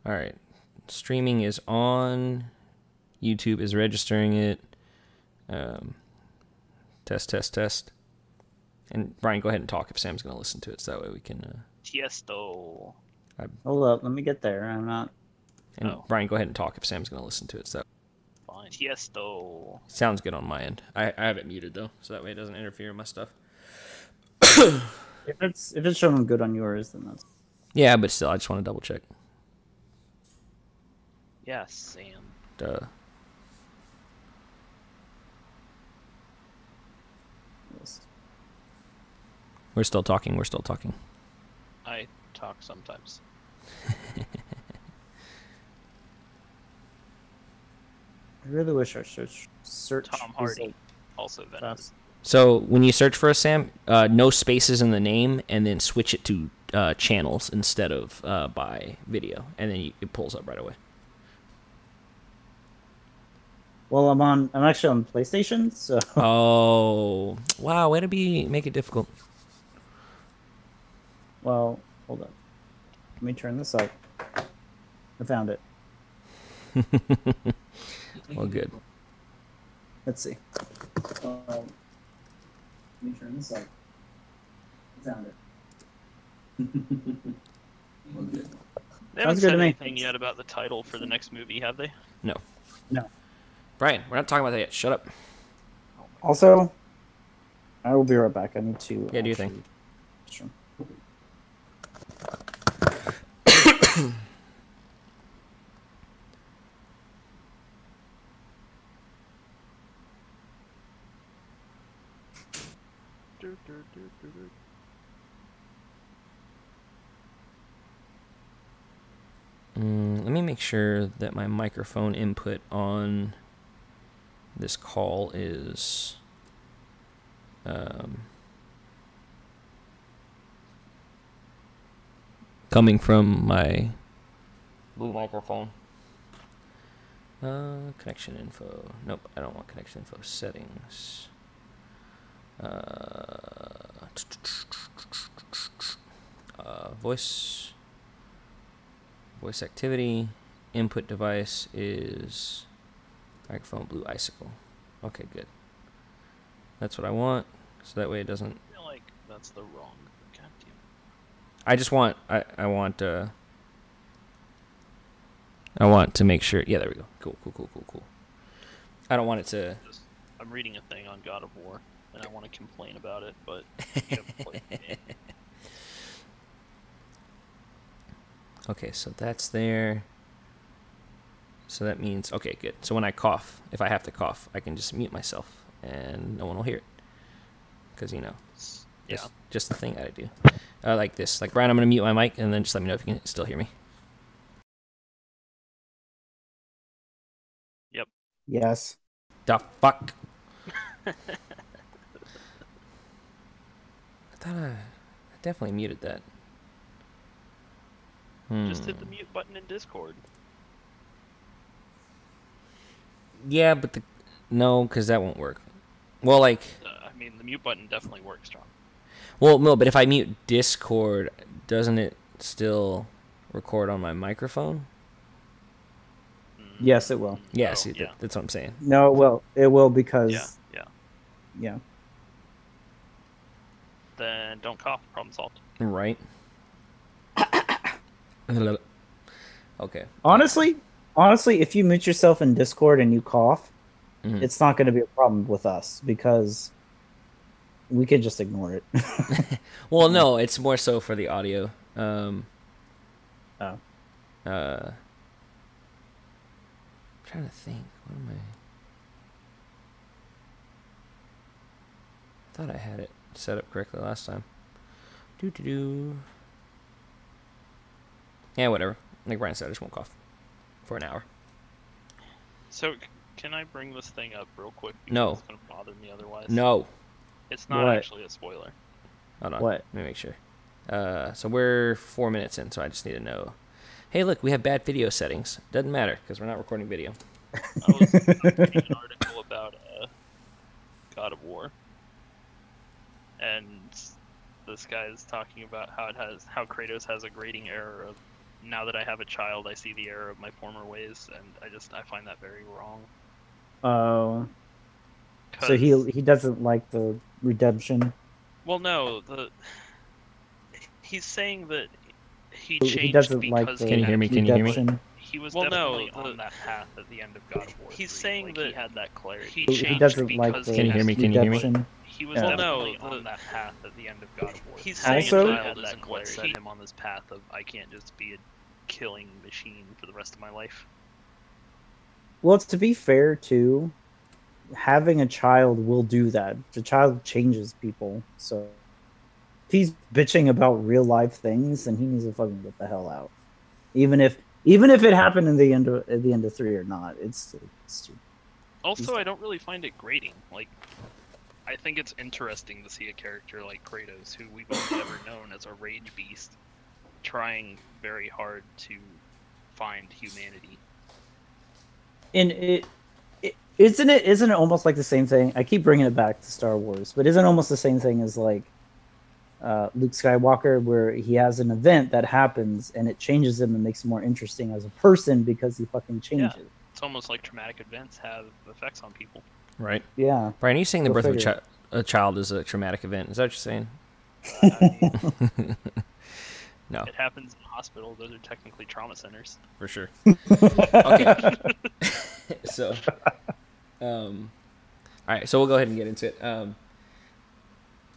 All right. Streaming is on. YouTube is registering it. Test, test, test. And Brian, go ahead and talk if Sam's going to listen to it, so that way we can. Tiesto. Hold up, let me get there. I'm not. And Brian, go ahead and talk if Sam's going to listen to it. So Fine. Tiesto. sounds good on my end. I have it muted though, so that way it doesn't interfere with my stuff. If it's showing good on yours, then that's. Yeah, but still, I just want to double check. Yeah, Sam. Duh. We're still talking. We're still talking. I talk sometimes. I really wish our search Tom was Hardy, like also Venom. fast. So when you search for a Sam, no spaces in the name, and then switch it to channels instead of by video, and then it pulls up right away. Well, I'm actually on PlayStation, so. Oh wow! Way to make it difficult. Well, hold up. Let me turn this up. I found it. Well, good. Let's see. Let me turn this up. I found it. Well, good. They haven't Sounds good said to me. anything yet about the title for the next movie, have they? No, No. Brian, we're not talking about that yet. Shut up. Also, I will be right back. I need to. Yeah, do your thing. Sure. Let me make sure that my microphone input on this call is coming from my blue microphone. Connection info. Nope, I don't want connection info. Settings. Voice activity. Input device is microphone blue icicle. Okay, good. That's what I want, so that way it doesn't. I feel like that's the wrong. God damn. I just want. I want to make sure. Yeah, there we go. Cool. I don't want it to. I'm reading a thing on God of War, and I want to complain about it, but you haven't played the game. Okay, so that's there. So that means, okay, good. So when I cough, if I have to cough, I can just mute myself, and no one will hear it. Because, Yeah. just the thing I do. Like this. Like, Brian, I'm going to mute my mic, and then just let me know if you can still hear me. Yep. Yes. The fuck? I thought I definitely muted that. Just hit the mute button in Discord. Yeah, but no, because that won't work. Well, like... I mean, the mute button definitely works, John. Well, no, but if I mute Discord, doesn't it still record on my microphone? Yes, it will. Yeah, Oh, see, yeah. that's what I'm saying. No, it will. It will because. Yeah. Yeah. Then don't cough. Problem solved. Right. Okay. Honestly, if you mute yourself in Discord and you cough, it's not going to be a problem with us because we can just ignore it. Well, no, it's more so for the audio. Oh. I'm trying to think. What am I thought I had it set up correctly last time. Yeah, whatever. Like Brian said, I just won't cough for an hour. So, can I bring this thing up real quick? Because No. It's going to bother me otherwise. No. It's not What? actually a spoiler. Hold on. What? Let me make sure. So we're 4 minutes in, so I just need to know. Hey, look, we have bad video settings. Doesn't matter, because we're not recording video. I was reading an article about God of War, and this guy is talking about how Kratos has a grading error of now that I have a child, I see the error of my former ways, and I find that very wrong. Oh. So 'Cause- he doesn't like the redemption. well, no, he's saying that he He changed doesn't like because the Can you hear me? Can you hear me? redemption. he was definitely on that path at the end of God of War. He's saying that he had that clarity. he He changed doesn't like because the Can you hear me? Can you hear me? redemption. he was Yeah. definitely on that path at the end of God of War. He's Also- saying Also, that had child that isn't what clarity. set him on this path of I can't just be a killing machine for the rest of my life. Well, to be fair, too, having a child will do that. The child changes people. So if he's bitching about real life things, then he needs to fucking get the hell out. Even if it happened at the end of 3 or not, it's stupid. Also, I don't really find it grating. Like, I think it's interesting to see a character like Kratos, who we've only ever known as a rage beast, trying very hard to find humanity. And isn't it almost like the same thing? I keep bringing it back to Star Wars, but isn't it almost the same thing as like Luke Skywalker, where he has an event that happens and it changes him and makes him more interesting as a person because he fucking changes. It's almost like traumatic events have effects on people. Right. Yeah. Brian, are you saying the Go birth of figure. a child is a traumatic event? Is that what you're saying? I mean, No, it happens in hospitals; those are technically trauma centers. for sure. Okay. So, all right. So we'll go ahead and get into it.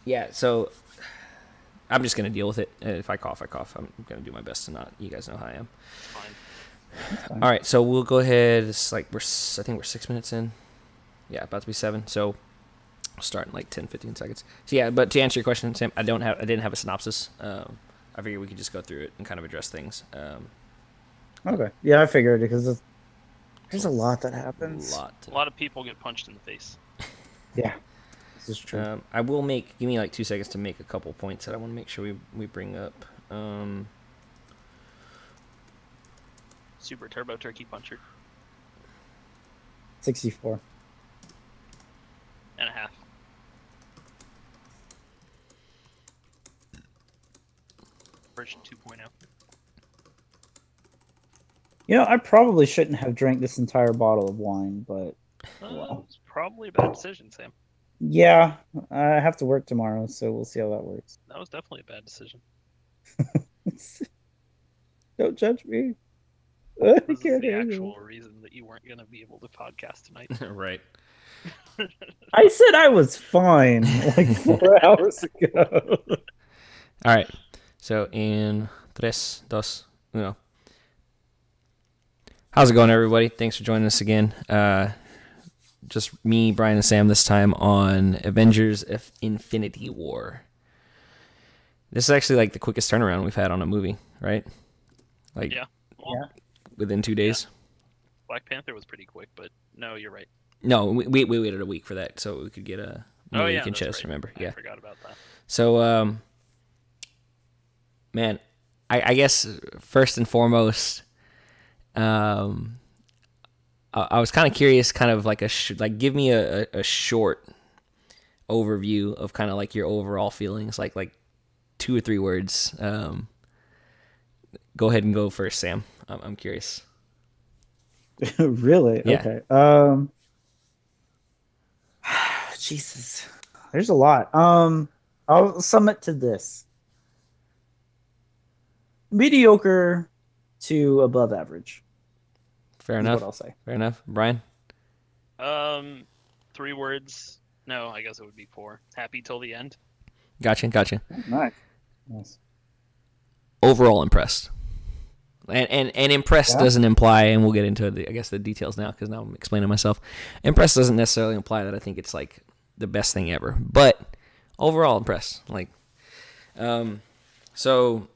Yeah. So I'm just gonna deal with it. If I cough, I cough. I'm gonna do my best to not. You guys know how I am. It's fine. Fine. All right. So we'll go ahead. It's like I think we're 6 minutes in. Yeah, about to be 7. So we'll start in like 10, 15 seconds. So yeah, but to answer your question, Sam, I didn't have a synopsis. I figured we could just go through it and kind of address things. Okay. Yeah, I figured it because there's a lot that happens. A lot of people get punched in the face. Yeah, this is true. I will give me like 2 seconds to make a couple points that I want to make sure we bring up. Super Turbo Turkey Puncher 64. and a half. Version 2.0. You know, I probably shouldn't have drank this entire bottle of wine, but wow. It's probably a bad decision, Sam. Yeah, I have to work tomorrow, so we'll see how that works. That was definitely a bad decision. Don't judge me. I This is can't the hear actual you. reason that you weren't going to be able to podcast tonight. Right. I said I was fine like 4 hours ago. All right. So in 3, 2, 1. How's it going, everybody? Thanks for joining us again. Just me, Brian, and Sam this time on Avengers Infinity War. This is actually like the quickest turnaround we've had on a movie, right? Like, Yeah. Well, Yeah. within 2 days. Black Panther was pretty quick, but no, you're right. No, we waited a week for that so we could get a movie that's chest. right. Remember? I Yeah. forgot about that. So, man, I guess first and foremost, I was kind of curious, kind of like give me a short overview of kind of like your overall feelings, like 2 or 3 words. Go ahead and go first, Sam. I'm curious. Really? Yeah. Okay. Jesus. There's a lot. I'll sum it to this. Mediocre to above average. Fair Is enough. what I'll say. Fair enough. Brian? 3 words. No, I guess it would be 4. Happy till the end. Gotcha. Nice. Overall impressed. And impressed Yeah. doesn't imply, and we'll get into the details now because now I'm explaining myself. Impressed doesn't necessarily imply that I think it's like the best thing ever, but overall impressed. Like, so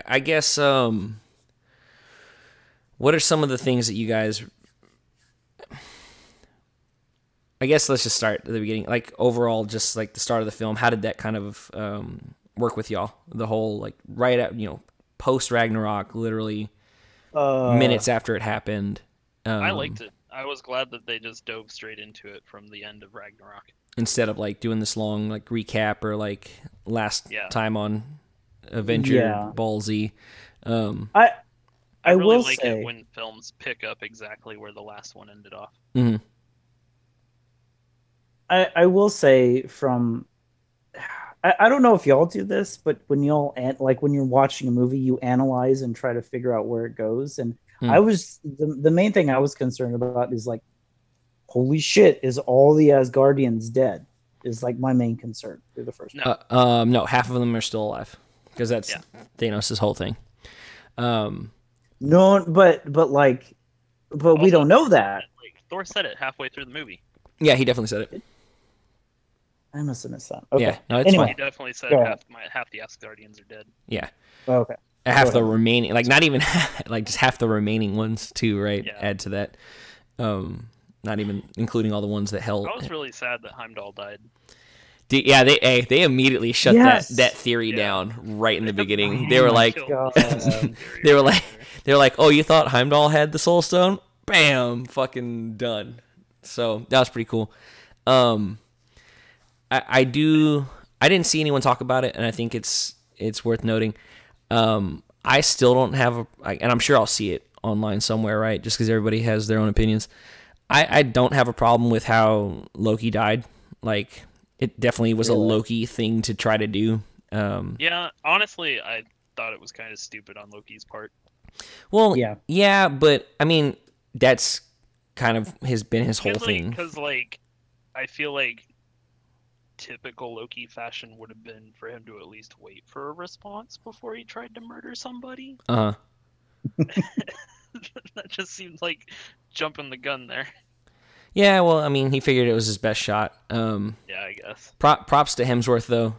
I guess what are some of the things that you guys? I guess let's just start at the beginning. Like overall, just like the start of the film, how did that kind of work with y'all? The whole like right at post Ragnarok, literally minutes after it happened. I liked it. I was glad that they just dove straight into it from the end of Ragnarok. Instead of like doing this long like recap or like last Yeah. time on Avenger Yeah. Ball Z. I I really will like say, it when films pick up exactly where the last one ended off. Mhm. I will say from I don't know if y'all do this, but when like when you're watching a movie, you analyze and try to figure out where it goes. And I Mm. was the main thing I was concerned about is like, holy shit, is all the Asgardians dead? Is like my main concern through the first. No, No, half of them are still alive because that's Yeah. Thanos' whole thing. No, but we Also, don't know that. Thor said it halfway through the movie. Yeah, he definitely said it. I must have missed that. Yeah, Okay. no, it's Anyway, He definitely said go ahead. half the Asgardians are dead. Yeah, Okay. half Go the ahead. remaining, like not even like just half the remaining ones too, right? Yeah. Add to that. Not even including all the ones that held. I was really sad that Heimdall died. Yeah, they immediately shut Yes. that theory Yeah. down right in the beginning. Oh They were my like, God. they were like, oh, you thought Heimdall had the Soul Stone? Bam, fucking done. So that was pretty cool. I didn't see anyone talk about it, and I think it's worth noting. I still don't have and I'm sure I'll see it online somewhere, right? Just because everybody has their own opinions. I don't have a problem with how Loki died. Like, it definitely was a Loki thing to try to do. Yeah, honestly, I thought it was kind of stupid on Loki's part. Well, yeah, but I mean, that's kind of been his whole thing. Because I feel like typical Loki fashion would have been for him to at least wait for a response before he tried to murder somebody. Uh-huh. That just seems like jumping the gun there. Yeah, well, I mean, he figured it was his best shot. Yeah, I guess. Props to Hemsworth though.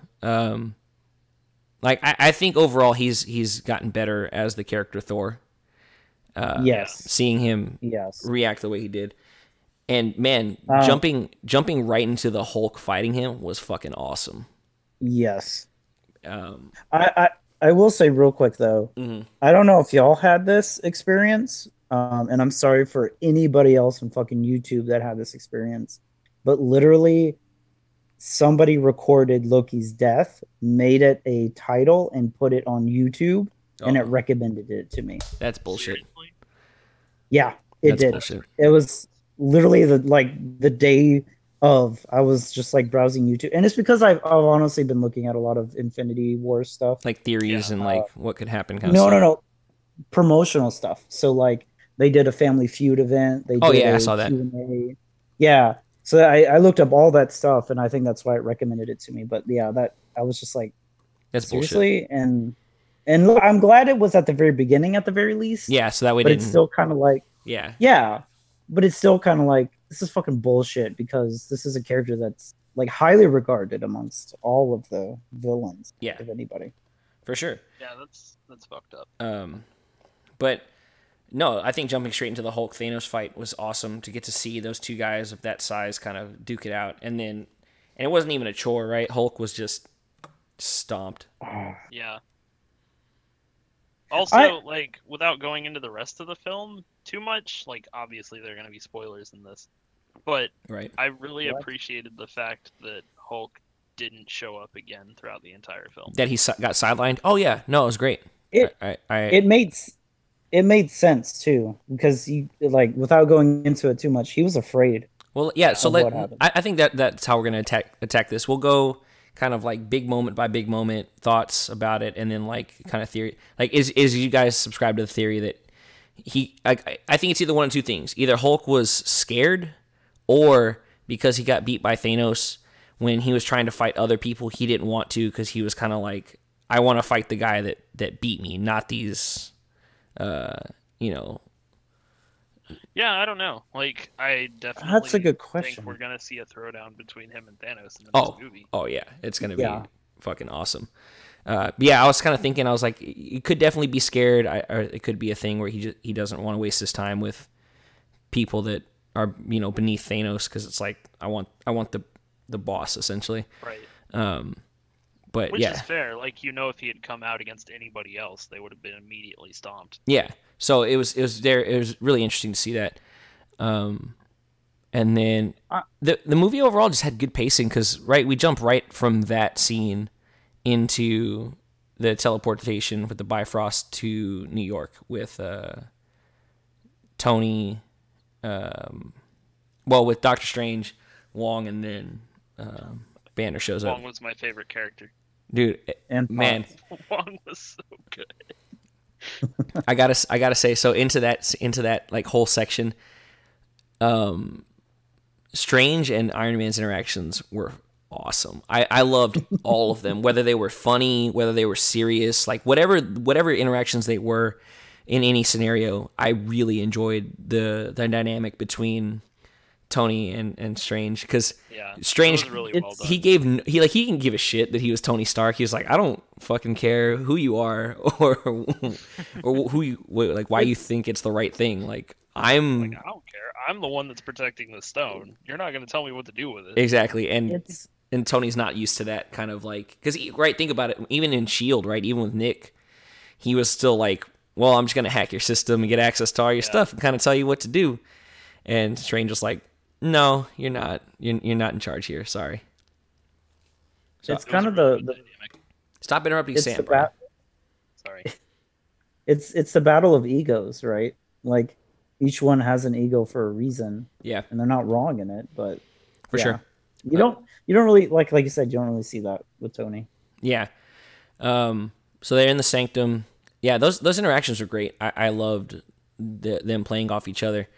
Like I think overall he's gotten better as the character Thor. Yes. Seeing him react the way he did. And man, jumping right into the Hulk fighting him was fucking awesome. Yes. I will say real quick though, I don't know if y'all had this experience, and I'm sorry for anybody else on fucking YouTube that had this experience, but literally somebody recorded Loki's death, made it a title, and put it on YouTube, and it recommended it to me. That's bullshit. Seriously? Yeah, it did. Bullshit. It was literally the day of. I was just like browsing YouTube, and it's because I've honestly been looking at a lot of Infinity War stuff, like theories and like what could happen. No, promotional stuff. So like they did a Family Feud event. They did I saw that. Q&A. Yeah, so I looked up all that stuff, and I think that's why it recommended it to me. But yeah, that I was just like, that's seriously, bullshit. And look, I'm glad it was at the very beginning, at the very least. Yeah, so that way. But it's still kind of like, yeah, but it's still kind of like, this is fucking bullshit, because this is a character that's like highly regarded amongst all of the villains. Yeah, of anybody, for sure. Yeah, that's fucked up. But no, I think jumping straight into the Hulk Thanos fight was awesome to get to see those two guys of that size kind of duke it out, and it wasn't even a chore, right? Hulk was just stomped. Yeah. Also, like, without going into the rest of the film too much, like, obviously there are going to be spoilers in this, but I really appreciated the fact that Hulk didn't show up again throughout the entire film. That he got sidelined? Oh, yeah. No, it was great. It made sense, too, because he, like, without going into it too much, he was afraid. Well, yeah, so I think that's how we're going to attack this. We'll go kind of like big moment by big moment thoughts about it, and then like kind of theory. Like, is you guys subscribe to the theory that I think it's either one of two things. Either Hulk was scared, or because he got beat by Thanos when he was trying to fight other people, he didn't want to, because he was kind of like, I want to fight the guy that beat me, not these, Yeah, I don't know. Like, I definitely that's a good question. think we're gonna see a throwdown between him and Thanos in the next movie. Oh yeah, it's gonna be fucking awesome. Yeah, I was kind of thinking, I was like, he could definitely be scared, or it could be a thing where he doesn't want to waste his time with people that are beneath Thanos, because it's like, I want the boss, essentially. Right. But Which is fair. Like, if he had come out against anybody else, they would have been immediately stomped. Yeah. So it was really interesting to see that. And then the movie overall just had good pacing, because we jump right from that scene into the teleportation with the Bifrost to New York with Tony, with Doctor Strange, Wong, and then Banner shows up. Wong was my favorite character. Dude, And man, Wong was so good. I gotta say, so into that like whole section, Strange and Iron Man's interactions were awesome. I loved all of them, whether they were funny, whether they were serious, like whatever interactions they were in any scenario. I really enjoyed the dynamic between Tony and Strange, because Strange, it was really well done. he can give a shit that he was Tony Stark. He was like, I don't fucking care who you are or who you like, why you think it's the right thing. Like I don't care. I'm the one that's protecting the stone. You're not going to tell me what to do with it. Exactly, and Tony's not used to that kind of like, because think about it. Even in Shield, right? Even with Nick, he was still like, well, I'm just going to hack your system and get access to all your stuff and kind of tell you what to do. And Strange was like, no, you're not. You're not in charge here. Sorry. So it's kind of the stop interrupting Sam. Bro. Sorry. It's the battle of egos, right? Like each one has an ego for a reason. Yeah, and they're not wrong in it, but for sure. You don't really like you said. You don't really see that with Tony. Yeah. So they're in the sanctum. Yeah, those interactions were great. I loved them playing off each other.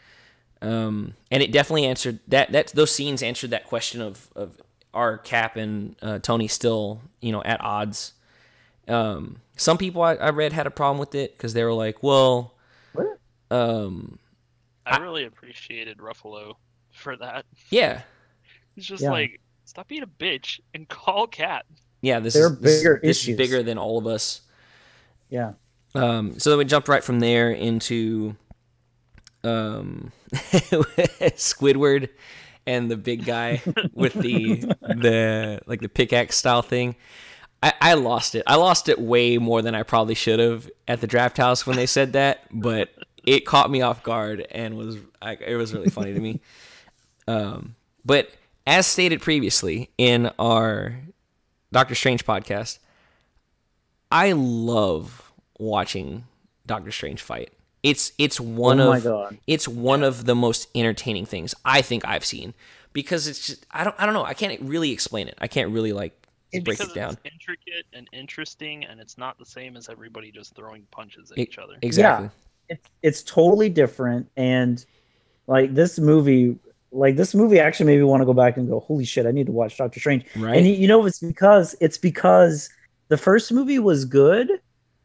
And it definitely answered that those scenes answered that question of are Cap and Tony still, at odds. Some people I read had a problem with it because they were like, well, what? I really appreciated Ruffalo for that. Yeah. He's just like, stop being a bitch and call Cap. Yeah, this is bigger than all of us. Yeah. So then we jumped right from there into Squidward and the big guy with the pickaxe style thing. I lost it. I lost it way more than I probably should have at the draft house when they said that, but it caught me off guard and it was really funny to me. But as stated previously in our Doctor Strange podcast, I love watching Doctor Strange fight. It's one of the most entertaining things I think I've seen, because it's just I don't know, I can't really explain it. I can't really break it down. It's intricate and interesting, and it's not the same as everybody just throwing punches at each other. Exactly. Yeah, it's totally different, and this movie actually made me want to go back and go, holy shit, I need to watch Doctor Strange. Right. And it's because the first movie was good,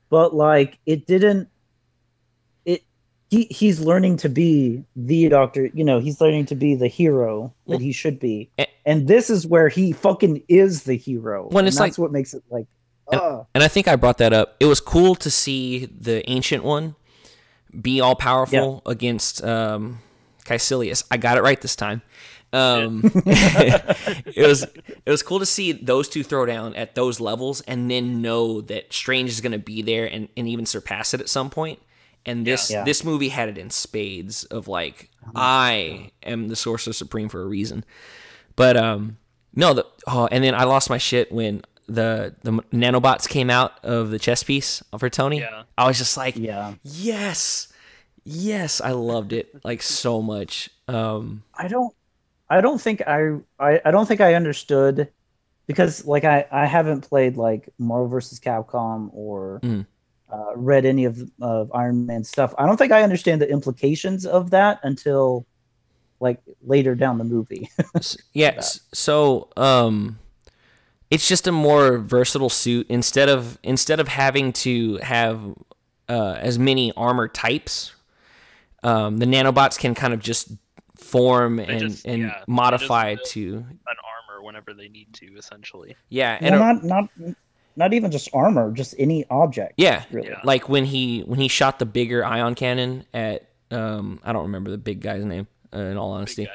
but it didn't. He's learning to be the Doctor. He's learning to be the hero that he should be, and this is where he fucking is the hero. When it's that's what makes it And I think I brought that up. It was cool to see the Ancient One be all powerful against Caecilius. I got it right this time. It was cool to see those two throw down at those levels, and then know that Strange is going to be there and even surpass it at some point. And this movie had it in spades of I am the Sorcerer Supreme for a reason. But and then I lost my shit when the nanobots came out of the chess piece for Tony. Yeah. I was just like, yes, I loved it so much. I don't think I understood, because I haven't played Marvel vs. Capcom or read any of Iron Man stuff. I don't think I understand the implications of that until later down the movie. So it's just a more versatile suit. Instead of having to have as many armor types, the nanobots can kind of just form and modify to an armor whenever they need to, essentially. Yeah, and not even just armor, just any object. Yeah, really. Yeah. Like when he shot the bigger ion cannon at I don't remember the big guy's name. In all honesty,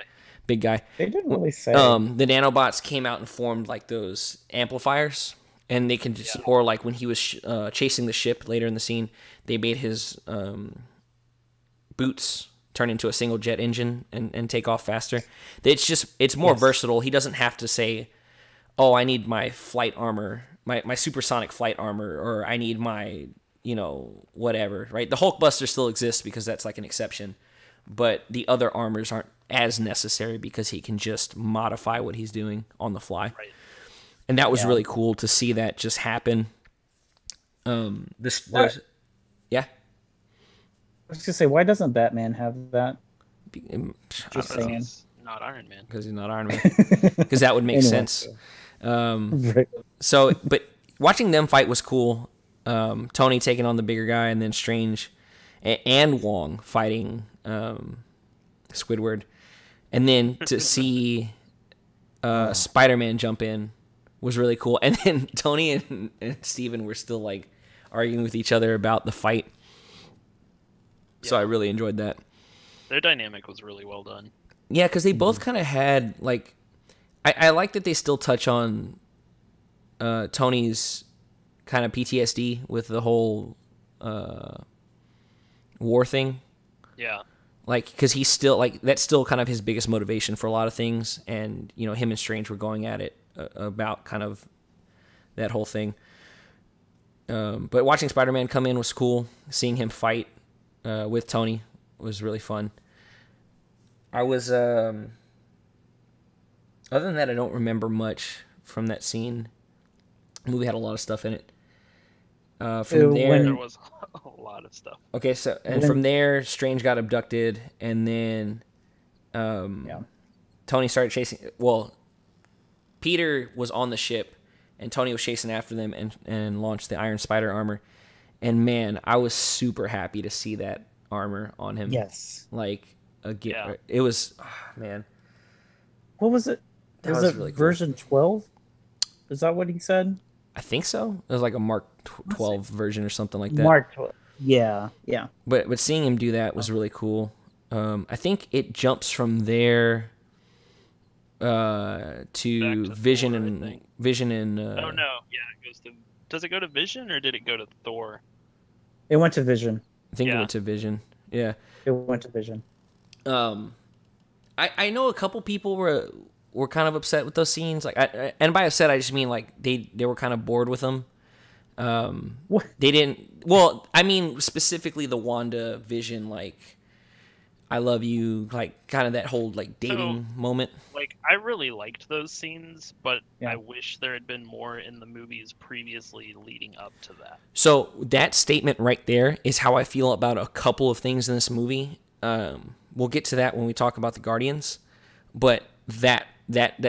big guy. They didn't really say. The nanobots came out and formed those amplifiers, and they can just or when he was chasing the ship later in the scene, they made his boots turn into a single jet engine and take off faster. It's more versatile. He doesn't have to say, oh, I need my flight armor my supersonic flight armor, or I need my, whatever, right? The Hulkbuster still exists because that's like an exception, but the other armors aren't as necessary because he can just modify what he's doing on the fly. Right. And that was really cool to see that just happen. Yeah. I was gonna say, why doesn't Batman have that? Just saying. He's not Iron Man. Because he's not Iron Man. Because that would make sense. Right. So, but watching them fight was cool. Tony taking on the bigger guy, and then Strange and Wong fighting Squidward. And then to see Spider-Man jump in was really cool. And then Tony and Steven were still like arguing with each other about the fight. So I really enjoyed that. Their dynamic was really well done. Yeah, because they both kind of had, like... I like that they still touch on Tony's kind of PTSD with the whole war thing. Yeah. Like, because he's still, like, that's still kind of his biggest motivation for a lot of things. And, him and Strange were going at it about kind of that whole thing. But watching Spider-Man come in was cool. Seeing him fight with Tony was really fun. I was, other than that, I don't remember much from that scene. The movie had a lot of stuff in it. There was a lot of stuff. Okay, so from there, Strange got abducted, and then Tony started chasing. Well, Peter was on the ship, and Tony was chasing after them, and launched the Iron Spider armor. And man, I was super happy to see that armor on him. Yes, like it was, man. What was it? Was it really cool. version 12? Is that what he said? I think so. It was like a Mark 12 version or something like that. Mark 12. Yeah. But seeing him do that was really cool. I think it jumps from there to Vision Thor, and Vision and. Oh no! Yeah, it goes to. Does it go to Vision or did it go to Thor? It went to Vision. I think it went to Vision. Yeah. It went to Vision. I know a couple people were kind of upset with those scenes. Like, and by upset, I just mean like they were kind of bored with them. What? They didn't. Well, I mean specifically the Wanda Vision, like, I love you, like kind of that whole like dating moment. Like, I really liked those scenes, but I wish there had been more in the movies previously leading up to that. So that statement right there is how I feel about a couple of things in this movie. We'll get to that when we talk about the Guardians, but that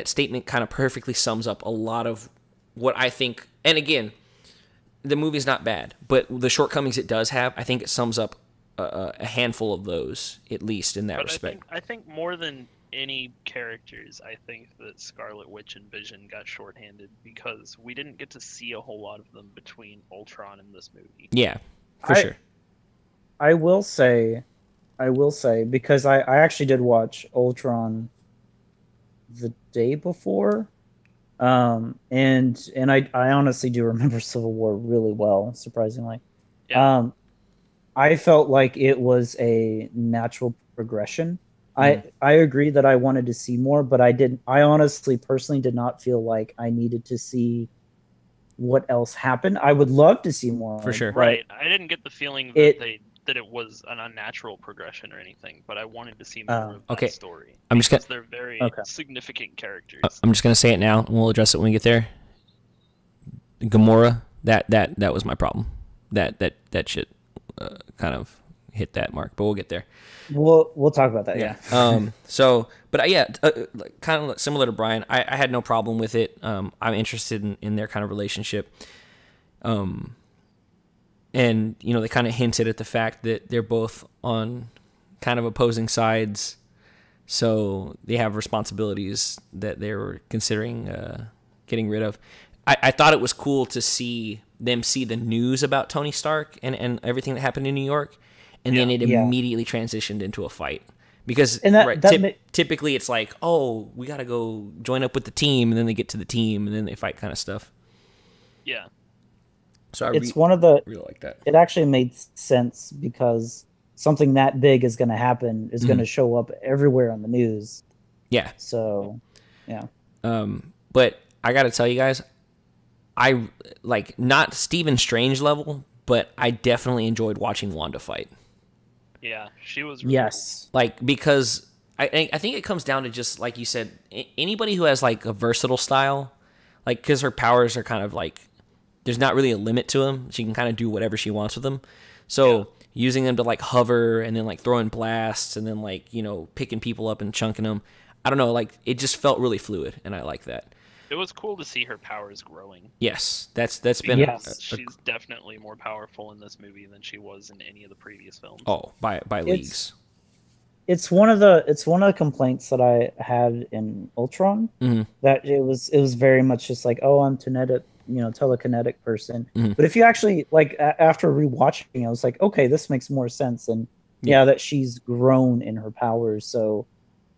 statement kind of perfectly sums up a lot of what I think. And again, the movie's not bad, but the shortcomings it does have, I think it sums up a handful of those, at least in that respect. I think more than any characters, I think that Scarlet Witch and Vision got shorthanded because we didn't get to see a whole lot of them between Ultron and this movie. Yeah, for sure. I will say, because I actually did watch Ultron the day before, and I honestly do remember Civil War really well, surprisingly. Yeah. I felt like it was a natural progression. I agree that I wanted to see more, but I honestly personally did not feel like I needed to see what else happened. I would love to see more. For sure. Right. I didn't get the feeling that it was an unnatural progression or anything, but I wanted to see more of that story. They're very significant characters. I'm just gonna say it now, and we'll address it when we get there. Gamora, that was my problem. That shit kind of hit that mark, but we'll get there. We'll talk about that. Yeah. Kind of similar to Brian, I had no problem with it. I'm interested in their kind of relationship. And, they kind of hinted at the fact that they're both on kind of opposing sides. So they have responsibilities that they were considering getting rid of. I thought it was cool to see them see the news about Tony Stark and everything that happened in New York. And then it immediately transitioned into a fight. Because typically it's like, oh, we got to go join up with the team. And then they get to the team and then they fight kind of stuff. Yeah. So it's one of the really like that. It actually made sense because something that big is going to happen is going to show up everywhere on the news. Yeah. So, yeah. But I got to tell you guys, I like not Stephen Strange level, but I definitely enjoyed watching Wanda fight. Yeah, she was really Yes. Like, because I think it comes down to just like you said, anybody who has like a versatile style, like because her powers are kind of like there's not really a limit to them. She can kind of do whatever she wants with them. So using them to like hover and then like throwing blasts and then like picking people up and chunking them, I don't know, like it just felt really fluid, and I like that. It was cool to see her powers growing. Yes, that's been Yes. She's definitely more powerful in this movie than she was in any of the previous films. by leagues. It's one of the complaints that I had in Ultron, that it was very much just like, oh, I'm telekinetic person. But if you actually like after rewatching, I was like, okay, this makes more sense, and that she's grown in her powers, so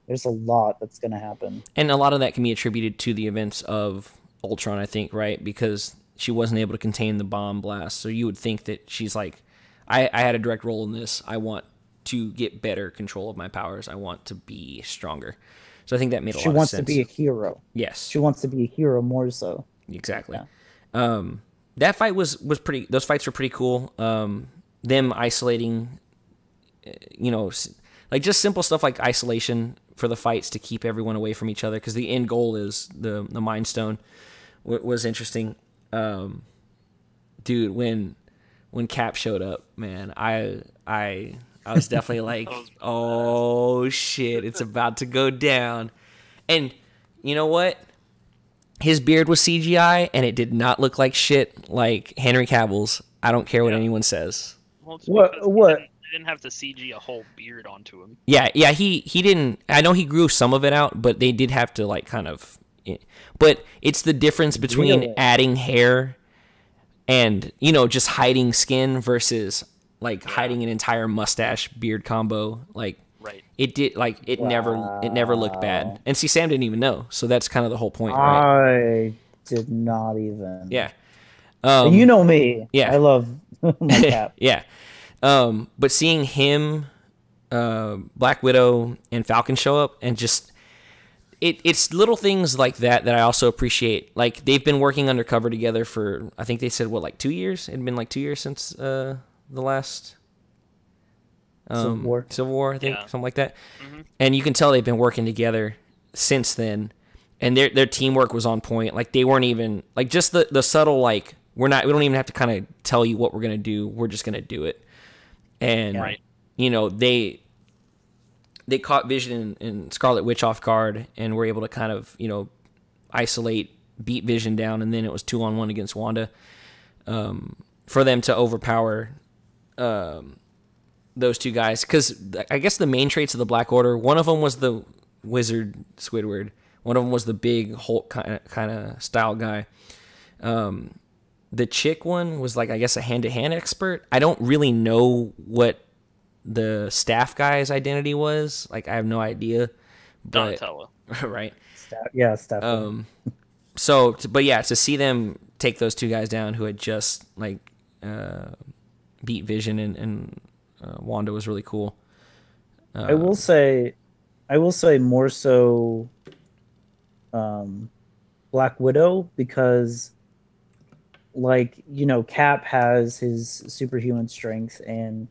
there's a lot that's going to happen. And a lot of that can be attributed to the events of Ultron, I think, right? Because she wasn't able to contain the bomb blast. So you would think that she's like, I had a direct role in this. I want to get better control of my powers. I want to be stronger. So I think that made a lot of sense. She wants to be a hero. Yes. She wants to be a hero more so. Exactly. Yeah. That fight was pretty, those fights were pretty cool. Them isolating, like just simple stuff like isolation for the fights to keep everyone away from each other, because the end goal is the Mind Stone. Was interesting. Dude, when Cap showed up, man, I was definitely like, oh shit, it's about to go down. And you know what? His beard was CGI, and it did not look like shit like Henry Cavill's. I don't care what anyone says. Well, it's What? They didn't have to CG a whole beard onto him. Yeah, he didn't. I know he grew some of it out, but they did have to like kind of. But it's the difference between adding hair and just hiding skin versus like hiding an entire mustache beard combo. Like it did, like it never looked bad. And see, Sam didn't even know, so that's kind of the whole point, right? I did not even. Yeah. And you know me. Yeah. I love my Cap. Yeah. But seeing him, Black Widow, and Falcon show up, and just it's little things like that I also appreciate. Like they've been working undercover together for, I think they said like 2 years. It'd been like 2 years since the last Civil War, I think, something like that. And you can tell they've been working together since then, and their teamwork was on point. Like they weren't even like just the subtle like we don't even have to kind of tell you what we're gonna do. We're just gonna do it. And they caught Vision and Scarlet Witch off guard, and were able to kind of isolate, beat Vision down, and then it was 2-on-1 against Wanda. For them to overpower those two guys, because I guess the main traits of the Black Order, one of them was the wizard Squidward, one of them was the big Hulk kind of style guy. The chick one was like, I guess, a hand-to-hand expert. I don't really know what the staff guy's identity was. Like, I have no idea. But, Donatello. Right. Staff. But yeah, to see them take those two guys down who had just like beat Vision and Wanda was really cool. I will say more so Black Widow, because Cap has his superhuman strength, and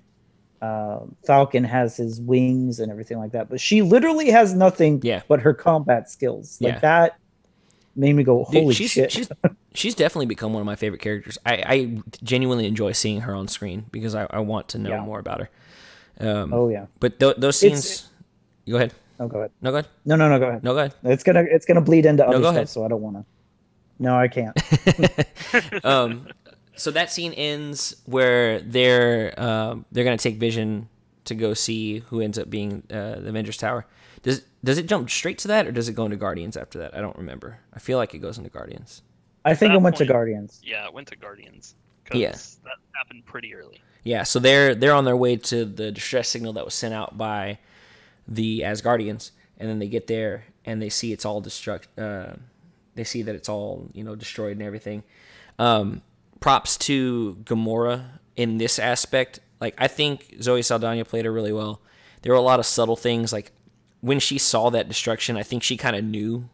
Falcon has his wings and everything like that, but she literally has nothing but her combat skills. That made me go, holy shit. She's definitely become one of my favorite characters. I genuinely enjoy seeing her on screen because I want to know more about her. But those scenes... Go ahead. Oh, go ahead. No, go ahead. No, go ahead. No, go ahead. It's gonna bleed into other stuff, ahead. so I don't want to. No, I can't. So that scene ends where they're gonna take Vision to go see who ends up being the Avengers Tower. Does it jump straight to that, or does it go into Guardians after that? I don't remember. I feel like it goes into Guardians. I think it went to Guardians. Yeah, it went to Guardians. Because that happened pretty early. Yeah, so they're on their way to the distress signal that was sent out by the Asgardians, and then they get there and they see it's all they see that it's all destroyed and everything. Props to Gamora in this aspect. Like, I think Zoe Saldana played her really well. There were a lot of subtle things. Like, when she saw that destruction, I think she kind of knew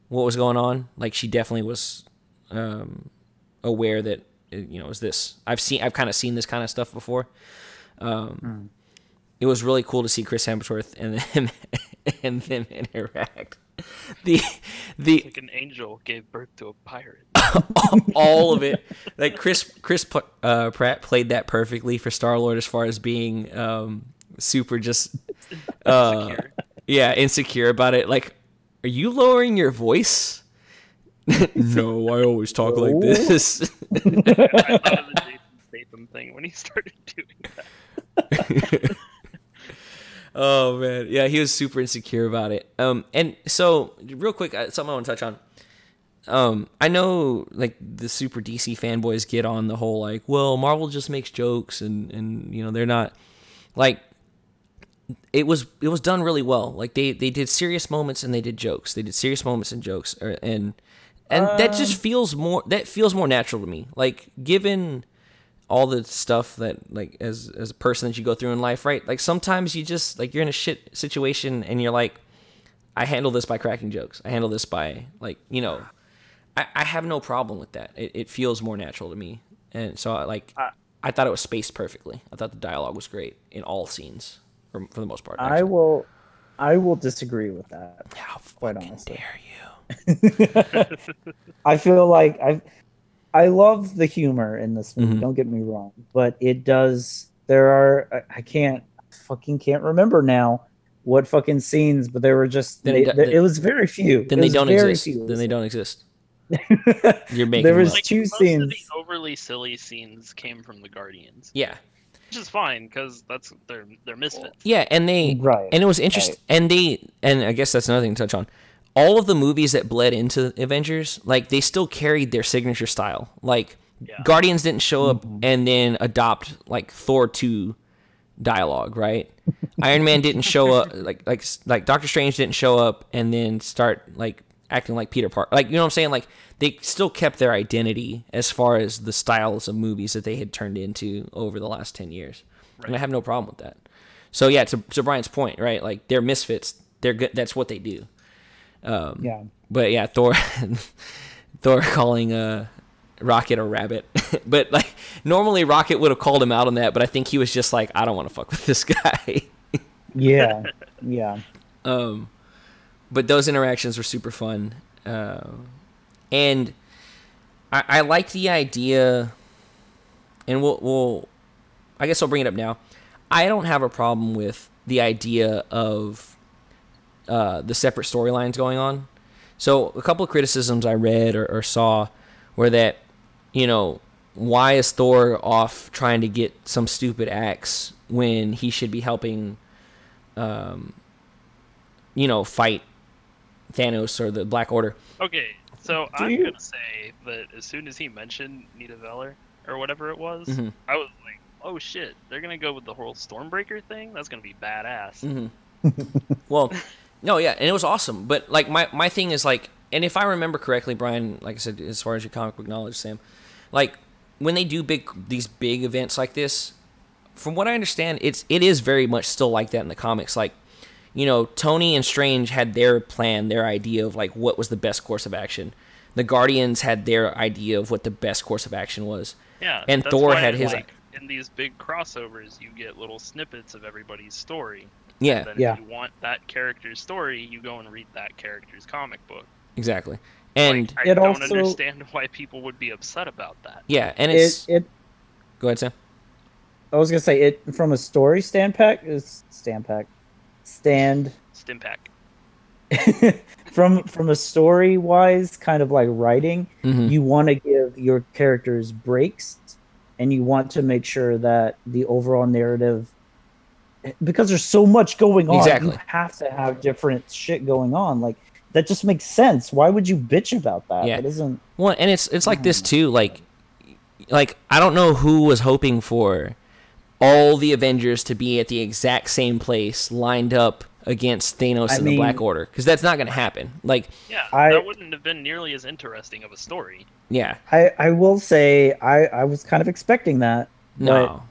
what was going on. Like, she definitely was aware that is this. I've kind of seen this kind of stuff before. It was really cool to see Chris Hemsworth and them interact. Like an angel gave birth to a pirate. All of it, like Chris Pratt played that perfectly for Star-Lord as far as being super just Insecure. insecure about it. Like, are you lowering your voice? No, I always talk like this. I thought of the Jason Statham thing when he started doing that. Oh man, yeah, he was super insecure about it. And so real quick, something I want to touch on. I know like the super DC fanboys get on the whole like, well, Marvel just makes jokes and they're not like. It was done really well. Like they did serious moments and they did jokes. They did serious moments and jokes, and that just feels more natural to me. Like given all the stuff that like as a person that you go through in life, right? Like sometimes you just like you're in a shit situation and you're like, I handle this by cracking jokes. I handle this by like I have no problem with that. It feels more natural to me, and so I thought it was spaced perfectly. I thought the dialogue was great in all scenes for the most part. Actually. I will disagree with that. How quite fucking honestly. dare you? I feel like I love the humor in this movie. Mhm. Don't get me wrong, but it does. There are I can't remember now what fucking scenes, but there were just it was very few. Then they don't exist. Then they don't exist. You're making there was Like, two most scenes. of the overly silly scenes came from the Guardians, Yeah. which is fine because they're misfits. Yeah, and it was interesting, and I guess that's another thing to touch on. All of the movies that bled into Avengers, like they still carried their signature style. Like Guardians didn't show up and then adopt like Thor 2 dialogue, right? Iron Man didn't show up like Doctor Strange didn't show up and then start like acting like Peter Parker. Like, you know what I'm saying? Like they still kept their identity as far as the styles of movies that they had turned into over the last 10 years. Right. And I have no problem with that. So yeah, to Brian's point, right? Like they're misfits. They're good. That's what they do. But yeah, Thor calling Rocket a rabbit. But like normally Rocket would have called him out on that, but I think he was just like, I don't want to fuck with this guy. Yeah. But those interactions were super fun. And I like the idea, and we'll I guess I'll bring it up now. I don't have a problem with the idea of the separate storylines going on. So a couple of criticisms I read or saw were that, why is Thor off trying to get some stupid axe when he should be helping, fight Thanos or the Black Order? Okay, so I'm gonna say that as soon as he mentioned Nita Veller or whatever it was, I was like, oh shit, they're gonna go with the whole Stormbreaker thing? That's gonna be badass. Well, no, yeah, and it was awesome. But like my thing is like, and if I remember correctly, Brian, like I said, as far as your comic book knowledge, Sam, like when they do these big events like this, from what I understand, it is very much still like that in the comics. Like, Tony and Strange had their plan, their idea of like what was the best course of action. The Guardians had their idea of what the best course of action was. Yeah, and that's Thor why, had his. Like, in these big crossovers, you get little snippets of everybody's story. Yeah. And then if you want that character's story, you go and read that character's comic book. Exactly. And like, I don't understand why people would be upset about that. Yeah, and it's Go ahead, Sam. I was gonna say it from a story Stimpack. From a story wise, kind of like writing, you want to give your characters breaks, and you want to make sure that the overall narrative, because there's so much going on, you have to have different shit going on. Like that just makes sense. Why would you bitch about that? Yeah. It isn't. Well, and it's like this too. Like I don't know who was hoping for all the Avengers to be at the exact same place, lined up against Thanos and the Black Order, because that's not going to happen. Like, that wouldn't have been nearly as interesting of a story. Yeah, I will say I was kind of expecting that. No,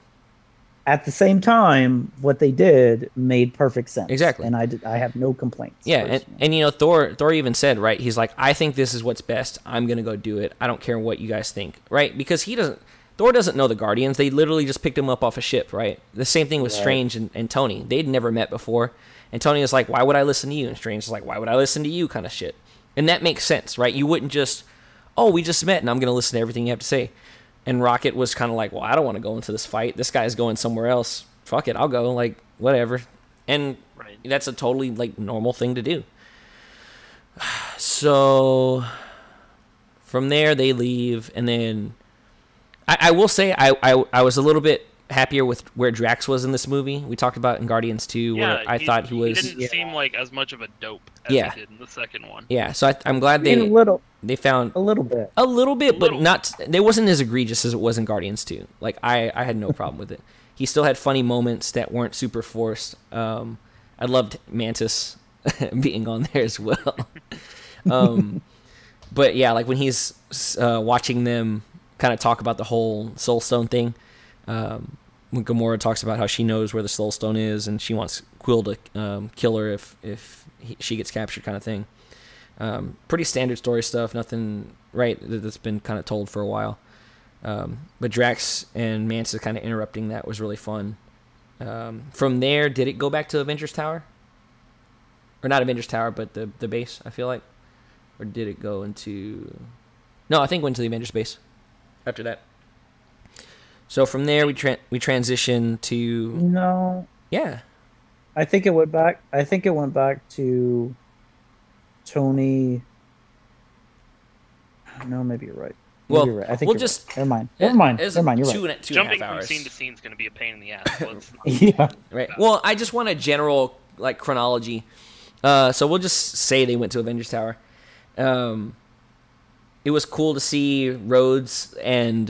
at the same time, what they did made perfect sense. Exactly. And I have no complaints. Yeah, and you know, Thor even said, right, he's like, I think this is what's best. I'm going to go do it. I don't care what you guys think, right? Because Thor doesn't know the Guardians. They literally just picked him up off a ship, right? The same thing with Strange and Tony. They'd never met before. And Tony was like, why would I listen to you? And Strange was like, why would I listen to you kind of shit. And that makes sense, right? You wouldn't just, oh, we just met and I'm going to listen to everything you have to say. And Rocket was kind of like, well, I don't want to go into this fight. This guy's going somewhere else. Fuck it, I'll go. Like, whatever. And that's a totally, like, normal thing to do. So, from there, they leave. And then, I will say, I was a little bit happier with where Drax was in this movie. We talked about in Guardians 2, where I thought he was... He didn't seem like as much of a dope as he did in the second one. Yeah, so I'm glad they found... A little bit. A little bit, but not... It wasn't as egregious as it was in Guardians 2. Like, I had no problem with it. He still had funny moments that weren't super forced. I loved Mantis being on there as well. But yeah, like when he's watching them kind of talk about the whole Soul Stone thing, when Gamora talks about how she knows where the Soul Stone is and she wants Quill to kill her if she gets captured, kind of thing. Pretty standard story stuff, nothing that's been kind of told for a while. But Drax and Mantis kind of interrupting that was really fun. From there, did it go back to Avengers Tower? Or not Avengers Tower, but the base, I feel like? Or did it go into... No, I think it went to the Avengers base after that. So from there, we transition to... No. Yeah. I think it went back to Tony... No, maybe you're right. Well, you're right. I think we'll just... Right. Never mind. You're right. 2.5 Jumping hours. from scene to scene is going to be a pain in the ass. Yeah. Right. Well, I just want a general chronology. So we'll just say they went to Avengers Tower. It was cool to see Rhodes and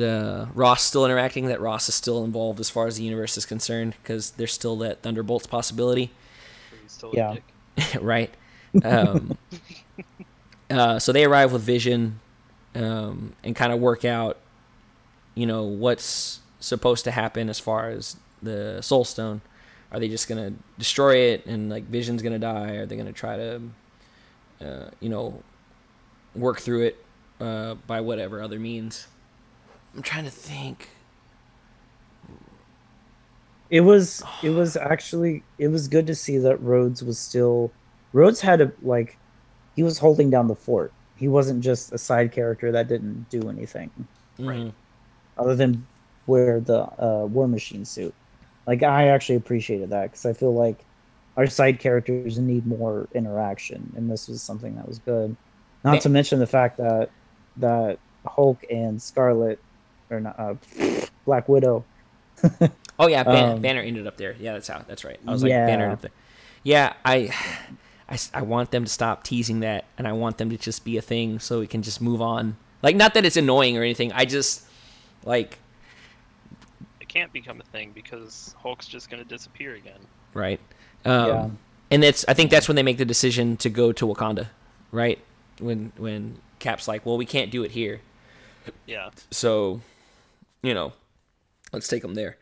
Ross still interacting, that Ross is still involved as far as the universe is concerned, because there's still that Thunderbolts possibility. He's still Yeah. a dick. Right. So they arrive with Vision and kind of work out, what's supposed to happen as far as the Soul Stone. Are they just going to destroy it and, like, Vision's going to die? Are they going to try to, work through it by whatever other means? I'm trying to think. It was good to see that Rhodes had he was holding down the fort. He wasn't just a side character that didn't do anything. Right. Other than wear the War Machine suit. Like, I actually appreciated that, because I feel like our side characters need more interaction, and this was something that was good. Not to mention the fact that Hulk and Scarlet, or not, Black Widow. Oh yeah, Banner ended up there. Yeah, that's right. I was like, Banner ended up there. Yeah, I want them to stop teasing that, and I want them to just be a thing so we can just move on. Like, not that it's annoying or anything. I just like... It can't become a thing because Hulk's just going to disappear again. Right. And I think that's when they make the decision to go to Wakanda, right? When Cap's like, well, we can't do it here. Yeah. So, let's take them there.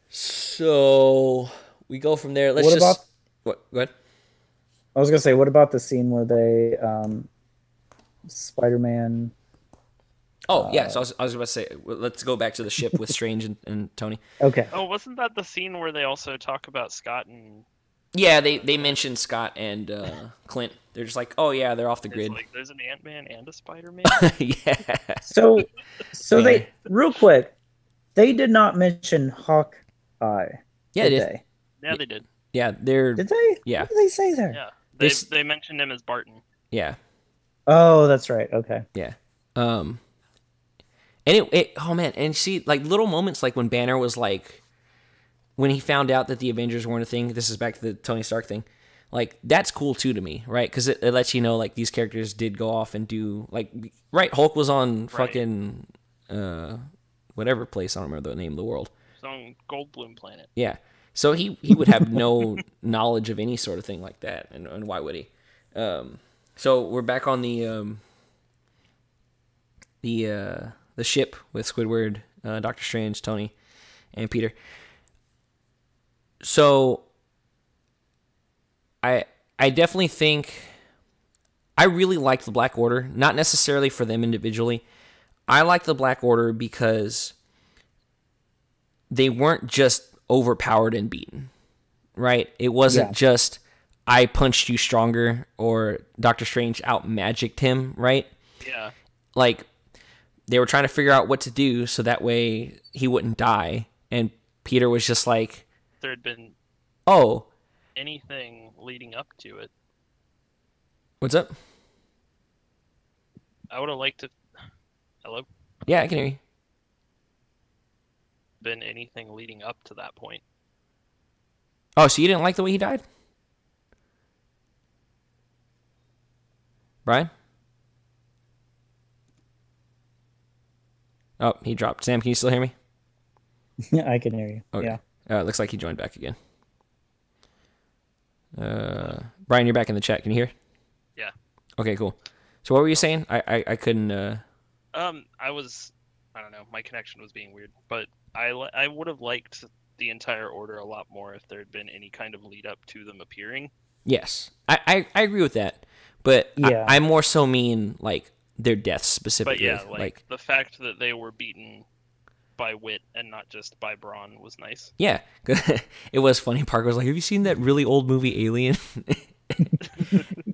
So we go from there. Go ahead. I was gonna say, what about the scene where they Spider-Man? Oh yeah, so I was about to say, let's go back to the ship with Strange and Tony. Okay. Oh, wasn't that the scene where they also talk about Scott and... Yeah, they mentioned Scott and Clint. They're just like, oh yeah, they're off the grid. Like, there's an Ant-Man and a Spider-Man? Yeah. So they, real quick, they did not mention Hawkeye. Yeah, did they? Yeah, they did. Yeah, they're... Did they? Yeah. What did they say there? Yeah. They mentioned him as Barton. Yeah. Oh, that's right. Okay. Yeah. And oh man, and see, like, little moments like when Banner was like, when he found out that the Avengers weren't a thing, this is back to the Tony Stark thing, like, that's cool too to me, right? Because it lets you know, like, these characters did go off and do, like, right, Hulk was on fucking, whatever place, I don't remember the name of the world. It's on Goldblum planet. Yeah. So he would have no knowledge of any sort of thing like that, and why would he? So we're back on the ship with Squidward, Doctor Strange, Tony, and Peter. So I I definitely think I really like the Black Order, not necessarily for them individually. I like the Black Order because they weren't just overpowered and beaten, right? It wasn't Yeah. just I punched you stronger or Doctor Strange out magicked him, right? Yeah. Like they were trying to figure out what to do so that way he wouldn't die. And Peter was just like, There had been "Oh, anything leading up to it. what's up?" I would have liked to. Hello? Yeah, I can hear you. Been anything leading up to that point. Oh, so you didn't like the way he died? Brian? Oh, he dropped. Sam, can you still hear me? I can hear you. Okay. Yeah. It looks like he joined back again. Brian, you're back in the chat. Can you hear? Yeah. Okay, cool. So what were you saying? I couldn't. I don't know. My connection was being weird, but I would have liked the entire order a lot more if there had been any kind of lead up to them appearing. Yes, I agree with that, but Yeah. I more so mean like their deaths But specifically. yeah, like the fact that they were beaten by wit and not just by brawn was nice. yeah, it was funny. Parker was like, "Have you seen that really old movie Alien?"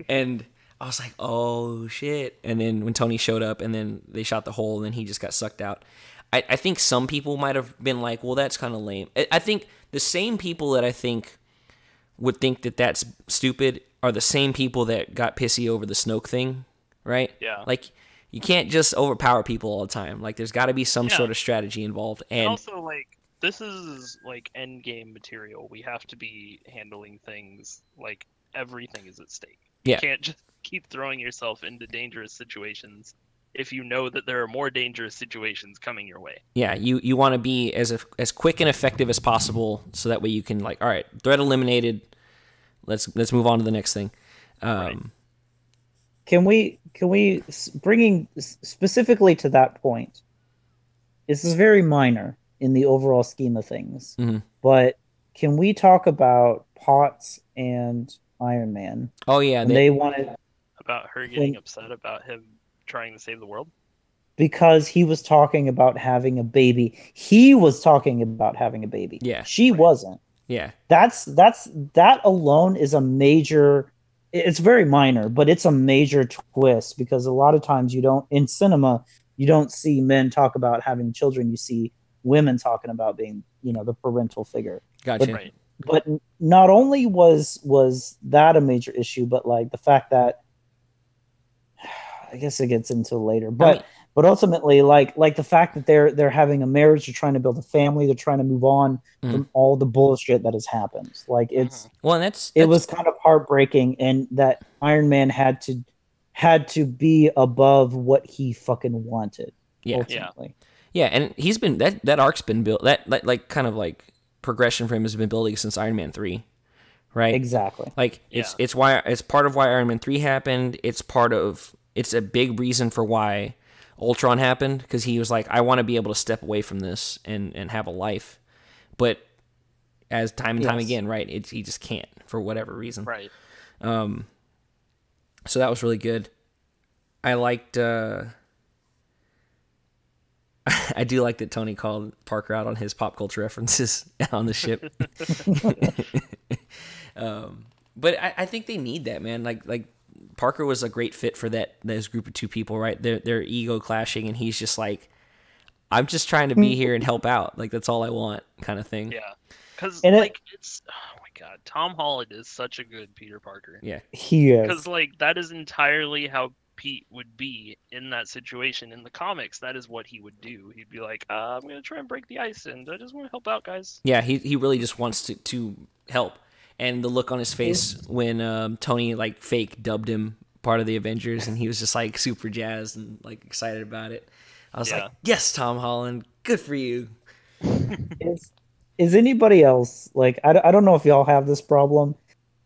And I was like, "Oh shit!" And then when Tony showed up, and then they shot the hole, and then he just got sucked out. I think some people might have been like, "Well, that's kind of lame." I think the same people that I think would think that that's stupid are the same people that got pissy over the Snoke thing, right? Yeah. Like you can't just overpower people all the time. Like there's got to be some Yeah. sort of strategy involved. And And also, like, this is like end game material. We have to be handling things like everything is at stake. Yeah. You can't just keep throwing yourself into dangerous situations if you know that there are more dangerous situations coming your way. yeah, you want to be as quick and effective as possible, so that way you can like, all right, threat eliminated. Let's move on to the next thing. Right. Can we bringing specifically to that point? This is very minor in the overall scheme of things, Mhm. but can we talk about Potts and Iron Man? Oh yeah, And they wanted About her getting when, upset about him trying to save the world. because he was talking about having a baby. He was talking about having a baby. Yeah. She wasn't. yeah, That alone is a major, it's very minor, but it's a major twist because a lot of times you don't in cinema you don't see men talk about having children. You see women talking about being, the parental figure. gotcha. But, Right. but not only was that a major issue, but like the fact that I guess it gets into later, but ultimately, like the fact that they're having a marriage, they're trying to build a family, they're trying to move on from all the bullshit that has happened. Like Well, and that's it was kind of heartbreaking, and that Iron Man had to be above what he fucking wanted. Yeah. Ultimately. Yeah, and he's been that arc's been built. That like kind of like progression for him has been building since Iron Man 3, right? Exactly. Like Yeah. it's part of why Iron Man 3 happened. It's a big reason for why Ultron happened, because he was like, I want to be able to step away from this and have a life. But as time and time Yes. again, right, he just can't for whatever reason. Right. So that was really good. I liked I do like that Tony called Parker out on his pop culture references on the ship. But I think they need that, man. Like Parker was a great fit for those group of two people, right? Their ego clashing, and he's just like, I'm just trying to be here and help out. Like that's all I want, kind of thing. Yeah. Because And it's oh my god, Tom Holland is such a good Peter Parker. Yeah. He is. Because like that is entirely how Pete would be in that situation in the comics. That is what he would do. He'd be like, I'm gonna try and break the ice, and I just want to help out, guys. Yeah, he really just wants to help. And the look on his face when Tony like fake dubbed him part of the Avengers, and he was just like super jazzed and like excited about it. I was Yeah. like, yes, Tom Holland, good for you. Is anybody else like I don't know if y'all have this problem,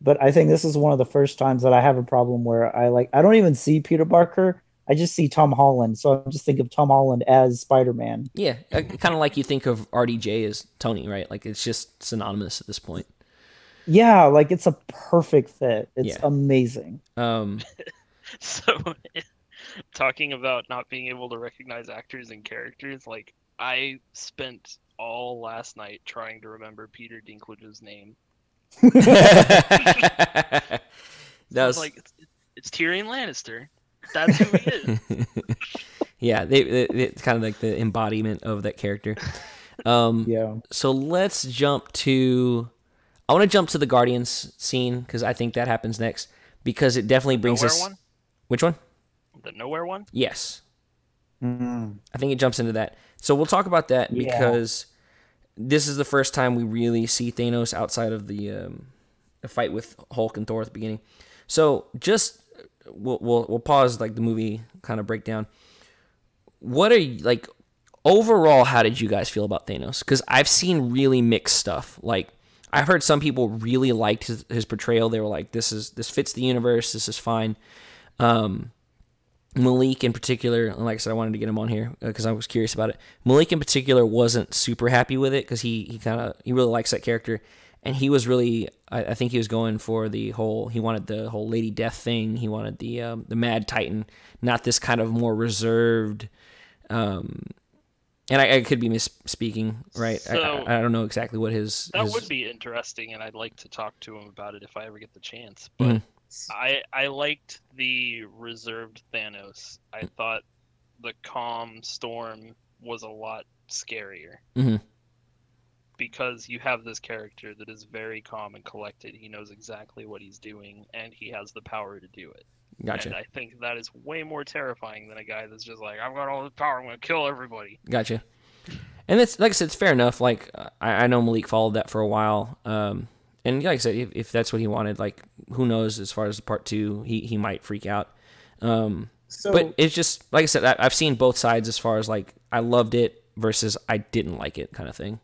but I think this is one of the first times that I have a problem where I don't even see Peter Parker. I just see Tom Holland. So I just think of Tom Holland as Spider-Man. Yeah, kind of like you think of RDJ as Tony, right? Like it's just synonymous at this point. Yeah, like it's a perfect fit. It's Yeah. amazing. Um, So, talking about not being able to recognize actors and characters, like I spent all last night trying to remember Peter Dinklage's name. that So I was was like, it's Tyrion Lannister. That's who he is. yeah. It's kind of like the embodiment of that character. Um, Yeah. so let's jump to. I want to jump to the Guardians scene because I think that happens next because it definitely brings Nowhere us. one? Which one? The Nowhere one? Yes, Mm, I think it jumps into that. So we'll talk about that yeah. because this is the first time we really see Thanos outside of the fight with Hulk and Thor at the beginning. So just we'll pause like the movie kind of breakdown. What are you like overall? How did you guys feel about Thanos? Because I've seen really mixed stuff. Like I've heard some people really liked his portrayal. They were like, this fits the universe. This is fine. Um, Malik in particular, and like I said, I wanted to get him on here because I was curious about it. Malik in particular wasn't super happy with it because he really likes that character, and he was really I think he was going for he wanted the whole Lady Death thing. He wanted the Mad Titan, not this kind of more reserved. Um, and I could be misspeaking, right? So I don't know exactly what his that would be interesting, and I'd like to talk to him about it if I ever get the chance. But Mhm. I liked the reserved Thanos. I thought the calm Storm was a lot scarier Mhm. because you have this character that is very calm and collected. He knows exactly what he's doing, and he has the power to do it. Gotcha. And I think that is way more terrifying than a guy that's just like, I've got all the power, I'm gonna kill everybody. Gotcha. And it's like I said, it's fair enough. Like I know Malik followed that for a while, and like I said, if that's what he wanted, like who knows? As far as part two, he might freak out. But So it's just like I said, I've seen both sides as far as like I loved it versus I didn't like it kind of thing.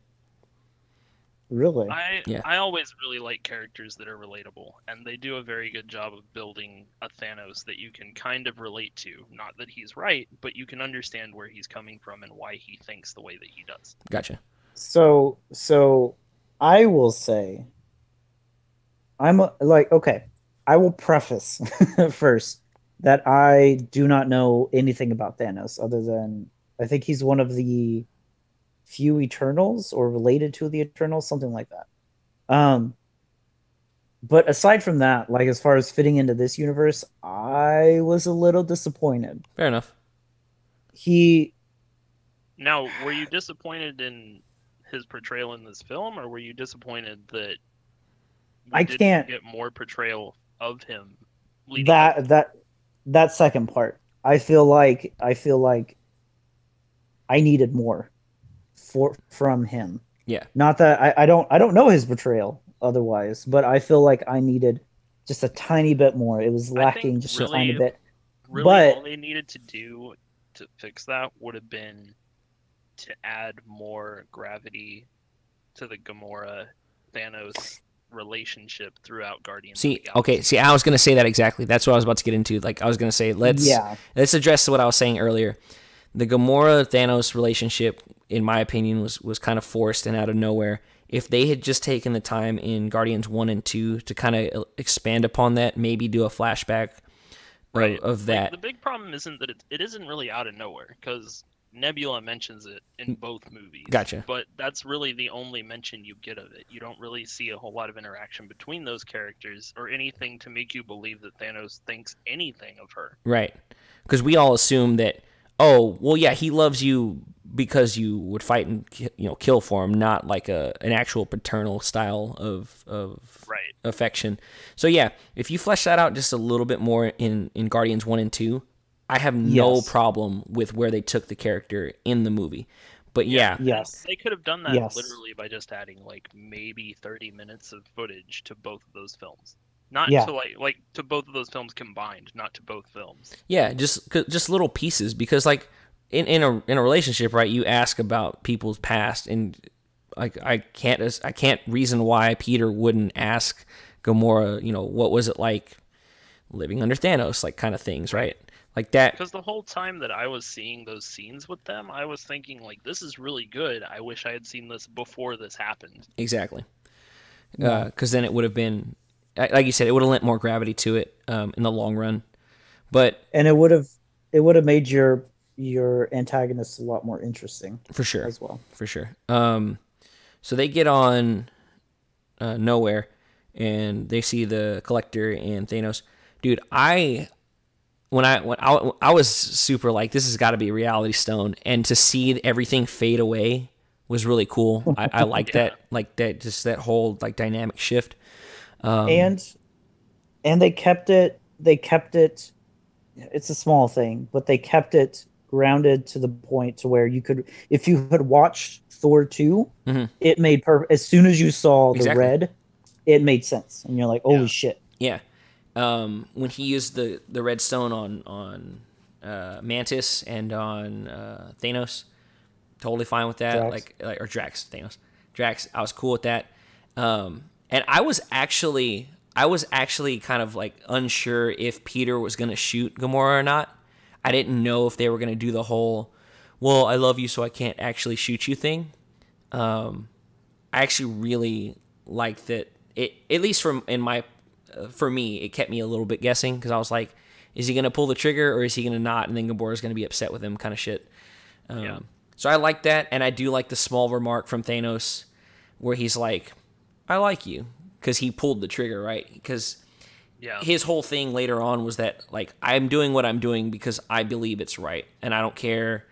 really, I Yeah, I always really like characters that are relatable, and they do a very good job of building a Thanos that you can kind of relate to. Not that he's right, but you can understand where he's coming from and why he thinks the way that he does. gotcha. so I will say like okay. I will preface first that I do not know anything about Thanos other than I think he's one of the few Eternals or related to the Eternals, something like that. Um, but aside from that, like as far as fitting into this universe, I was a little disappointed. Fair enough. He, Now, were you disappointed in his portrayal in this film, or were you disappointed that we I didn't can't get more portrayal of him leading up? that second part. I feel like I needed more from him. Yeah. Not that I don't know his portrayal otherwise, but I feel like I needed just a tiny bit more. It was I think lacking just a tiny really, bit. really all But they needed to do to fix that would have been to add more gravity to the Gamora Thanos relationship throughout Guardians of the See, Galaxy. okay. See, I was gonna say that exactly. That's what I was about to get into. Like, I was gonna say, yeah, let's address what I was saying earlier. The Gamora Thanos relationship, in my opinion, was kind of forced and out of nowhere. If they had just taken the time in Guardians 1 and 2 to kind of expand upon that, maybe do a flashback Right. of Like that. the big problem isn't that it isn't really out of nowhere because Nebula mentions it in both movies. Gotcha. But that's really the only mention you get of it. You don't really see a whole lot of interaction between those characters or anything to make you believe that Thanos thinks anything of her. Right. Because we all assume that, oh, well, yeah, he loves you because you would fight and kill for him, not like an actual paternal style of Right. affection. So yeah, if you flesh that out just a little bit more in Guardians 1 and 2, I have no yes, problem with where they took the character in the movie. But yeah, And yes, they could have done that yes. literally by just adding like maybe 30 minutes of footage to both of those films. Not Yeah, to like to both of those films combined, not to both films. yeah, just little pieces because like in a relationship, right? You ask about people's past, and like I can't reason why Peter wouldn't ask Gamora, what was it like living under Thanos, like kind of things, right? Like that. Because the whole time that I was seeing those scenes with them, I was thinking like this is really good. I wish I had seen this before this happened. Exactly. No. because then it would have been, like you said, it would have lent more gravity to it in the long run. But And it would have made your antagonists a lot more interesting for sure, as well. for sure. So they get on nowhere, and they see the Collector and Thanos. Dude, when I was super like, this has got to be a Reality Stone, and to see everything fade away was really cool. I like Yeah. that just that whole like dynamic shift. and they kept it. It's a small thing, but they kept it grounded to the point to where you could, if you had watched Thor 2, Mhm. it made as soon as you saw the Exactly. red, it made sense, and you're like, holy Yeah. shit. Yeah. When he used the red stone on Mantis and on Thanos, totally fine with that. Drax. Like or Drax, Thanos, Drax. I was cool with that. And I was actually kind of like unsure if Peter was gonna shoot Gamora or not. I didn't know if they were gonna do the whole, well, I love you, so I can't actually shoot you thing. I actually really liked that. It, at least for me, it kept me a little bit guessing, because I was like, is he gonna pull the trigger or is he gonna not? And then Gamora's gonna be upset with him, kind of shit. Yeah. So I like that, and I do like the small remark from Thanos where he's like, I like you, because he pulled the trigger, right? Because Yeah. his whole thing later on was that, like, I'm doing what I'm doing because I believe it's right, and I don't care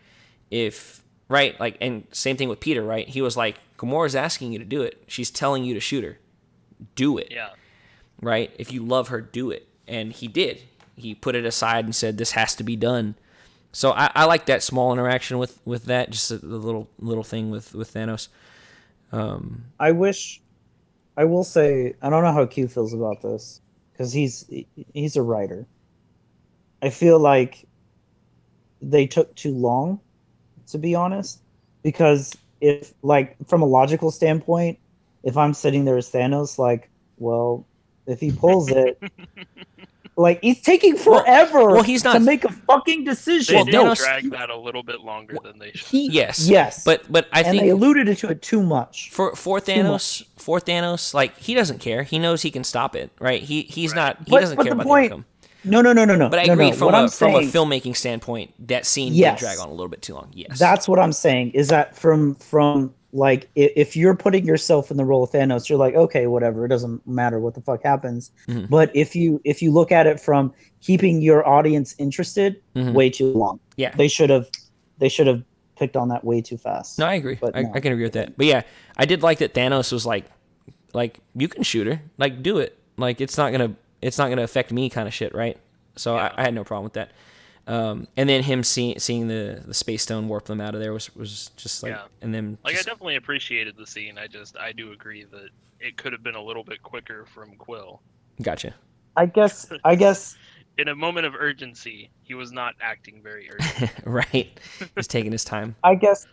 if, right? Like, and same thing with Peter, right? He was like, Gamora's asking you to do it. She's telling you to shoot her. Do it, Yeah. right? If you love her, do it. And he did. He put it aside and said, this has to be done. So I like that small interaction with that, just a little thing with Thanos. I will say, I don't know how Q feels about this, because he's a writer. I feel like they took too long, to be honest, because if, like, from a logical standpoint, if I'm sitting there as Thanos, like, well, if he pulls it, like, he's taking forever well, he's not to make a fucking They decision. Well, did Thanos- drag that a little bit longer than they should. Yes. Yes. But I and they think alluded to it too much. for Thanos, like, he doesn't care. He knows he can stop it, right? He's Right. not. He But- doesn't but care the about point- the outcome. No. But I agree, from What I'm a saying, filmmaking standpoint, that scene Yes. did drag on a little bit too long. Yes. that's what I'm saying, is that from like, if you're putting yourself in the role of Thanos, you're like, okay, whatever, it doesn't matter what the fuck happens. Mhm. But if you look at it from keeping your audience interested, Mhm. way too long. Yeah. They should have picked on that way too fast. No, I agree. But I no. can agree with that. But yeah, I did like that Thanos was like you can shoot her, like, do it. Like, it's not gonna affect me, kind of shit, right? So Yeah. I had no problem with that. And then him seeing the space stone warp them out of there was just like, Yeah. and then Like, just, I definitely appreciated the scene. I do agree that it could have been a little bit quicker from Quill. gotcha. I guess In a moment of urgency, he was not acting very urgent. Right, he's taking his time. I guess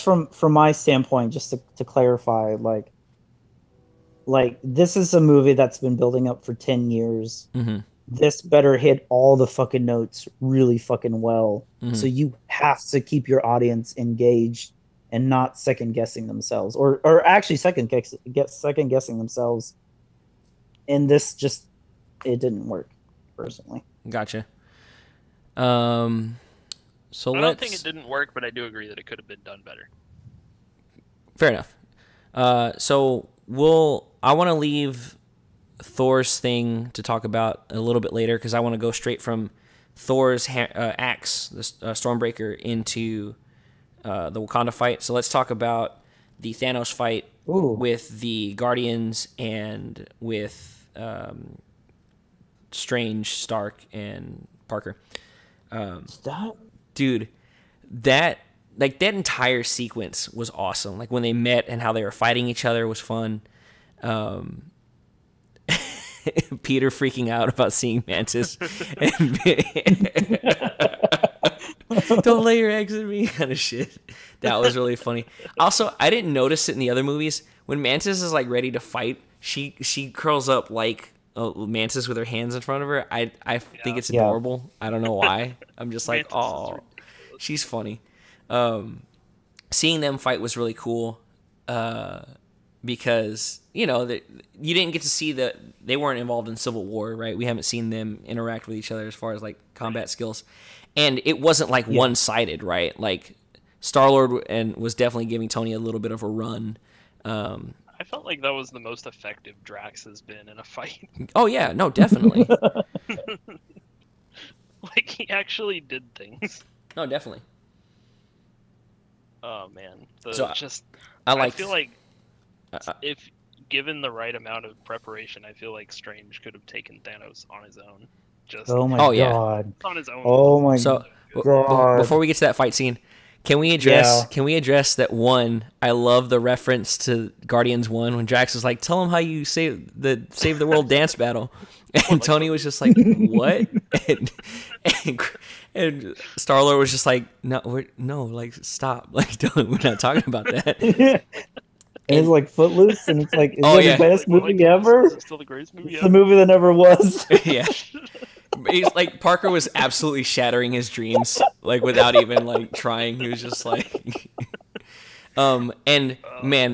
from my standpoint, just to clarify, like this is a movie that's been building up for 10 years. Mm-hmm. This better hit all the fucking notes really fucking well. Mhm. So you have to keep your audience engaged and not second guessing themselves, or actually second guessing themselves. And this just, it didn't work, personally. Gotcha. So I don't think let's. it didn't work, but I do agree that it could have been done better. Fair enough. So I want to leave Thor's thing to talk about a little bit later, because I want to go straight from Thor's axe, the Stormbreaker, into the Wakanda fight. So let's talk about the Thanos fight Ooh. with the Guardians and with Strange, Stark, and Parker. That Dude, that entire sequence was awesome. Like, when they met and how they were fighting each other was fun. Peter freaking out about seeing Mantis. Don't lay your eggs in me, kind of shit. That was really funny. Also, I didn't notice it in the other movies. When Mantis is like ready to fight, she curls up like a Mantis with her hands in front of her. I think it's Yeah. adorable. I don't know why. I'm just like, Mantis is oh, ridiculous. she's funny. Seeing them fight was really cool. because you didn't get to see they weren't involved in Civil War, right? We haven't seen them interact with each other as far as like combat skills, and it wasn't like one-sided, right? Like Star-Lord was definitely giving Tony a little bit of a run. I felt like that was the most effective Drax has been in a fight. Oh yeah, no, definitely. Like he actually did things. No, definitely. Oh man, I feel like if given the right amount of preparation, I feel like Strange could have taken Thanos on his own. Oh my god. On his own. Oh my god. Before we get to that fight scene, can we address that one? I love the reference to Guardians 1 when Drax is like, "Tell him how you save the world dance battle," and Tony was just like, "What?" and Star-Lord was just like, "No, like stop, like we're not talking about that." And it's like Footloose, and it's like, is it the best movie ever? Is it still the greatest movie It's ever? the movie that never was. Yeah. He's like, Parker was absolutely shattering his dreams, like without even like trying. He was just like, man,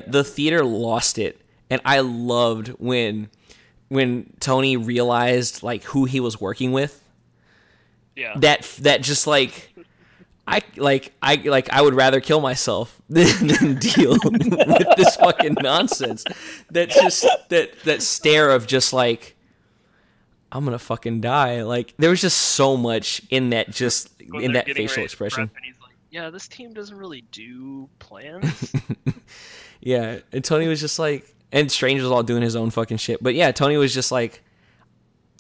the theater lost it, and I loved when Tony realized like who he was working with. Yeah. That just like. I would rather kill myself than deal with this fucking nonsense. That stare of just like, I'm gonna fucking die. Like there was just so much in that facial expression. And he's like, yeah, this team doesn't really do plans. Yeah, and Tony was just like, and Strange was all doing his own fucking shit. But yeah, Tony was just like,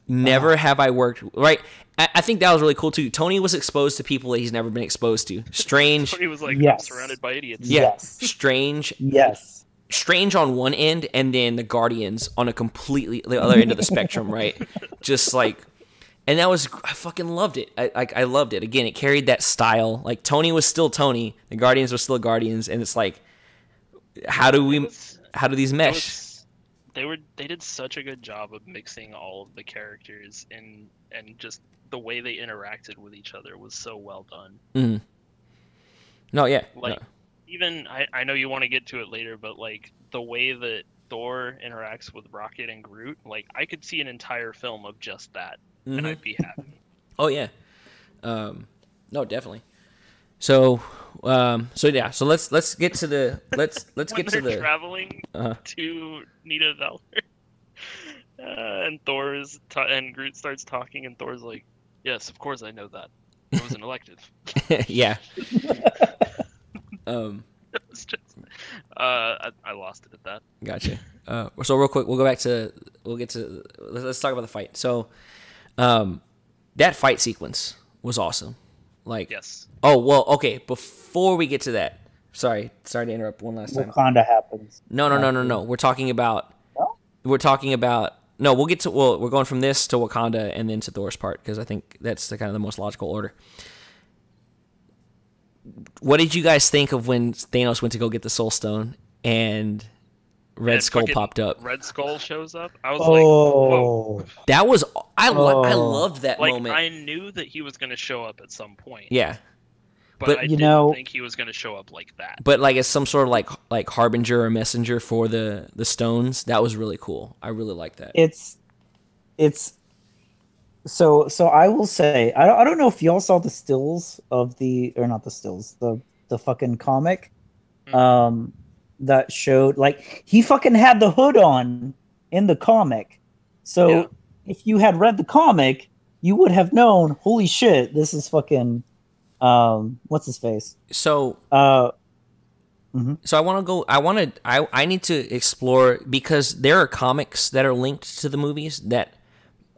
never have I worked right. I think that was really cool too. Tony was exposed to people that he's never been exposed to. Strange. Tony was like, I'm surrounded by idiots. Yeah. Yes. Strange. Yes. Strange on one end, and then the Guardians on a completely the other end of the spectrum, right? Just like, and I fucking loved it. I loved it. Again, it carried that style. Like Tony was still Tony, the Guardians were still Guardians, and it's like, how do these mesh? They did such a good job of mixing all of the characters and just the way they interacted with each other was so well done. Mm-hmm. No, yeah. Like, even, I know you want to get to it later, but like the way that Thor interacts with Rocket and Groot, like I could see an entire film of just that, and I'd be happy. Oh yeah. No, definitely. So yeah. So let's get to the let's get to the traveling to Nita Valor, and and Groot starts talking, and Thor's like, "Yes, of course I know that. It was an elective." Yeah. It was just, I lost it at that. Gotcha. So real quick, let's talk about the fight. So, that fight sequence was awesome. Like, yes. Oh well, okay. Before we get to that, sorry to interrupt one last time. Wakanda happens. No. We're talking about. No? We're talking about. No, we're going from this to Wakanda and then to Thor's part because I think that's the kind of the most logical order. What did you guys think of when Thanos went to go get the Soul Stone and Red Skull popped up? Red Skull shows up. I was like, "Whoa!" That was I loved that like, moment. I knew that he was going to show up at some point. Yeah, but I didn't think he was going to show up like that. But like as some sort of like harbinger or messenger for the stones, that was really cool. I really like that. It's so I will say I don't know if y'all saw the stills of the fucking comic that showed like he fucking had the hood on in the comic. So if you had read the comic, you would have known, holy shit, this is fucking what's his face? So So I need to explore because there are comics that are linked to the movies that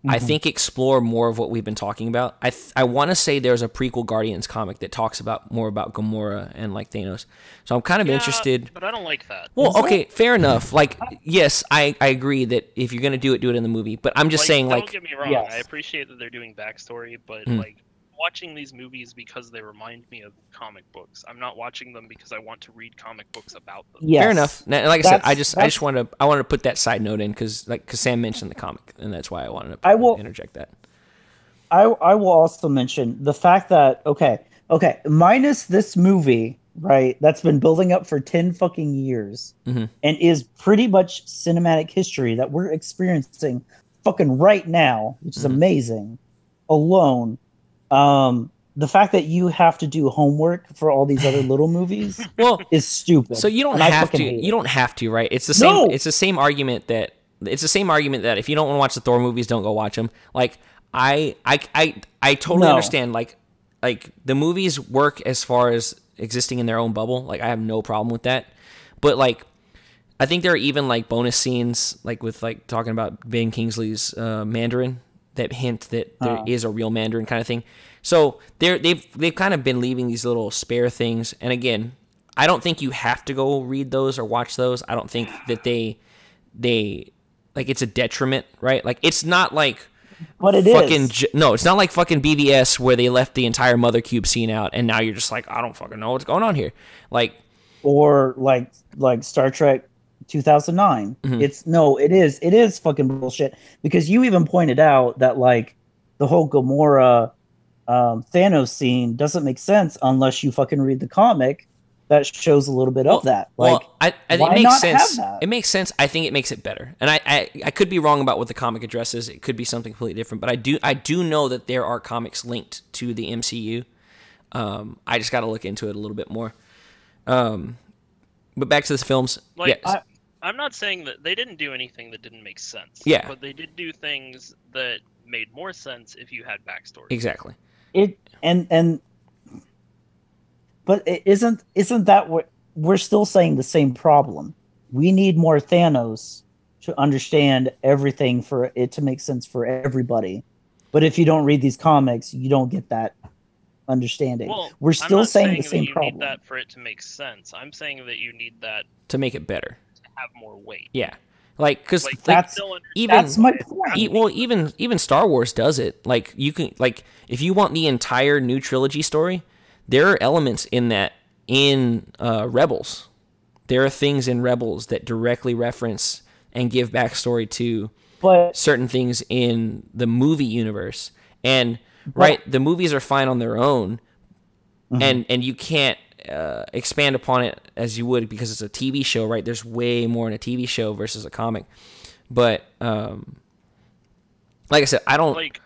I think explore more of what we've been talking about. I want to say there's a prequel Guardians comic that talks more about Gamora and like Thanos. So I'm kind of interested. But I don't like that. Well, okay, fair enough. Like, yes, I agree that if you're gonna do it in the movie. But I'm just saying, don't get me wrong. Yes. I appreciate that they're doing backstory, but like watching these movies because they remind me of comic books. I'm not watching them because I want to read comic books about them. Yes. Fair enough. Now, like I said, I just wanted to put that side note in because Sam mentioned the comic, and that's why I wanted to interject that. I will also mention the fact that okay, minus this movie, right? That's been building up for 10 fucking years Hmm. and is pretty much cinematic history that we're experiencing fucking right now, which is Hmm. amazing. Alone, the fact that you have to do homework for all these other little movies Well, is so stupid, you don't and I have fucking to. hate You it. don't have to, right? It's the same. No, It's the same argument that if you don't want to watch the Thor movies, don't go watch them. Like I totally no, understand. Like the movies work as far as existing in their own bubble. Like I have no problem with that. But like I think there are even like bonus scenes like with like talking about Ben Kingsley's Mandarin that hint that there is a real Mandarin kind of thing. So they've kind of been leaving these little spare things. And again, I don't think you have to go read those or watch those. I don't think that they like it's a detriment, right? Like it's not like but it fucking is. no, it's not like fucking BBS where they left the entire Mother Cube scene out and now you're just like I don't fucking know what's going on here. Like Or like Star Trek 2009. mhm. It's no, it is fucking bullshit because you even pointed out that like the whole Gamora Thanos scene doesn't make sense unless you fucking read the comic that shows a little bit of that. Like, I think it why makes not have sense. that? It makes sense. I think it makes it better. And I could be wrong about what the comic addresses. It could be something completely different. But I do know that there are comics linked to the MCU. I just got to look into it a little bit more. But back to the films. Like, Yeah, I'm not saying that they didn't do anything that didn't make sense. Yeah. But they did do things that made more sense if you had backstory. exactly. It and but it isn't that what we're still saying the same problem? We need more Thanos to understand everything for it to make sense for everybody. But if you don't read these comics, you don't get that understanding. Well, We're I'm still not saying saying the that same you problem. need that for it to make sense. I'm saying that you need that To make it better. to have more weight. Yeah. Like, because Like, That's still understand even that's my why it- point. well, even Star Wars does it. Like you can like if you want the entire new trilogy story, there are elements in that in Rebels. There are things in Rebels that directly reference and give backstory to But certain things in the movie universe. And right, the movies are fine on their own, and you can't expand upon it as you would because it's a TV show, right? There's way more in a TV show versus a comic. But like I said, I don't. like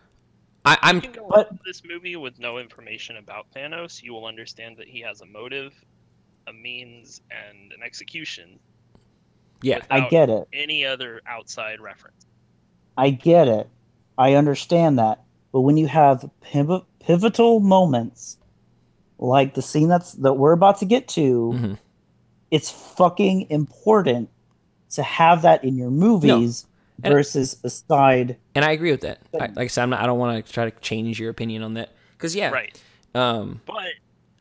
I'm you can go but into this movie with no information about Thanos. You will understand that he has a motive, a means, and an execution. yeah. I Without get it. any other outside reference. I get it. I understand that. But when you have pivotal moments like the scene that we're about to get to, Mhm. it's fucking important to have that in your movies And- versus a side. And I agree with that. Like I said, I don't want to try to change your opinion on that because yeah. Right. Um, But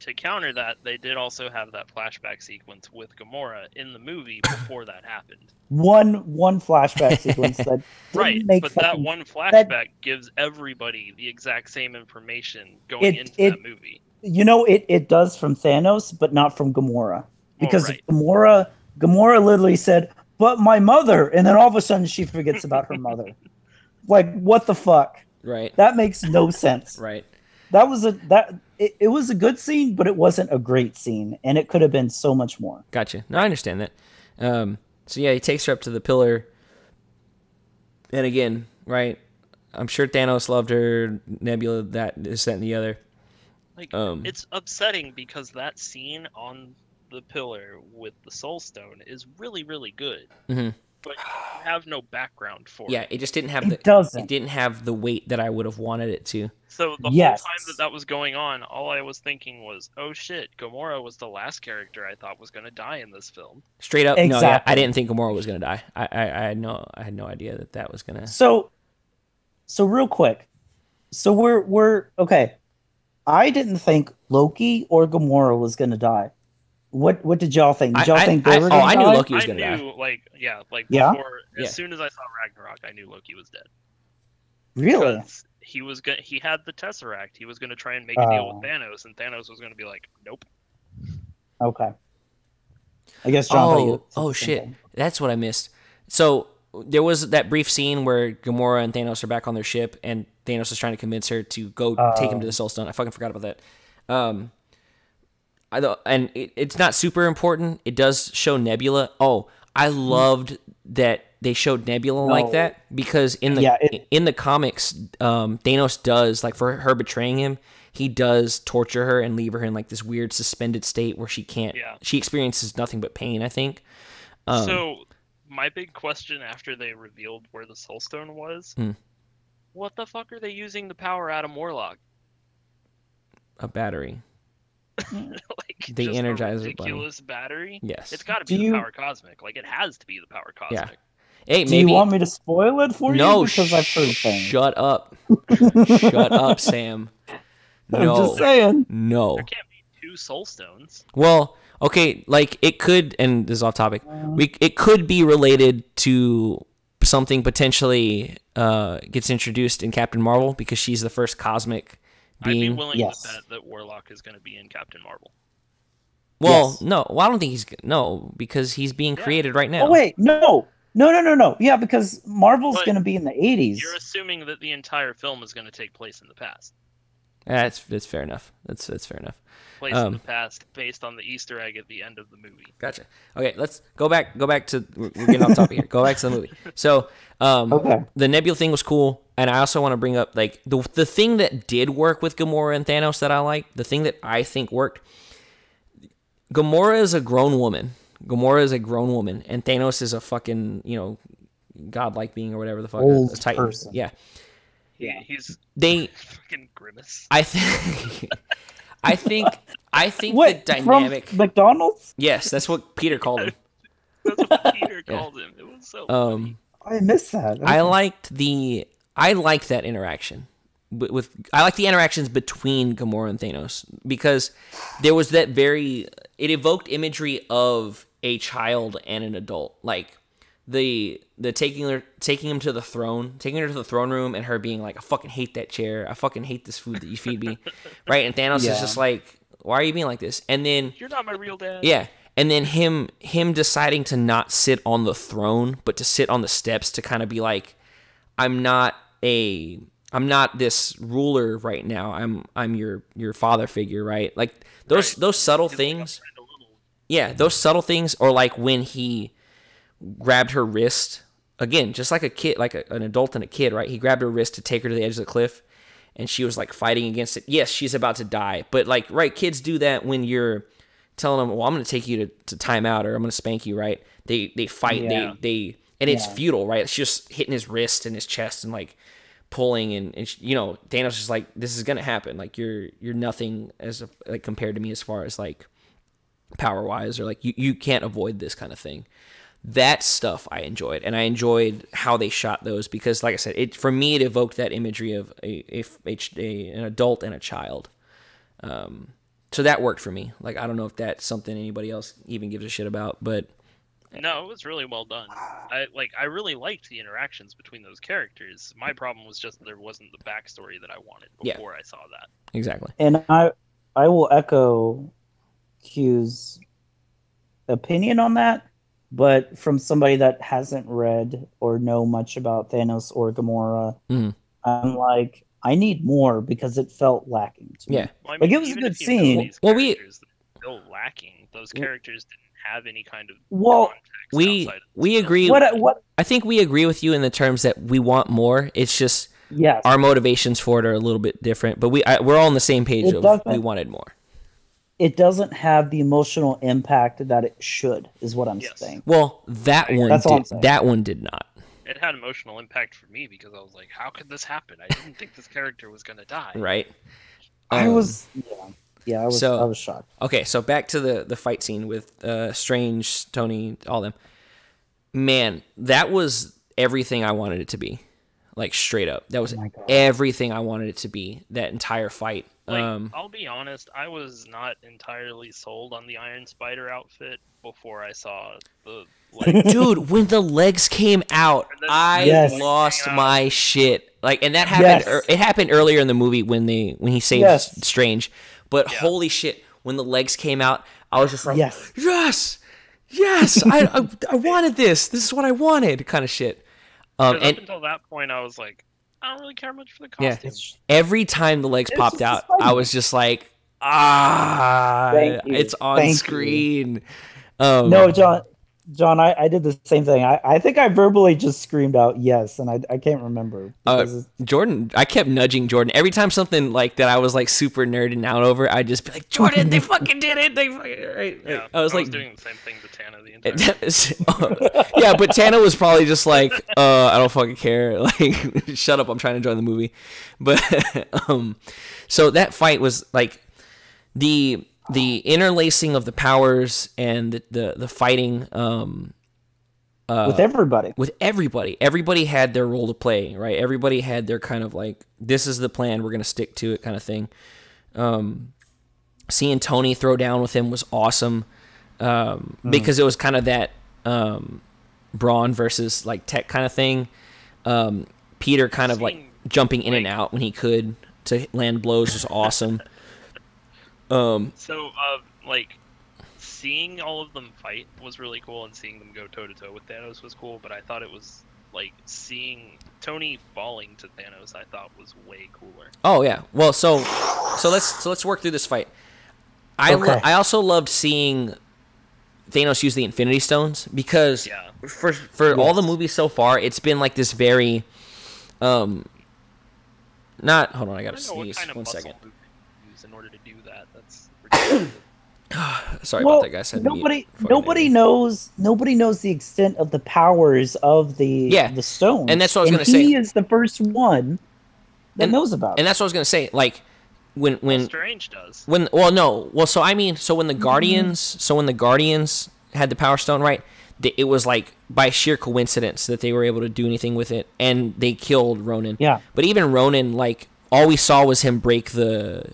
to counter that, they did also have that flashback sequence with Gamora in the movie before that happened. One flashback sequence that Right, didn't make but that fucking- one flashback gives everybody the exact same information going into that movie. it does from Thanos, but not from Gamora. Because right. Gamora literally said, "But my mother," and then all of a sudden she forgets about her mother. Like, what the fuck? right. That makes no sense. Right. That was it was a good scene, but it wasn't a great scene, and it could have been so much more. Gotcha. No, I understand that. So yeah, he takes her up to the pillar, and again, right? I'm sure Thanos loved her. Nebula, that, this, that, and the other. Like, it's upsetting because that scene on the pillar with the Soul Stone is really, really good. Mm-hmm. But you have no background for Yeah, it. it just didn't have It doesn't. It didn't have the weight that I would have wanted it to. So the Yes. whole time that was going on, all I was thinking was, oh shit, Gamora was the last character I thought was going to die in this film. Straight up, no, yeah, Exactly. I didn't think Gamora was gonna die. I had no idea that was gonna. So real quick, so we're okay. I didn't think Loki or Gamora was gonna die. What did y'all think? Did y'all think they were gonna I die? knew Loki was I gonna die. knew, Yeah? before, Yeah. as soon as I saw Ragnarok, I knew Loki was dead. Really? Because he had the Tesseract. He was going to try and make a deal Oh. with Thanos, and Thanos was going to be like, nope. Okay. I guess John. thought you said Oh the same shit, thing. that's what I missed. So there was that brief scene where Gamora and Thanos are back on their ship, and Thanos is trying to convince her to go take him to the Soul Stone. I fucking forgot about that. and it's not super important. It does show Nebula. Oh, I loved that they showed Nebula like that, because in the comics, Thanos does, like, for her betraying him, he does torture her and leave her in like this weird suspended state where she experiences nothing but pain, I think. So my big question after they revealed where the Soul Stone was, what the fuck are they using to power Adam Warlock? A battery. Like, the just Energizer a ridiculous battery? Yes. It's got to be the power cosmic. Like, it has to be the power cosmic. Yeah. Hey, do you want me to spoil it for you? Because I've heard things. Shut up. Shut up, Sam. No. I'm just saying. No. There can't be 2 Soul Stones. Well, okay, like, it could, and this is off topic, it could be related to something potentially gets introduced in Captain Marvel, because she's the first cosmic being. I'd be willing to bet that Warlock is going to be in Captain Marvel. Well, no. Well, I don't think he's... No, because he's being created right now. Oh, wait. No. Yeah, because Marvel's going to be in the 80s. You're assuming that the entire film is going to take place in the past. That's fair enough. That's fair enough. Place in the past based on the Easter egg at the end of the movie. Gotcha. Okay, let's go back to... We're getting off topic here. Go back to the movie. So, the Nebula thing was cool, and I also want to bring up, like, the thing that did work with Gamora and Thanos that I like, the thing that I think worked... Gamora is a grown woman, and Thanos is a fucking, godlike being or whatever the fuck. Old a Titan. person. Yeah. Yeah, he's fucking Grimace. I think What, the dynamic from McDonald's? Yes, that's what Peter called him. That's what Peter called him. It was so funny. I missed that. Okay. I liked that interaction. I like the interactions between Gamora and Thanos, because there was that it evoked imagery of a child and an adult, like the taking her to the throne room, and her being like, I fucking hate that chair, I fucking hate this food that you feed me, right? And Thanos is just like, why are you being like this? And then you're not my real dad. Yeah, and then him deciding to not sit on the throne, but to sit on the steps, to kind of be like, I'm not this ruler right now. I'm your father figure, right? Like those subtle things. Yeah, those subtle things, or like when he grabbed her wrist again, just like a kid, like an adult and a kid, right? He grabbed her wrist to take her to the edge of the cliff, and she was like fighting against it. Yes, she's about to die, but like, right, kids do that when you're telling them, well, I'm going to take you to timeout, or I'm going to spank you, right? They fight, and it's futile, right? It's just hitting his wrist and his chest and like pulling, and Thanos is like, this is gonna happen, like you're nothing like compared to me as far as like power wise, or like you can't avoid this kind of thing. That stuff I enjoyed, and I enjoyed how they shot those, because like I said, for me it evoked that imagery of an adult and a child, so that worked for me. Like, I don't know if that's something anybody else even gives a shit about, but no, it was really well done. I really liked the interactions between those characters. My problem was just that there wasn't the backstory that I wanted before I saw that. Exactly. And I will echo Q's opinion on that, but from somebody that hasn't read or know much about Thanos or Gamora, I'm like, I need more, because it felt lacking to me. Yeah. Well, I mean, like, it was a good scene. Still lacking. Those characters didn't have any kind of we agree. What I think we agree with you in the terms that we want more. It's just our motivations for it are a little bit different, but we're all on the same page we wanted more. It doesn't have the emotional impact that it should, is what I'm saying. Well, that one did not. It had emotional impact for me, because I was like, how could this happen? I didn't think this character was going to die. Right. I was shocked. Okay, so back to the fight scene with Strange, Tony, all them. Man, that was everything I wanted it to be. Like, straight up. That was everything I wanted it to be, that entire fight. Like, I'll be honest, I was not entirely sold on the Iron Spider outfit before I saw the legs. Dude, when the legs came out, I lost my shit. Like, and that happened. It happened earlier in the movie when he saved Strange. But holy shit, when the legs came out, I was just like, yes, I wanted this. This is what I wanted, kind of shit. And up until that point, I was like, I don't really care much for the costume. Every time the legs popped out, I was just like, Thank you. It's on Thank you. screen. No, John, I did the same thing. I think I verbally just screamed out yes, and I can't remember because Jordan, I kept nudging Jordan every time something like that I was like super nerding out over. I'd just be like, Jordan, they fucking did it. They fucking right. Yeah, I was like doing the same thing to Tana the entire time. yeah, but Tana was probably just like, I don't fucking care. Like, shut up. I'm trying to enjoy the movie. But so that fight was like the interlacing of the powers and the fighting with everybody. Everybody had their role to play, right? Everybody had their kind of like, this is the plan, we're gonna stick to it kind of thing. Seeing Tony throw down with him was awesome, because it was kind of that brawn versus like tech kind of thing. Peter kind of like jumping in and out when he could to land blows was awesome. Like, seeing all of them fight was really cool, and seeing them go toe to toe with Thanos was cool. But I thought it was like seeing Tony falling to Thanos. I thought was way cooler. Oh yeah. Well, so let's work through this fight. I also loved seeing Thanos use the Infinity Stones because for all the movies so far, it's been like this very hold on, I gotta sneeze. 1 second. In order to do that, that's ridiculous. Sorry about that, guys. Nobody knows the extent of the powers of the stone. And that's what I was going to say. He is the first one that knows about it. And that's what I was going to say. Like when Strange does. So when the Guardians had the Power Stone, right? It was like by sheer coincidence that they were able to do anything with it, and they killed Ronan. Yeah. But even Ronan, like, all we saw was him break the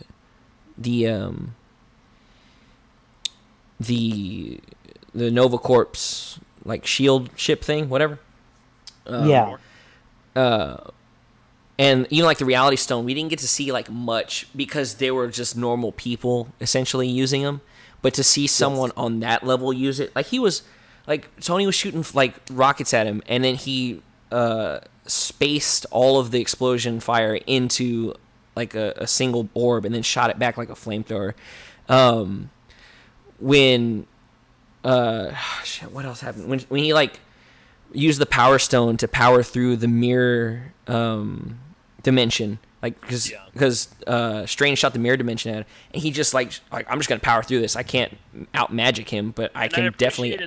Nova Corps like shield ship thing, whatever. And even like the Reality Stone, we didn't get to see like much because they were just normal people essentially using them. But to see someone on that level use it, like Tony was shooting like rockets at him, and then he spaced all of the explosion fire into like a single orb, and then shot it back like a flamethrower. What else happened? When he like used the Power Stone to power through the mirror dimension, like because Strange shot the mirror dimension at him, and he just like I'm just gonna power through this. I can't out magic him, but I can definitely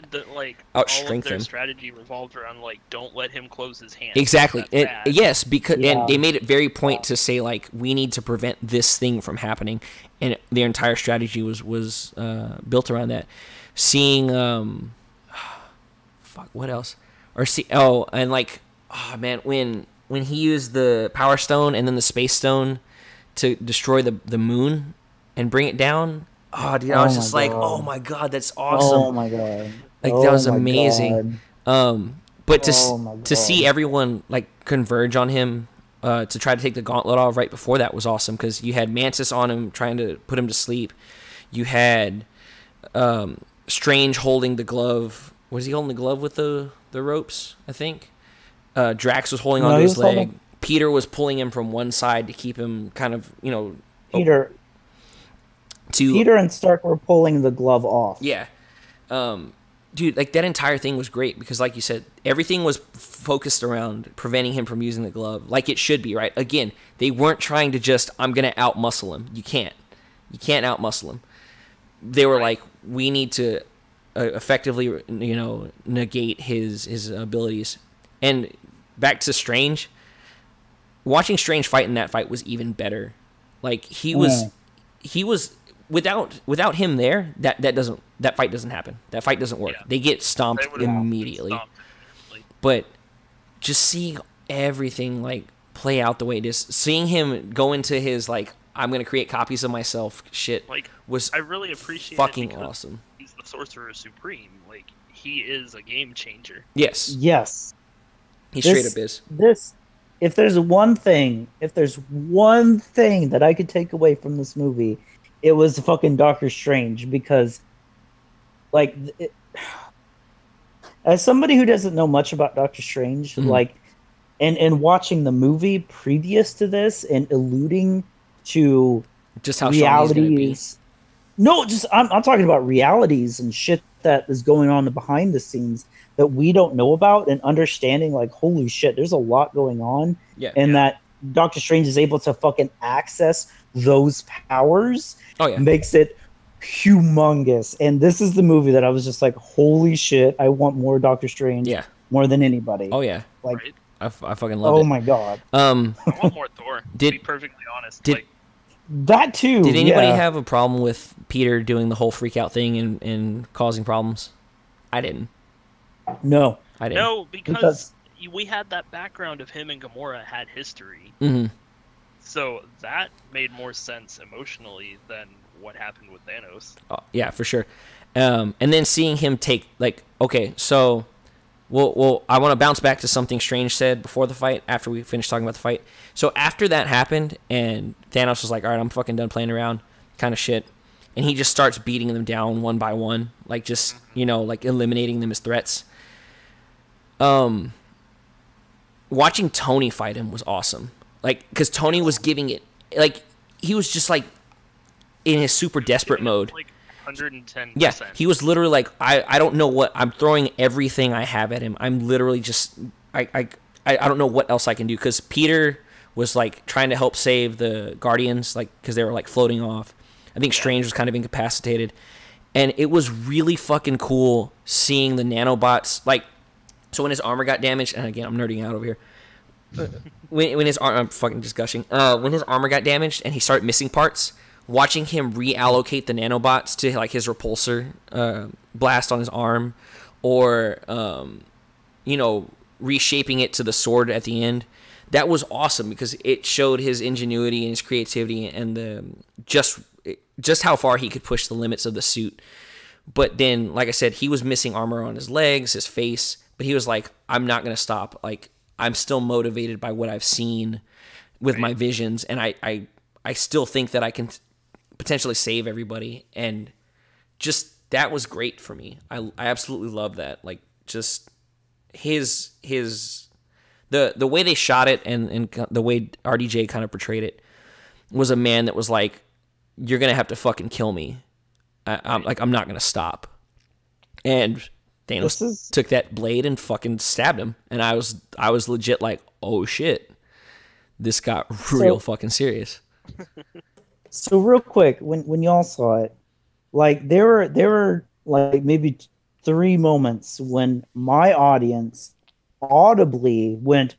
out strength him. Strategy revolved around like don't let him close his hand. Exactly. Yes, because and they made it very point to say like we need to prevent this thing from happening, and their entire strategy was built around that. Seeing what else? When he used the Power Stone and then the Space Stone to destroy the moon and bring it down. Oh, dude, I was just like, oh my god, that's awesome. Oh my god. Like that was amazing. But to see everyone like converge on him to try to take the gauntlet off right before that was awesome, because you had Mantis on him trying to put him to sleep. You had Strange holding the glove. Was he holding the glove with the ropes, I think? Drax was holding onto his leg. Peter was pulling him from one side to keep him kind of, Peter and Stark were pulling the glove off. Yeah. Dude, like that entire thing was great because, like you said, everything was focused around preventing him from using the glove, like it should be, right? Again, they weren't trying to just, I'm going to out-muscle him. You can't out-muscle him. They were like, we need to effectively, negate his abilities. And back to Strange, watching Strange fight in that fight was even better. Like he was without him there, that fight doesn't happen. That fight doesn't work. Yeah. They get stomped immediately. But just seeing everything like play out the way it is, seeing him go into his like, I'm gonna create copies of myself shit, like, was I really appreciate fucking awesome. He's the Sorcerer Supreme. Like he is a game changer. Yes. He straight up is. If there's one thing that I could take away from this movie, it was fucking Doctor Strange, because like as somebody who doesn't know much about Doctor Strange, like and watching the movie previous to this and alluding to Just how strong he's gonna be. realities. No, just I'm talking about realities and shit that is going on behind the scenes that we don't know about, and understanding like, holy shit, there's a lot going on, Yeah. and that Doctor Strange is able to fucking access those powers Oh yeah. makes it humongous. And this is the movie that I was just like, holy shit, I want more Doctor Strange Yeah. more than anybody. Oh yeah. Like, Right? I fucking loved oh it. my god, I want more Thor. To Did- be perfectly honest, did- like that too. Did anybody yeah. have a problem with Peter doing the whole freak out thing and causing problems? I didn't. No, I didn't. no, because we had that background of him and Gamora had history, Mm-hmm. so that made more sense emotionally than what happened with Thanos. Yeah, for sure. And then seeing him take okay, so well, I want to bounce back to something Strange said before the fight. After we finished talking about the fight, so after that happened, and Thanos was like, "All right, I'm fucking done playing around," kind of shit, and he just starts beating them down one by one, like just like eliminating them as threats. Watching Tony fight him was awesome, like because Tony was giving it, like he was just like in his super desperate mode. Like 110%. Yeah, he was literally like, I don't know what, I'm throwing everything I have at him. I'm literally just, I don't know what else I can do, because Peter was like trying to help save the Guardians, like because they were like floating off. I think Strange was kind of incapacitated, and it was really fucking cool seeing the nanobots. Like, so when his armor got damaged, and again I'm nerding out over here. When his arm, I'm fucking just gushing. When his armor got damaged and he started missing parts, watching him reallocate the nanobots to like his repulsor blast on his arm, or reshaping it to the sword at the end, that was awesome because it showed his ingenuity and his creativity and the just how far he could push the limits of the suit. But then, like I said, he was missing armor on his legs, his face, but he was like, I'm not gonna stop. Like, I'm still motivated by what I've seen with my visions, and I still think that I can potentially save everybody. And just that was great for me. I absolutely love that. Like, just the way they shot it and the way RDJ kind of portrayed it was a man that was like, you're gonna have to fucking kill me. I'm not gonna stop. And Thanos took that blade and fucking stabbed him, and I was legit like, oh shit, this got real fucking serious. So real quick, when y'all saw it, like there were like maybe 3 moments when my audience audibly went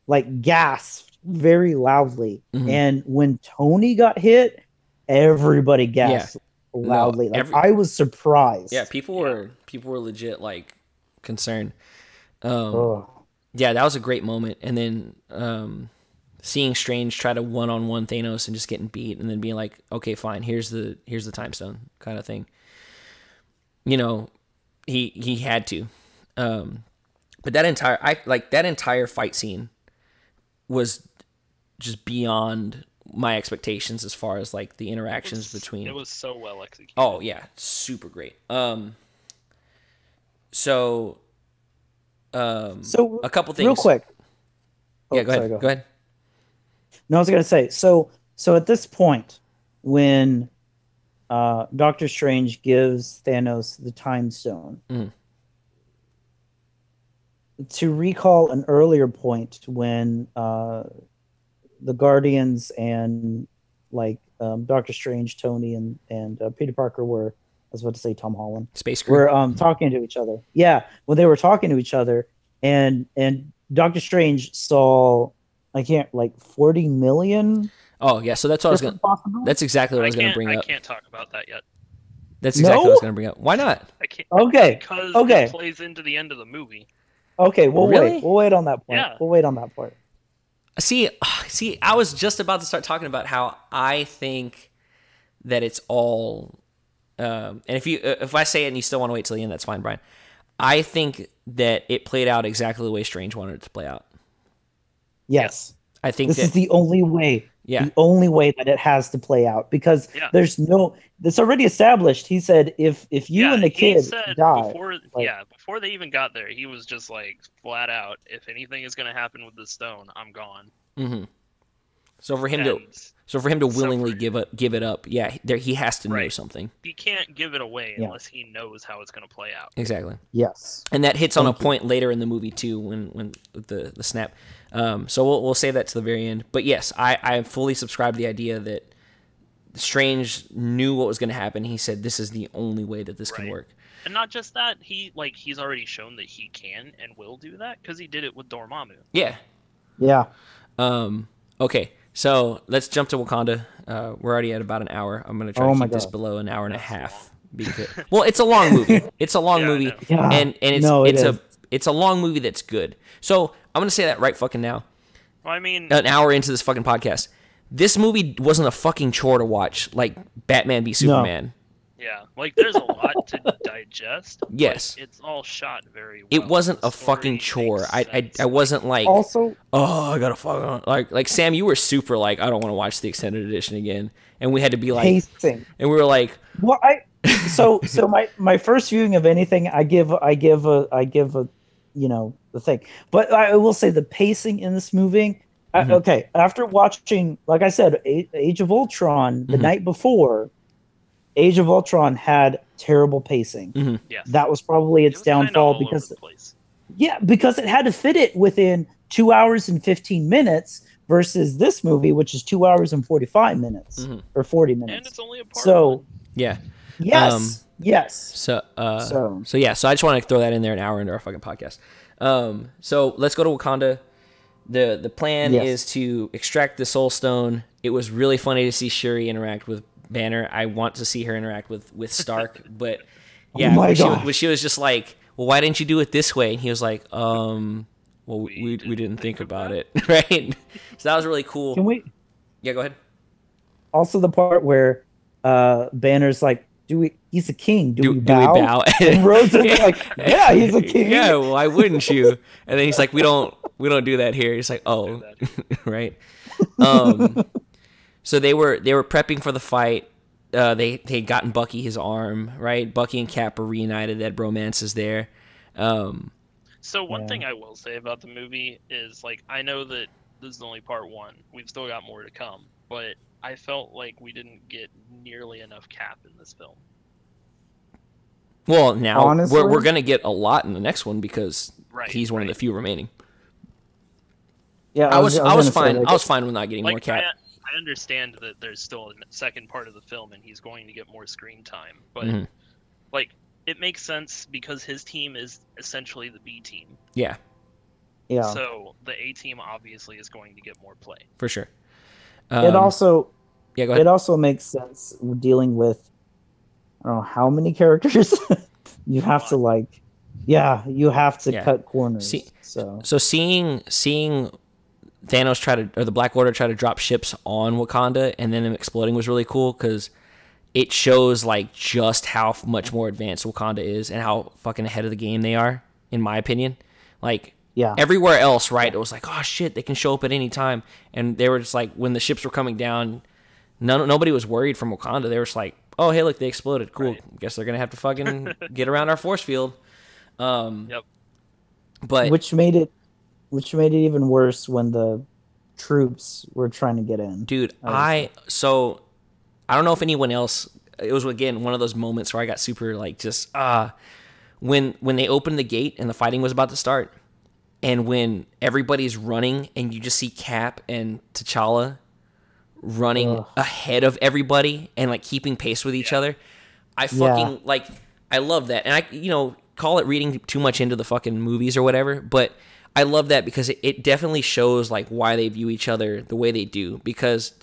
like gasped very loudly, and when Tony got hit, everybody gasped loudly. I was surprised. Yeah, people were legit like concerned. Yeah, that was a great moment. And then seeing Strange try to one-on-one Thanos and just getting beat, and then being like, okay, fine, here's the time stone kind of thing. He had to. But that entire fight scene was just beyond my expectations as far as like the interactions between. It was so well executed. Oh yeah, super great. So a couple things real quick. Yeah, go ahead. Go ahead. No, I was gonna say, so at this point, when Doctor Strange gives Thanos the time stone, to recall an earlier point when the Guardians and like Doctor Strange, Tony, and Peter Parker were, I was about to say Tom Holland, Space Crew, were talking to each other. Yeah, when they were talking to each other, and Doctor Strange saw, I can't, like 40 million. Oh yeah, so that's what I was gonna. That's exactly what I was gonna bring up. I can't talk about that yet. That's exactly what I was gonna bring up. Why not? I can't. Okay. Because it plays into the end of the movie. Okay, we'll Really? wait. We'll wait on that point. Yeah. We'll wait on that part. See, I was just about to start talking about how I think that it's all. And if I say it and you still want to wait till the end, that's fine, Brian. I think that it played out exactly the way Strange wanted it to play out. Yes. I think this is the only way. Yeah. The only way that it has to play out, because there's no. It's already established. He said, if you and the kid die, before they even got there, he was just like flat out, if anything is going to happen with the stone, I'm gone. Mm-hmm. So for him to willingly give it up, yeah, he has to know something. He can't give it away Yeah. unless he knows how it's going to play out. Exactly. Yes. And that hits on a point later in the movie too, when the snap. So we'll save that to the very end. But yes, I fully subscribe to the idea that Strange knew what was going to happen. He said, "This is the only way that this can work." And not just that, he's already shown that he can and will do that because he did it with Dormammu. Yeah. Yeah. Okay. So let's jump to Wakanda. We're already at about an hour. I'm going to try to keep this below an hour and a half. Because, well, it's a long movie. It's a long movie. Yeah. And it's a long movie that's good. So I'm going to say that right fucking now. Well, I mean, an hour into this fucking podcast. This movie wasn't a fucking chore to watch like Batman v Superman. No. Yeah, like there's a lot to digest. Yes. It's all shot very well. It wasn't a fucking chore. I wasn't like, also, oh, I gotta fuck on. Like Sam, you were super like, I don't want to watch the extended edition again, and we had to be like pacing, and we were like, well, so my first viewing of anything, I give a the thing, but I will say the pacing in this movie. Okay, after watching, like I said, Age of Ultron the night before. Age of Ultron had terrible pacing. Yes. That was probably its downfall because it had to fit it within 2 hours and 15 minutes versus this movie, which is 2 hours and 45 minutes or 40 minutes. And it's only a part. So yeah. Yes. So yeah. So I just want to throw that in there an hour into our fucking podcast. So let's go to Wakanda. The plan is to extract the Soul Stone. It was really funny to see Shuri interact with Banner. I want to see her interact with Stark, but yeah, when she was just like, well, why didn't you do it this way? And he was like, well, we didn't think about it, right? So that was really cool. Can we? Yeah, go ahead. Also, the part where Banner's like, he's a king. Do we bow? And Rhodes is like, yeah, he's a king. Yeah, why wouldn't you? And then he's like, we don't do that here. He's like, oh, right. So they were prepping for the fight. They had gotten Bucky his arm, right? Bucky and Cap are reunited. That bromance is there. So one thing I will say about the movie is, like, I know that this is only part one. We've still got more to come, but I felt like we didn't get nearly enough Cap in this film. Well, now honestly, we're gonna get a lot in the next one because he's one of the few remaining. Yeah, I was fine. I was fine with not getting more Cap. I understand that there's still a second part of the film and he's going to get more screen time, but like it makes sense because his team is essentially the B team. Yeah. Yeah. So the A team obviously is going to get more play. For sure. It also go ahead. It also makes sense dealing with I don't know how many characters you have to you have to cut corners. So seeing Thanos the Black Order try to drop ships on Wakanda and then them exploding was really cool because it shows like just how much more advanced Wakanda is and how fucking ahead of the game they are, in my opinion. Like everywhere else, right? It was like, oh shit, they can show up at any time, and they were just like, when the ships were coming down, nobody was worried from Wakanda. They were just like, oh hey, look, they exploded. Cool. Right. Guess they're gonna have to fucking get around our force field. But which made it even worse when the troops were trying to get in. Dude, I don't know if anyone else. It was again one of those moments where I got super like just when they opened the gate and the fighting was about to start, and when everybody's running and you just see Cap and T'Challa running ahead of everybody and like keeping pace with each other. I fucking like. I love that, and I call it reading too much into the fucking movies or whatever, but I love that because it definitely shows like why they view each other the way they do. Because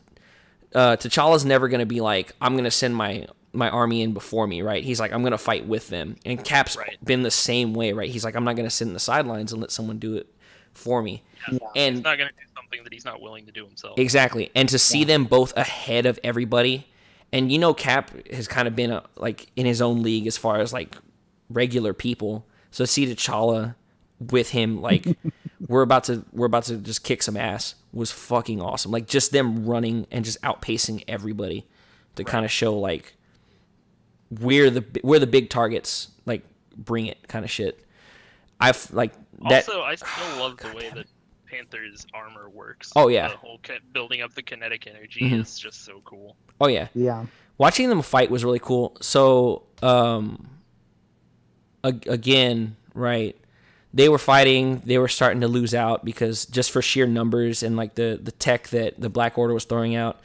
T'Challa's never gonna be like, I'm gonna send my army in before me, right? He's like, I'm gonna fight with them. And Cap's been the same way, right? He's like, I'm not gonna sit in the sidelines and let someone do it for me. Yeah. And he's not gonna do something that he's not willing to do himself. Exactly. And to see them both ahead of everybody, and Cap has kind of been like in his own league as far as like regular people. So see T'Challa with him, like we're about to just kick some ass, was fucking awesome. Like just them running and just outpacing everybody to kind of show like we're the big targets, like bring it kind of shit. I've like that. Also, I still love the way that Panther's armor works. Oh, yeah. The whole building up the kinetic energy Mhm. is just so cool. Oh yeah. Yeah. Watching them fight was really cool. So again, right? They were fighting. They were starting to lose out because just for sheer numbers and like the tech that the Black Order was throwing out.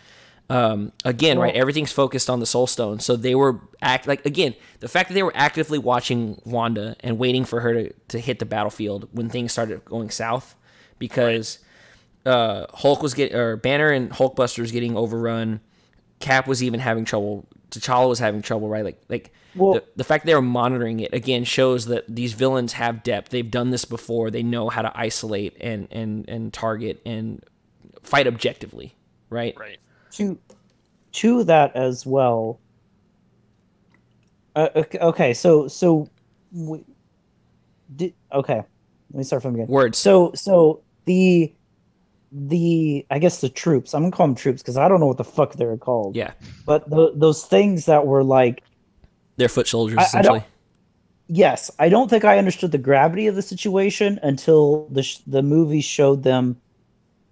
Again, right? Everything's focused on the Soul Stone. So they were the fact that they were actively watching Wanda and waiting for her to hit the battlefield when things started going south, because Hulk was Banner and Hulkbuster was getting overrun. Cap was even having trouble. T'Challa was having trouble, right? The fact that they were monitoring it again shows that these villains have depth. They've done this before. They know how to isolate and target and fight objectively, right? Right. To that as well. Okay, so okay. Let me start from again. Words. So the I guess the troops. I'm gonna call them troops because I don't know what the fuck they're called. Yeah. But those things that were like they're foot soldiers essentially. Yes, I don't think I understood the gravity of the situation until the movie showed them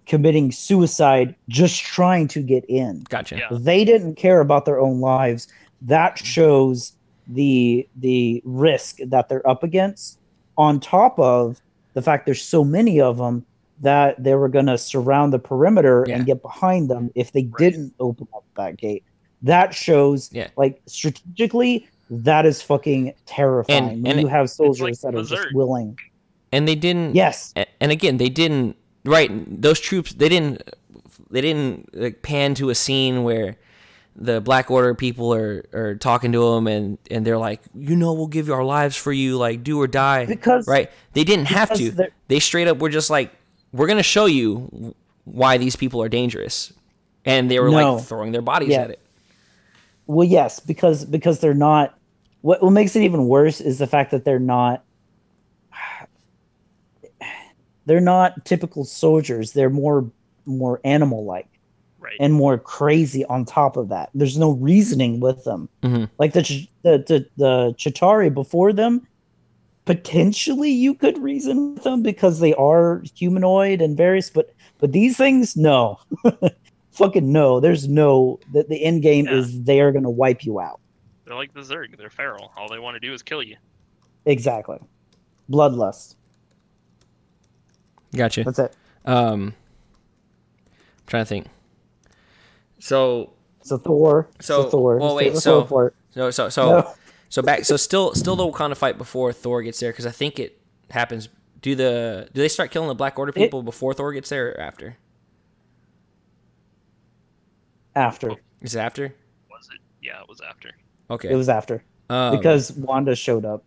committing suicide just trying to get in. Gotcha. Yeah. They didn't care about their own lives. That shows the risk that they're up against, on top of the fact there's so many of them that they were going to surround the perimeter and get behind them if they didn't open up that gate. That shows, like, strategically, that is fucking terrifying when you have soldiers that are just willing. And they didn't. Yes. And again, they didn't. Right, those troops. They didn't like pan to a scene where the Black Order people are talking to them and they're like, we'll give our lives for you, like do or die. Because right, they didn't have to. They straight up were just like, we're gonna show you why these people are dangerous, and they were like throwing their bodies at it. Well, yes, because they're not. What makes it even worse is the fact that they're not typical soldiers. They're more animal-like, and more crazy. On top of that, there's no reasoning with them. Mm-hmm. Like the Chitauri before them, potentially you could reason with them because they are humanoid and various, but these things, no. Fucking no. There's no. The end game is they are going to wipe you out. They're like the Zerg. They're feral. All they want to do is kill you. Exactly. Bloodlust. Gotcha. That's it. I'm trying to think. So Thor. Well, wait. So back. So still the Wakanda fight before Thor gets there, because I think it happens. Do they start killing the Black Order people before Thor gets there or after? After. Is it after? Was it? Yeah, it was after. Okay. It was after. Because Wanda showed up.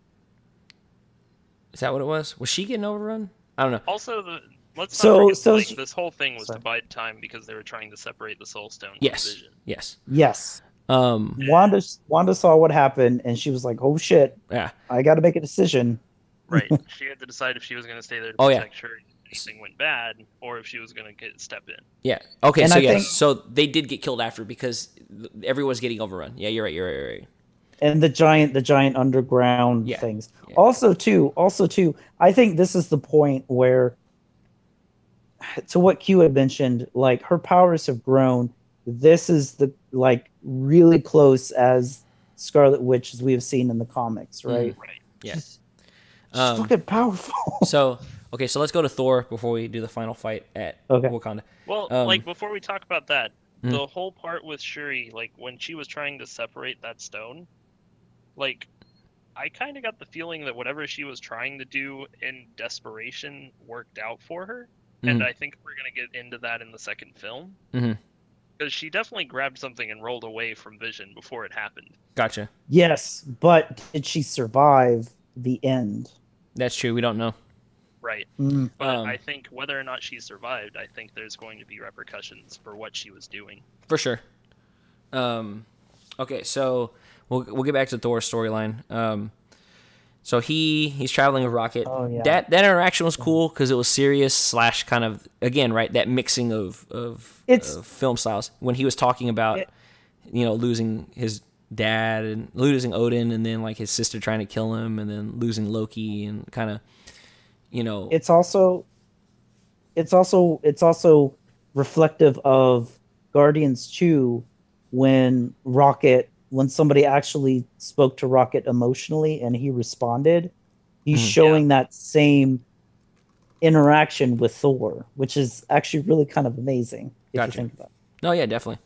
Is that what it was? Was she getting overrun? I don't know. Also, let's not forget, this whole thing was to buy time because they were trying to separate the Soul Stone from Vision. Yes. Wanda saw what happened and she was like, "Oh shit! Yeah, I got to make a decision." Right. She had to decide if she was going to stay there to protect her if anything went bad, or if she was going to step in. Yeah. Okay. And so they did get killed after because everyone's getting overrun. Yeah, you're right. And the giant underground things. Yeah. Also too, I think this is the point where, to what Q had mentioned, like her powers have grown. This is the really close as Scarlet Witch as we have seen in the comics, right? Right. Yeah. She's fucking powerful. So let's go to Thor before we do the final fight at Wakanda. Well, before we talk about that, the whole part with Shuri, when she was trying to separate that stone, I kind of got the feeling that whatever she was trying to do in desperation worked out for her. And I think we're going to get into that in the second film. Because she definitely grabbed something and rolled away from Vision before it happened. Gotcha. Yes, but did she survive the end? That's true. We don't know. Right. But I think whether or not she survived, I think there's going to be repercussions for what she was doing. For sure. Okay, so we'll get back to Thor's storyline. So he's traveling with Rocket. Oh, yeah. That interaction was cool because it was serious / kind of, again, right, that mixing of film styles. When he was talking about losing his dad and losing Odin, and then his sister trying to kill him, and then losing Loki, and kind of, It's also it's also reflective of Guardians 2 when somebody actually spoke to Rocket emotionally and he responded. He's Mhm. showing that same interaction with Thor, which is actually really kind of amazing if you Gotcha. think about it. No, yeah, definitely.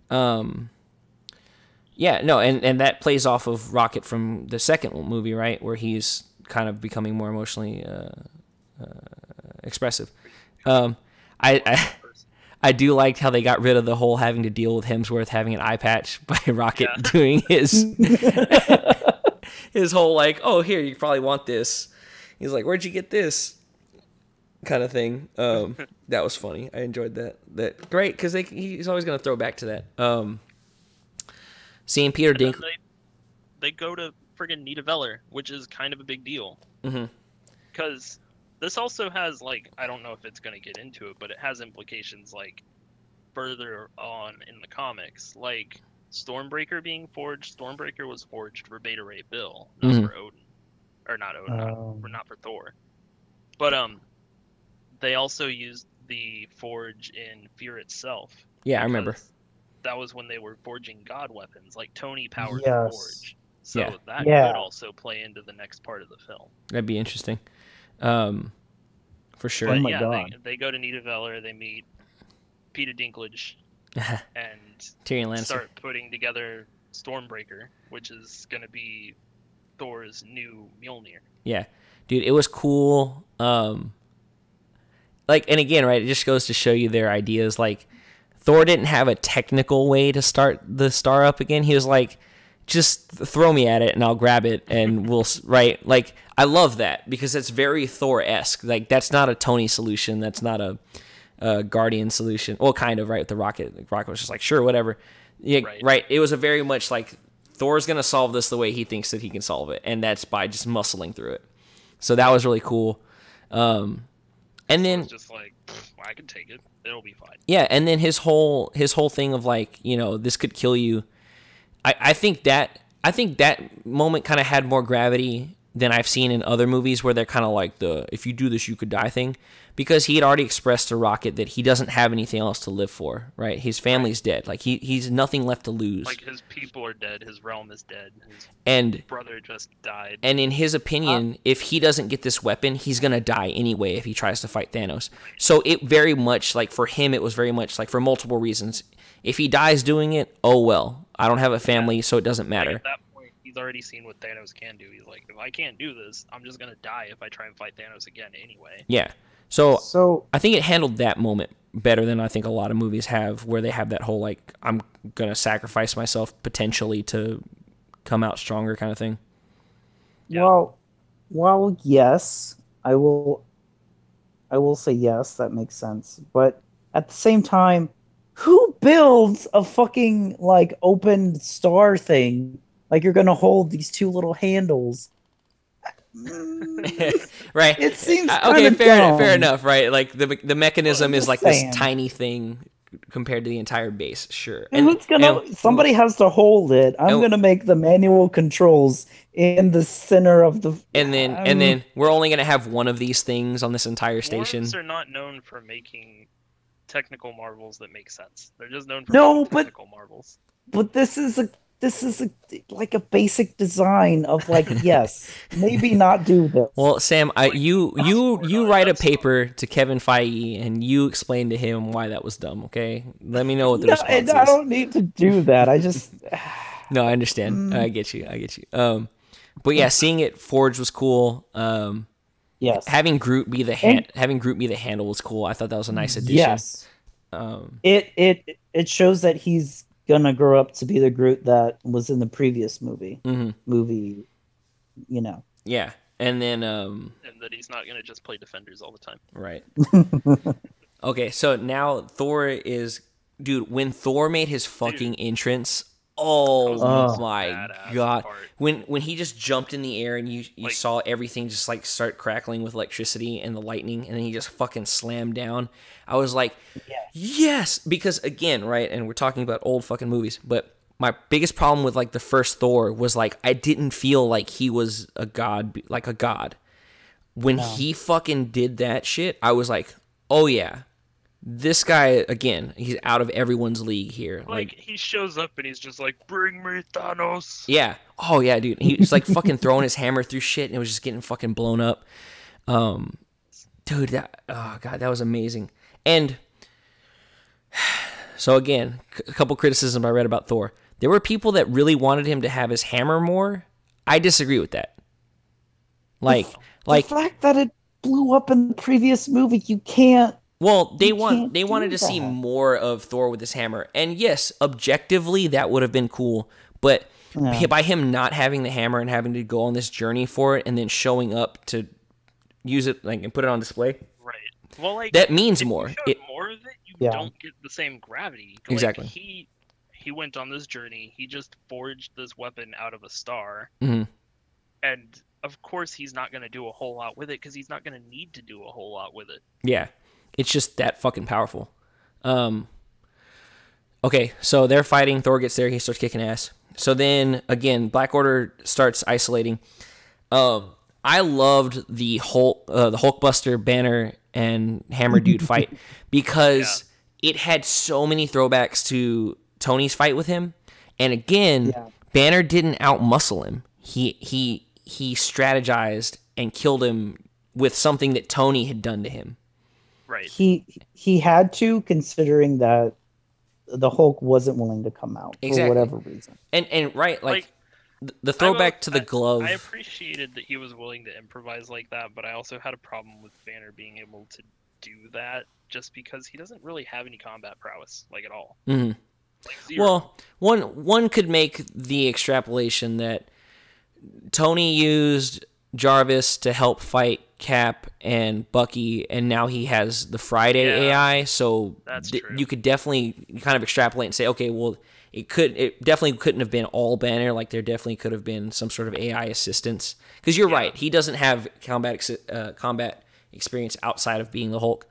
Um, yeah, no, and that plays off of Rocket from the second movie, right, where he's kind of becoming more emotionally expressive. Um, I I do like how they got rid of the whole having to deal with Hemsworth having an eye patch by Rocket Yeah. doing his whole like, oh, here, you probably want this. He's like, where'd you get this? Kind of thing. That was funny. I enjoyed that. That great because he's always gonna throw back to that. Seeing Peter And then Dinklage. they go to friggin' Nidavellir, which is kind of a big deal. Mm-hmm. Because this also has, like, I don't know if it's going to get into it, but it has implications, like, further on in the comics. Like, Stormbreaker being forged. Stormbreaker was forged for Beta Ray Bill, not Mhm. for Odin. Or not Odin, Um, not for Thor. But, they also used the forge in Fear itself. Yeah, I remember. because that was when they were forging god weapons. Like, Tony powered the Yes. forge. So Yeah. that Yeah. could also play into the next part of the film. That'd be interesting. For sure. Oh But my yeah, God. they go to Nidavellir, they meet Peter Dinklage, and Tyrion Lannister. start putting together Stormbreaker, which is going to be Thor's new Mjolnir. Yeah, dude, it was cool. Like, and again, right, it just goes to show you their ideas. Like, Thor didn't have a technical way to start the star up again. He was like, just throw me at it and I'll grab it and we'll, right? Like, I love that because it's very Thor-esque. Like, that's not a Tony solution. That's not a Guardian solution. Well, kind of, right, with the Rocket. Like, Rocket was just like, sure, whatever. Yeah, right. It was a very much like, Thor's going to solve this the way he thinks that he can solve it, and that's by just muscling through it. So that was really cool. And then it's just like, I can take it. It'll be fine. Yeah, and then his whole thing of like, this could kill you. I think that moment kind of had more gravity than I've seen in other movies where they're kind of like the if you do this you could die thing, because he had already expressed to Rocket that he doesn't have anything else to live for, right? His family's dead. Like he's nothing left to lose. Like, his people are dead, his realm is dead, his and brother just died. And in his opinion, if he doesn't get this weapon, he's going to die anyway if he tries to fight Thanos. So it very much, like, for him, it was very much, like, for multiple reasons. If he dies doing it, oh well. I don't have a family, so it doesn't matter. Like, at that point, he's already seen what Thanos can do. He's like, if I can't do this, I'm just going to die if I try and fight Thanos again anyway. Yeah. So So I think it handled that moment better than I think a lot of movies have, where they have that whole, like, I'm going to sacrifice myself potentially to come out stronger kind of thing. Yeah. well, yes, I will say yes, that makes sense. But at the same time, who builds a fucking like open star thing? Like you're gonna hold these two little handles. Right. It seems okay. kinda Fair dumb. enough. Right. Like the mechanism I'm is just like saying. this tiny thing compared to the entire base. Sure. And it's gonna somebody has to hold it. I'm and- gonna make the manual controls in the center of the And then we're only gonna have one of these things on this entire station. Dwarves are not known for making technical marvels that make sense. They're just known for No, making but- technical marvels. but this is like a basic design of like yes, maybe not do this. Well, Sam, you not write a enough paper to Kevin Feige and you explain to him why that was dumb. Okay, let me know what the No, response I is. don't need to do that. I just No, I understand. I get you. But yeah, seeing it forged was cool. yes. Having Groot be the handle was cool. I thought that was a nice addition. Yes. It shows that he's gonna grow up to be the Groot that was in the previous movie. Mhm. Movie, you know. Yeah, and then And that he's not going to just play defenders all the time. right. Okay, so now Thor is, dude. When Thor made his fucking entrance, oh Oh. my Badass god! part. When he just jumped in the air and you Like- saw everything just like start crackling with electricity and the lightning, and then he just fucking slammed down. I was like, yes, because again, right? And we're talking about old fucking movies, but my biggest problem with like the first Thor was like I didn't feel like he was a god, like a god. When he fucking did that shit, I was like, Oh yeah, this guy again. He's out of everyone's league here. Like he shows up and he's just like, "Bring me Thanos." Yeah. Oh yeah, dude. He was like fucking throwing his hammer through shit, and it was just getting fucking blown up. Dude, oh god, that was amazing. And so again, a couple criticisms I read about Thor. There were people that really wanted him to have his hammer more. I disagree with that. Like the fact that it blew up in the previous movie, you can't. Well, they wanted to see more of Thor with his hammer. And yes, objectively that would have been cool, but by him not having the hammer and having to go on this journey for it and then showing up to use it and put it on display. Right. Well, like that means more. More of it, you don't get the same gravity. Exactly. Like, he went on this journey. He just forged this weapon out of a star. Mm-hmm. And of course he's not going to do a whole lot with it because he's not going to need to do a whole lot with it. Yeah. It's just that fucking powerful. Okay, so they're fighting. Thor gets there. He starts kicking ass. So then, again, Black Order starts isolating. I loved the Hulkbuster, Banner, and Hammer Dude fight because it had so many throwbacks to Tony's fight with him. And again, Banner didn't outmuscle him. He strategized and killed him with something that Tony had done to him. Right. He had to, considering that the Hulk wasn't willing to come out for whatever reason. And right, like the throwback to the glove. I appreciated that he was willing to improvise like that, but I also had a problem with Banner being able to do that just because he doesn't really have any combat prowess, like, at all. Mm-hmm. Like, zero. Well, one could make the extrapolation that Tony used Jarvis to help fight Cap and Bucky, and now he has the Friday AI, so you could definitely kind of extrapolate and say, okay, well, it definitely couldn't have been all Banner. Like, there definitely could have been some sort of AI assistance, because you're right, he doesn't have combat experience outside of being the Hulk,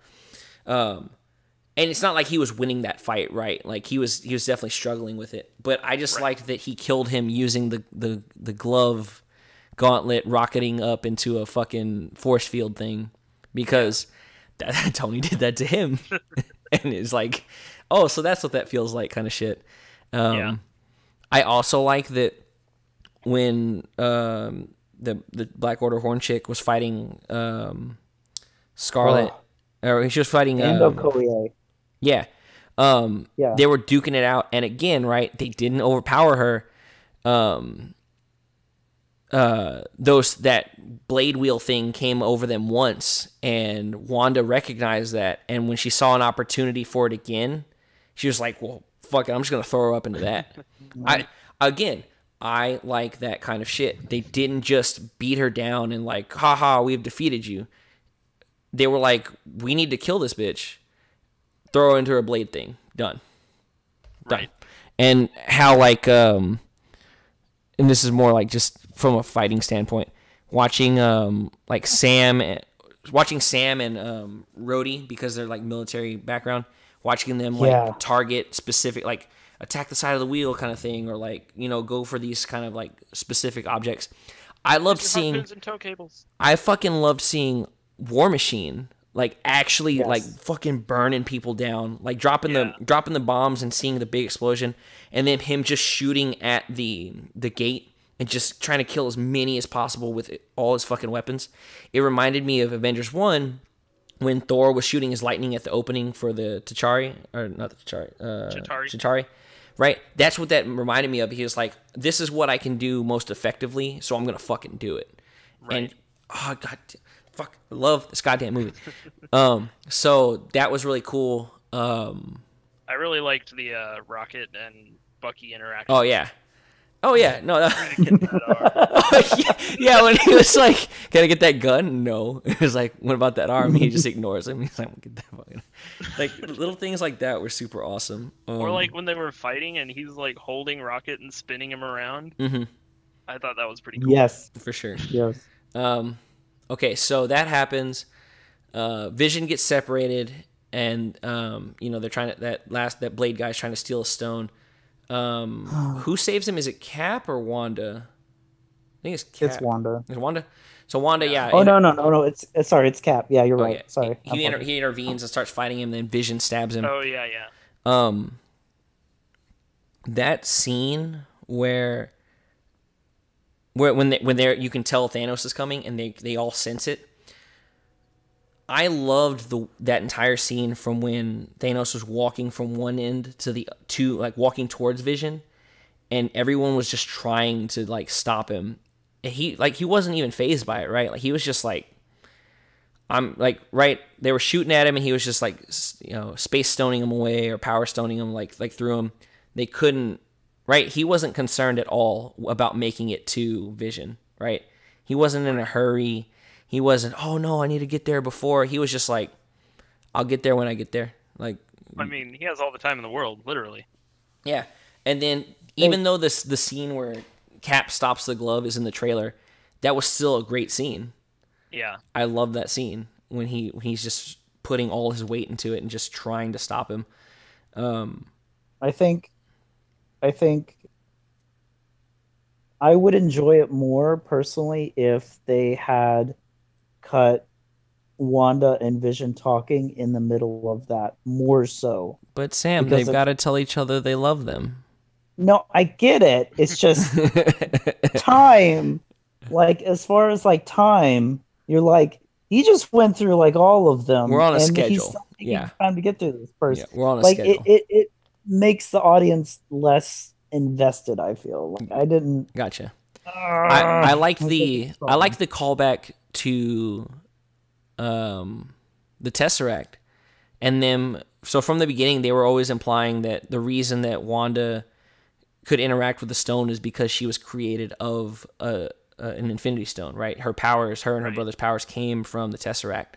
and it's not like he was winning that fight, right? Like, he was definitely struggling with it, but I just liked that he killed him using the glove gauntlet rocketing up into a fucking force field thing, because Tony did that to him. And it's like, oh, so that's what that feels like, kind of shit. I also like that when the Black Order Horn chick was fighting Scarlet, or she was fighting Okoye. Yeah. They were duking it out, and again, right, they didn't overpower her. That blade wheel thing came over them once, and Wanda recognized that, and when she saw an opportunity for it again, she was like, well, fuck it, I'm just gonna throw her up into that. I like that kind of shit. They didn't just beat her down and like, haha, we've defeated you. They were like, we need to kill this bitch. Throw her into her blade thing. Done. Right. And how, like, and this is more like just from a fighting standpoint, watching like Sam and Rhodey, because they're like military background, watching them like target specific, like attack the side of the wheel kind of thing, or like, you know, go for these kind of like specific objects. I loved seeing. And tow cables. I fucking loved seeing War Machine like actually like fucking burning people down, like dropping the bombs and seeing the big explosion, and then him just shooting at the gate and just trying to kill as many as possible with all his fucking weapons. It reminded me of Avengers 1 when Thor was shooting his lightning at the opening for the Chitauri. Right? That's what that reminded me of. He was like, this is what I can do most effectively, so I'm going to fucking do it. Right. And, oh, God, fuck, I love this goddamn movie. So that was really cool. I really liked the Rocket and Bucky interaction. Oh yeah, no. Yeah, when he was like, "Can I get that gun?" No, it was like, "What about that arm?" He just ignores him. He's like, "Get that fucking." Like little things like that were super awesome. Or like when they were fighting and he's like holding Rocket and spinning him around. Mm-hmm. I thought that was pretty cool. Yes, for sure. Yes. Okay, so that happens. Vision gets separated, and you know, they're trying to that Blade guy's trying to steal a stone. Who saves him? Is it Cap or Wanda? I think it's Cap. It's Wanda. It's Wanda. So Wanda, Yeah. yeah. Oh no! It's sorry, it's Cap. Yeah, you're Oh right. yeah. Sorry, I He intervenes and starts fighting him. Then Vision stabs him. Oh yeah, yeah. Um, that scene where when they're you can tell Thanos is coming and they all sense it. I loved that entire scene from when Thanos was walking from one end to like walking towards Vision, and everyone was just trying to like stop him. And he wasn't even phased by it, right? Like he was just like, I'm like, right. They were shooting at him, and he was just like, space stoning him away or power stoning him like through him. They couldn't, right? He wasn't concerned at all about making it to Vision, right? He wasn't in a hurry. He wasn't, oh no, I need to get there before. He was just like, I'll get there when I get there. Like, I mean, he has all the time in the world, literally. yeah. And then even though the scene where Cap stops the glove is in the trailer, that was still a great scene. Yeah. I love that scene when he's just putting all his weight into it and just trying to stop him. I think I would enjoy it more personally if they had cut Wanda and Vision talking in the middle of that more so. But Sam, Because they've got to tell each other they love them. no, I get it. It's just time. Like as far as like time, you're like he just went through like all of We're them, on a and he's schedule. still taking Yeah. time to get through this person. Yeah, we're on a Like schedule. it makes the audience less invested. I feel like I didn't. Gotcha. I like the I callback to the Tesseract, and them. So from the beginning, they were always implying that the reason that Wanda could interact with the stone is because she was created of an Infinity Stone, right? Her powers, her and her brother's powers, came from the Tesseract.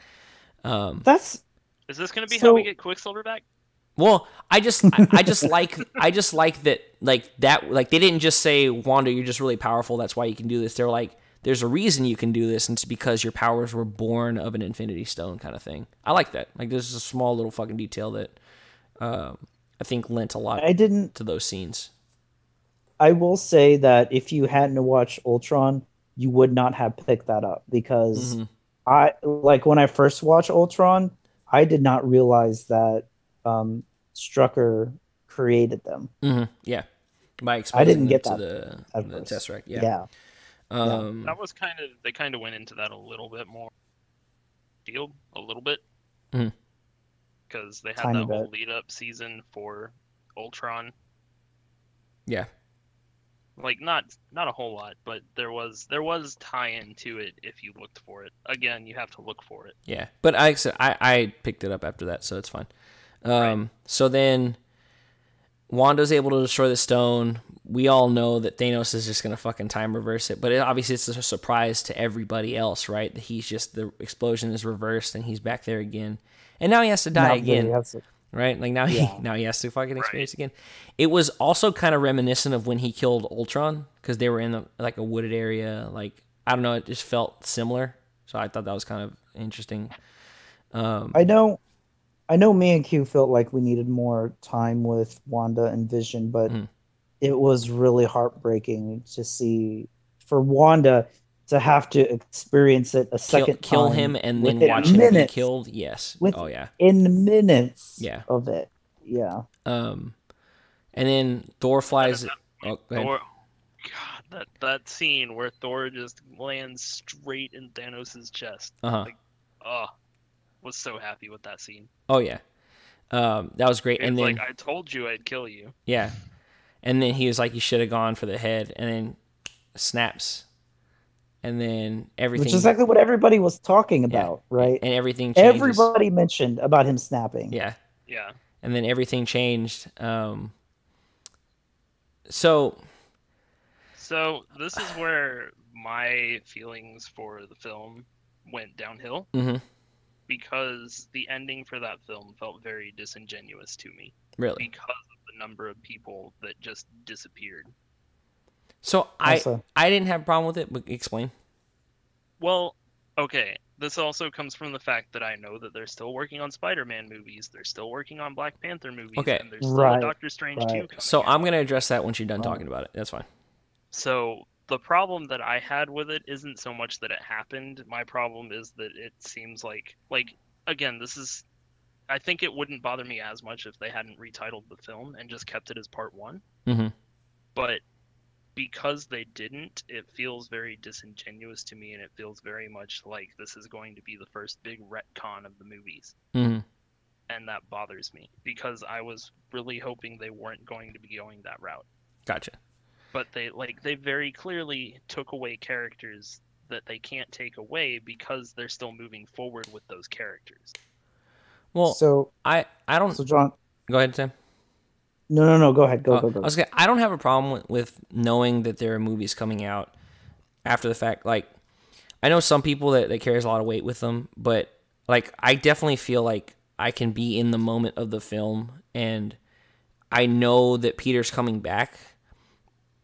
That's Is this going to be So- how we get Quicksilver back? Well, I just like that like they didn't just say, Wanda, you're just really powerful, that's why you can do this. They're like, there's a reason you can do this, and it's because your powers were born of an Infinity Stone kind of thing. I like that. Like this is a small little fucking detail that I think lent a lot I didn't. to those scenes. I will say that if you hadn't watched Ultron, you would not have picked that up because I like when I first watched Ultron, I did not realize that Strucker created them. Yeah. By I exposing didn't them get to that the at first. Tesseract. Yeah. That was they kind of went into that a little bit more. Field a little bit. Mhm. Because they had Tiny that whole bit. lead up season for Ultron. Yeah. Like not a whole lot, but there was tie-in to it if you looked for it. Again, you have to look for it. Yeah. But I picked it up after that, so it's fine. Right. So then Wanda's able to destroy the stone. We all know that Thanos is just going to fucking time reverse it, but obviously it's a surprise to everybody else, right? That the explosion is reversed and he's back there again. And now he has to die Now again. he has to- Right? Like now Yeah. he has to fucking experience again. It was also kind of reminiscent of when he killed Ultron because they were in like a wooded area. Like I don't know, it just felt similar. So I thought that was kind of interesting. I know me and Q felt like we needed more time with Wanda and Vision, but it was really heartbreaking to see for Wanda to have to experience it a second Kill time him and then within watch him be minutes. killed. Yes. With- Oh yeah. In minutes Yeah. of it. Yeah. And then Thor flies. Oh, go ahead. Thor, God, that scene where Thor just lands straight in Thanos' chest. Uh-huh. Like, was so happy with that scene. Oh yeah. That was great. It And was then like, I told you I'd kill you. yeah. And then he was like, you should have gone for the head, and then snaps. And then everything, Which is exactly what everybody was talking about, right? And everything changes. Everybody mentioned about him snapping. Yeah. Yeah. And then everything changed. So this is where my feelings for the film went downhill because the ending for that film felt very disingenuous to me really, because of the number of people that just disappeared. so Also- I didn't have a problem with it, but explain. Well, okay. This also comes from the fact that I know that they're still working on Spider-Man movies. They're still working on Black Panther movies. Okay. And there's still Right, a Doctor Strange 2 coming right. So out. I'm gonna address that once you're done talking about it. That's fine. So the problem that I had with it isn't so much that it happened. My problem is that it seems like again, this is I think it wouldn't bother me as much if they hadn't retitled the film and just kept it as part 1. Mm-hmm. But because they didn't, it feels very disingenuous to me, and it feels very much like this is going to be the first big retcon of the movies. Mm-hmm. And that bothers me because I was really hoping they weren't going to be going that route. Gotcha. But they very clearly took away characters that they can't take away because they're still moving forward with those characters. Well, So I don't. So John, Go ahead, Sam. no. Go ahead. Go. I was I don't have a problem with knowing that there are movies coming out after the fact. Like, I know some people that carries a lot of weight with them, but like, I definitely feel like I can be in the moment of the film, and I know that Peter's coming back,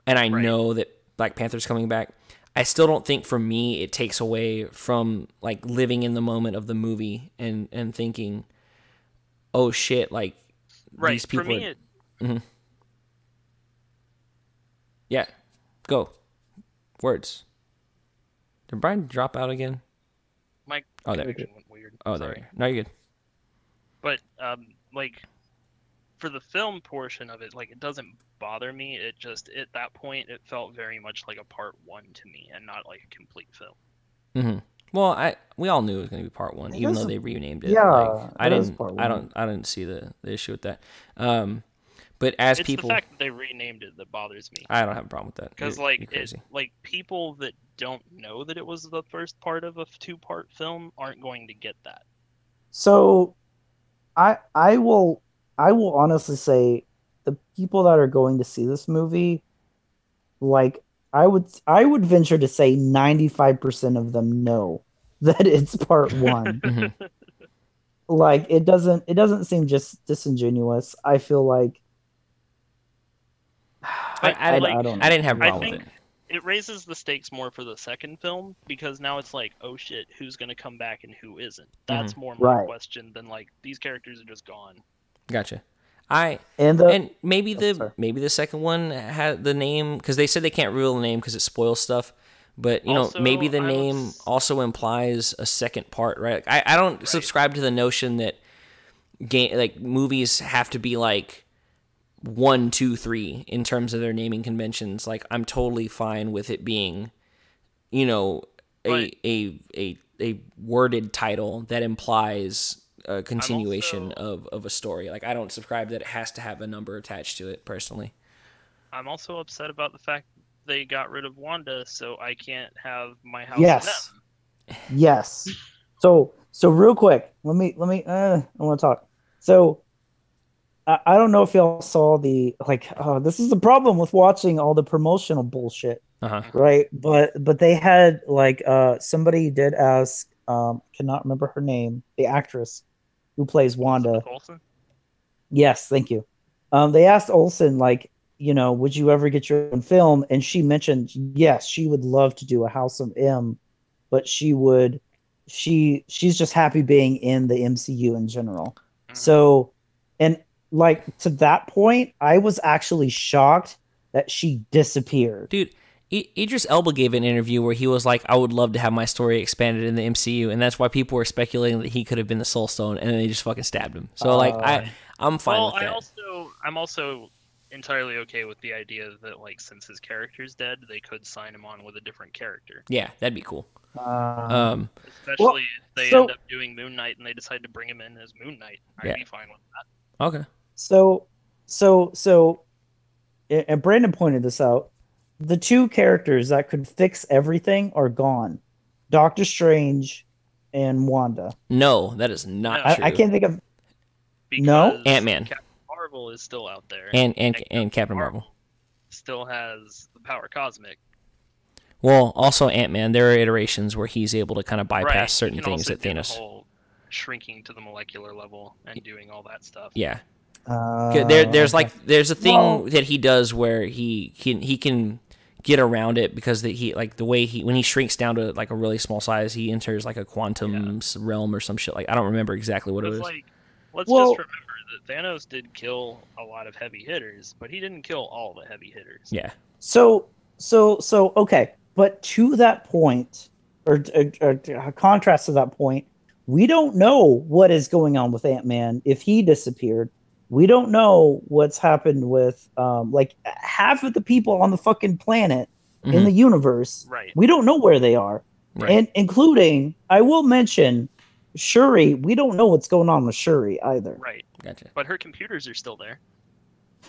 and I know that Black Panther's coming back. I still don't think, for me, it takes away from like living in the moment of the movie and thinking, oh shit, like these people. For me, Mm-hmm. Yeah, go. Words. Did Brian drop out again? my there. connection went weird. Oh, Sorry. there. No, you're good. But like for the film portion of it, like it doesn't bother me. It just at that point it felt very much like a part 1 to me and not like a complete film. Mm-hmm. Well, we all knew it was going to be part 1, even though they renamed it. Yeah, like, I part didn't see the issue with that. But as It's people, the fact that they renamed it that bothers me. I don't have a problem with that Because crazy. like people that don't know that it was the first part of a 2-part film aren't going to get that. So, I will honestly say the people that are going to see this movie, like I would venture to say 95% of them know that it's part 1. Mm-hmm. Like it doesn't seem just disingenuous. I feel like I don't know. I didn't have a I problem with think it. it raises the stakes more for the second film because now it's like, oh shit, who's going to come back and who isn't? That's more my question than like these characters are just gone. Gotcha. Maybe the second one had the name, because they said they can't reveal the name because it spoils stuff. But Also, maybe the name also implies a second part, right? Like, I don't subscribe to the notion that movies have to be like 1, 2, 3 in terms of their naming conventions. Like, I'm totally fine with it being, a worded title that implies a continuation of a story. Like, I don't subscribe that it has to have a number attached to it, personally. I'm also upset about the fact they got rid of Wanda, so I can't have my house. Yes. So real quick, let me I want to talk. So I don't know if y'all saw this is the problem with watching all the promotional bullshit. Right? But they had somebody did ask cannot remember her name, the actress who plays Wanda. Olsen? Yes, thank you. They asked Olsen, would you ever get your own film? And she mentioned, yes, she would love to do a House of M, but she's just happy being in the MCU in general. Mm-hmm. So, and to that point, I was actually shocked that she disappeared. Dude, Idris Elba gave an interview where he was like, I would love to have my story expanded in the MCU, and that's why people were speculating that he could have been the Soul Stone, and then they just fucking stabbed him. So, I'm fine with that. I'm also entirely okay with the idea that, since his character's dead, they could sign him on with a different character. Yeah, that'd be cool. Especially if they end up doing Moon Knight and they decide to bring him in as Moon Knight. I'd be fine with that. Okay. So, and Brandon pointed this out. The 2 characters that could fix everything are gone: Doctor Strange and Wanda. No, that is not true. I can't think of. Because Ant-Man. Captain Marvel is still out there, and Captain Marvel still has the power cosmic. Well, also Ant-Man. There are iterations where he's able to kind of bypass certain things that Thanos. The whole shrinking to the molecular level and doing all that stuff. Yeah. There's a thing that he does where he can get around it because when he shrinks down to a really small size, he enters a quantum realm or some shit. I don't remember exactly what it was. Let's just remember that Thanos did kill a lot of heavy hitters, but he didn't kill all the heavy hitters. Yeah. So so okay, but to that point, or contrast to that point, we don't know what is going on with Ant-Man if he disappeared. We don't know what's happened with like half of the people on the fucking planet in Hmm. the universe. Right. We don't know where they are. Right. And including, I will mention Shuri, we don't know what's going on with Shuri either. Right. Gotcha. But her computers are still there.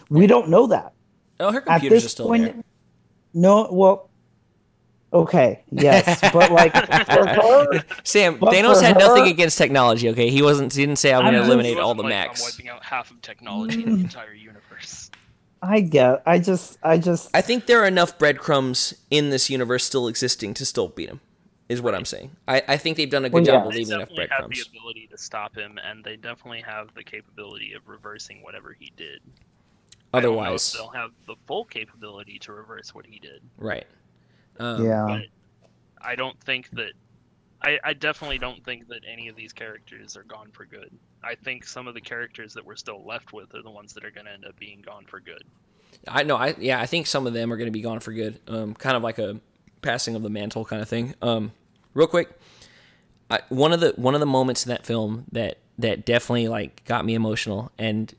We don't know that. Oh, her At computers are this still there. point, no, well, okay, yes, but like for her, Sam, but Thanos for had nothing her, against technology. Okay, he wasn't. He didn't say I'm going to I'm Yeah, he eliminate just, all wasn't the like, I'm mechs. wiping out half of technology in the mm, entire universe. I just, I think there are enough breadcrumbs in this universe still existing to still beat him. Is what I'm Right. saying. I think they've done a well, good job yeah, of They leaving enough definitely have the breadcrumbs. ability to stop him, and they definitely have the capability of reversing whatever he did. I don't know if Otherwise, they'll have the full capability to reverse what he did, right? yeah. but I don't think that. I definitely don't think that any of these characters are gone for good. I think some of the characters that we're still left with are the ones that are going to end up being gone for good. I know. I think some of them are going to be gone for good. Kind of like a passing of the mantle kind of thing. Real quick, one of the moments in that film that definitely like got me emotional, and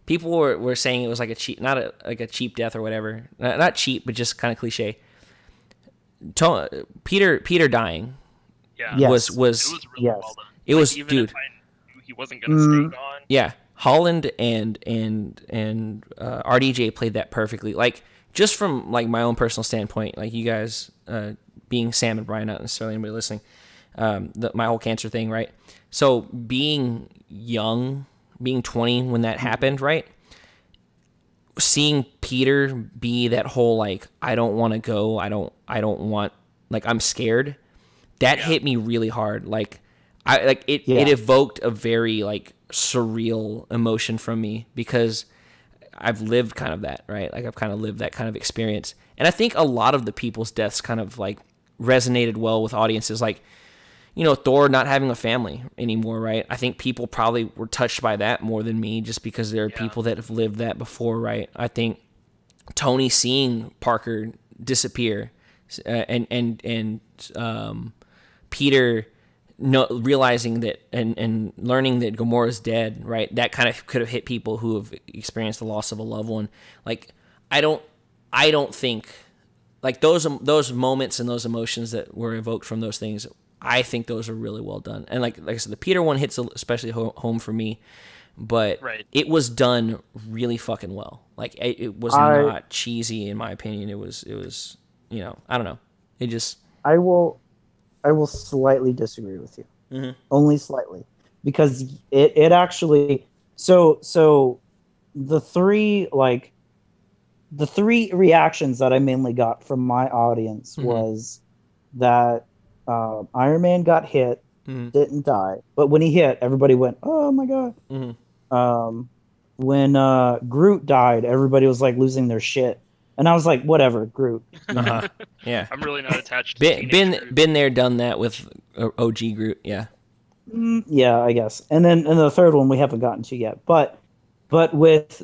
people were saying it was like a cheap, not like a cheap death or whatever, not cheap, but just kind of cliche. Peter dying Yeah, Yes, it was was really well yes. done. it Like, was, even if dude. I knew he wasn't going to stay Mm, gone. Yeah, Holland and RDJ played that perfectly. Like just from like my own personal standpoint, like you guys being Sam and Brian, not necessarily anybody listening, my whole cancer thing, right? So being young, being 20 when that happened, right? Seeing Peter be that whole like I don't want to go, I don't want, like I'm scared. That Yeah, hit me really hard. Like it yeah. evoked a very like surreal emotion from me because I've lived kind of that, right? Like I've kind of lived that kind of experience. And I think a lot of the people's deaths kind of like resonated well with audiences, like, you know, Thor not having a family anymore, right? I think people probably were touched by that more than me just because there are yeah, people that have lived that before, right? I think Tony seeing Parker disappear, and Peter realizing that and learning that Gamora's dead, right? That kind of could have hit people who have experienced the loss of a loved one. Like I don't I don't think like those moments and those emotions that were evoked from those things. I think those are really well done. And like I said, the Peter one hits especially home for me, but right. it was done really fucking well. Like it was I not cheesy in my opinion. It was you know, I don't know. It just I will I will slightly disagree with you. Mhm. Only slightly. Because it actually, so the three like the three reactions that I mainly got from my audience Mhm. was that Iron Man got hit, Mhm. didn't die, but when he hit, everybody went, "Oh my god!" Mhm. Um, when Groot died, everybody was like losing their shit, and I was like, "Whatever, Groot," you Uh-huh. know. Yeah. I'm really not attached to Been Teenage been Groot. been there, done that with OG Groot. Yeah. Yeah, I guess. And then the third one we haven't gotten to yet, but with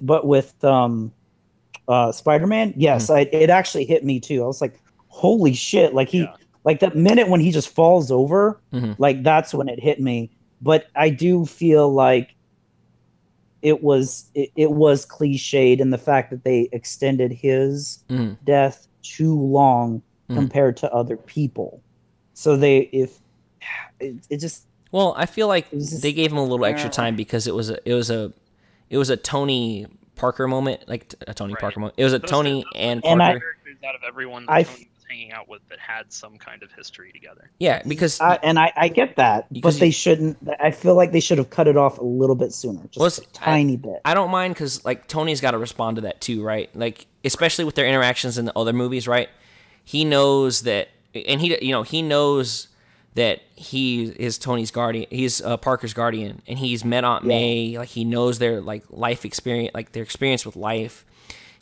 Spider-Man, Mhm. yes, it actually hit me too. I was like, holy shit, like Yeah, like that minute when he just falls over, Mhm. like that's when it hit me. But I do feel like it was cliched in the fact that they extended his Mhm. death too long Mhm. compared to other people. So they if it just Well, I feel like it was they just gave him a little extra uh, time because it was a Tony Parker moment, like a Tony right. Parker moment. It was a Those Tony were and the and two Parker. characters out of everyone that I Tony was hanging out with that had some kind of history together. Yeah, because I get that, because but they shouldn't. I feel like they should have cut it off a little bit sooner, well, just a tiny bit. I don't mind because like Tony's got to respond to that too, right? Like Right. especially with their interactions in the other movies, right? He knows that, and he knows that he is Tony's guardian. He's Parker's guardian, and he's met Aunt Yeah, May. Like he knows their like life experience, like their experience with life.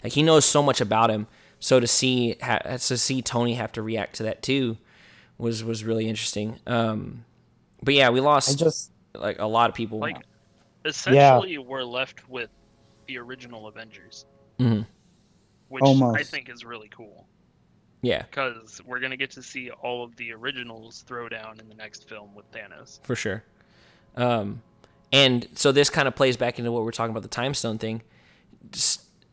Like he knows so much about him. So to see Tony have to react to that too was really interesting. But yeah, we I lost just like a lot of people. Like, yeah, essentially, we're left with the original Avengers, Hmm. which I almost. think is really cool. Yeah, because we're gonna get to see all of the originals throw down in the next film with Thanos. for sure. And so this kind of plays back into what we're talking about, the time stone thing.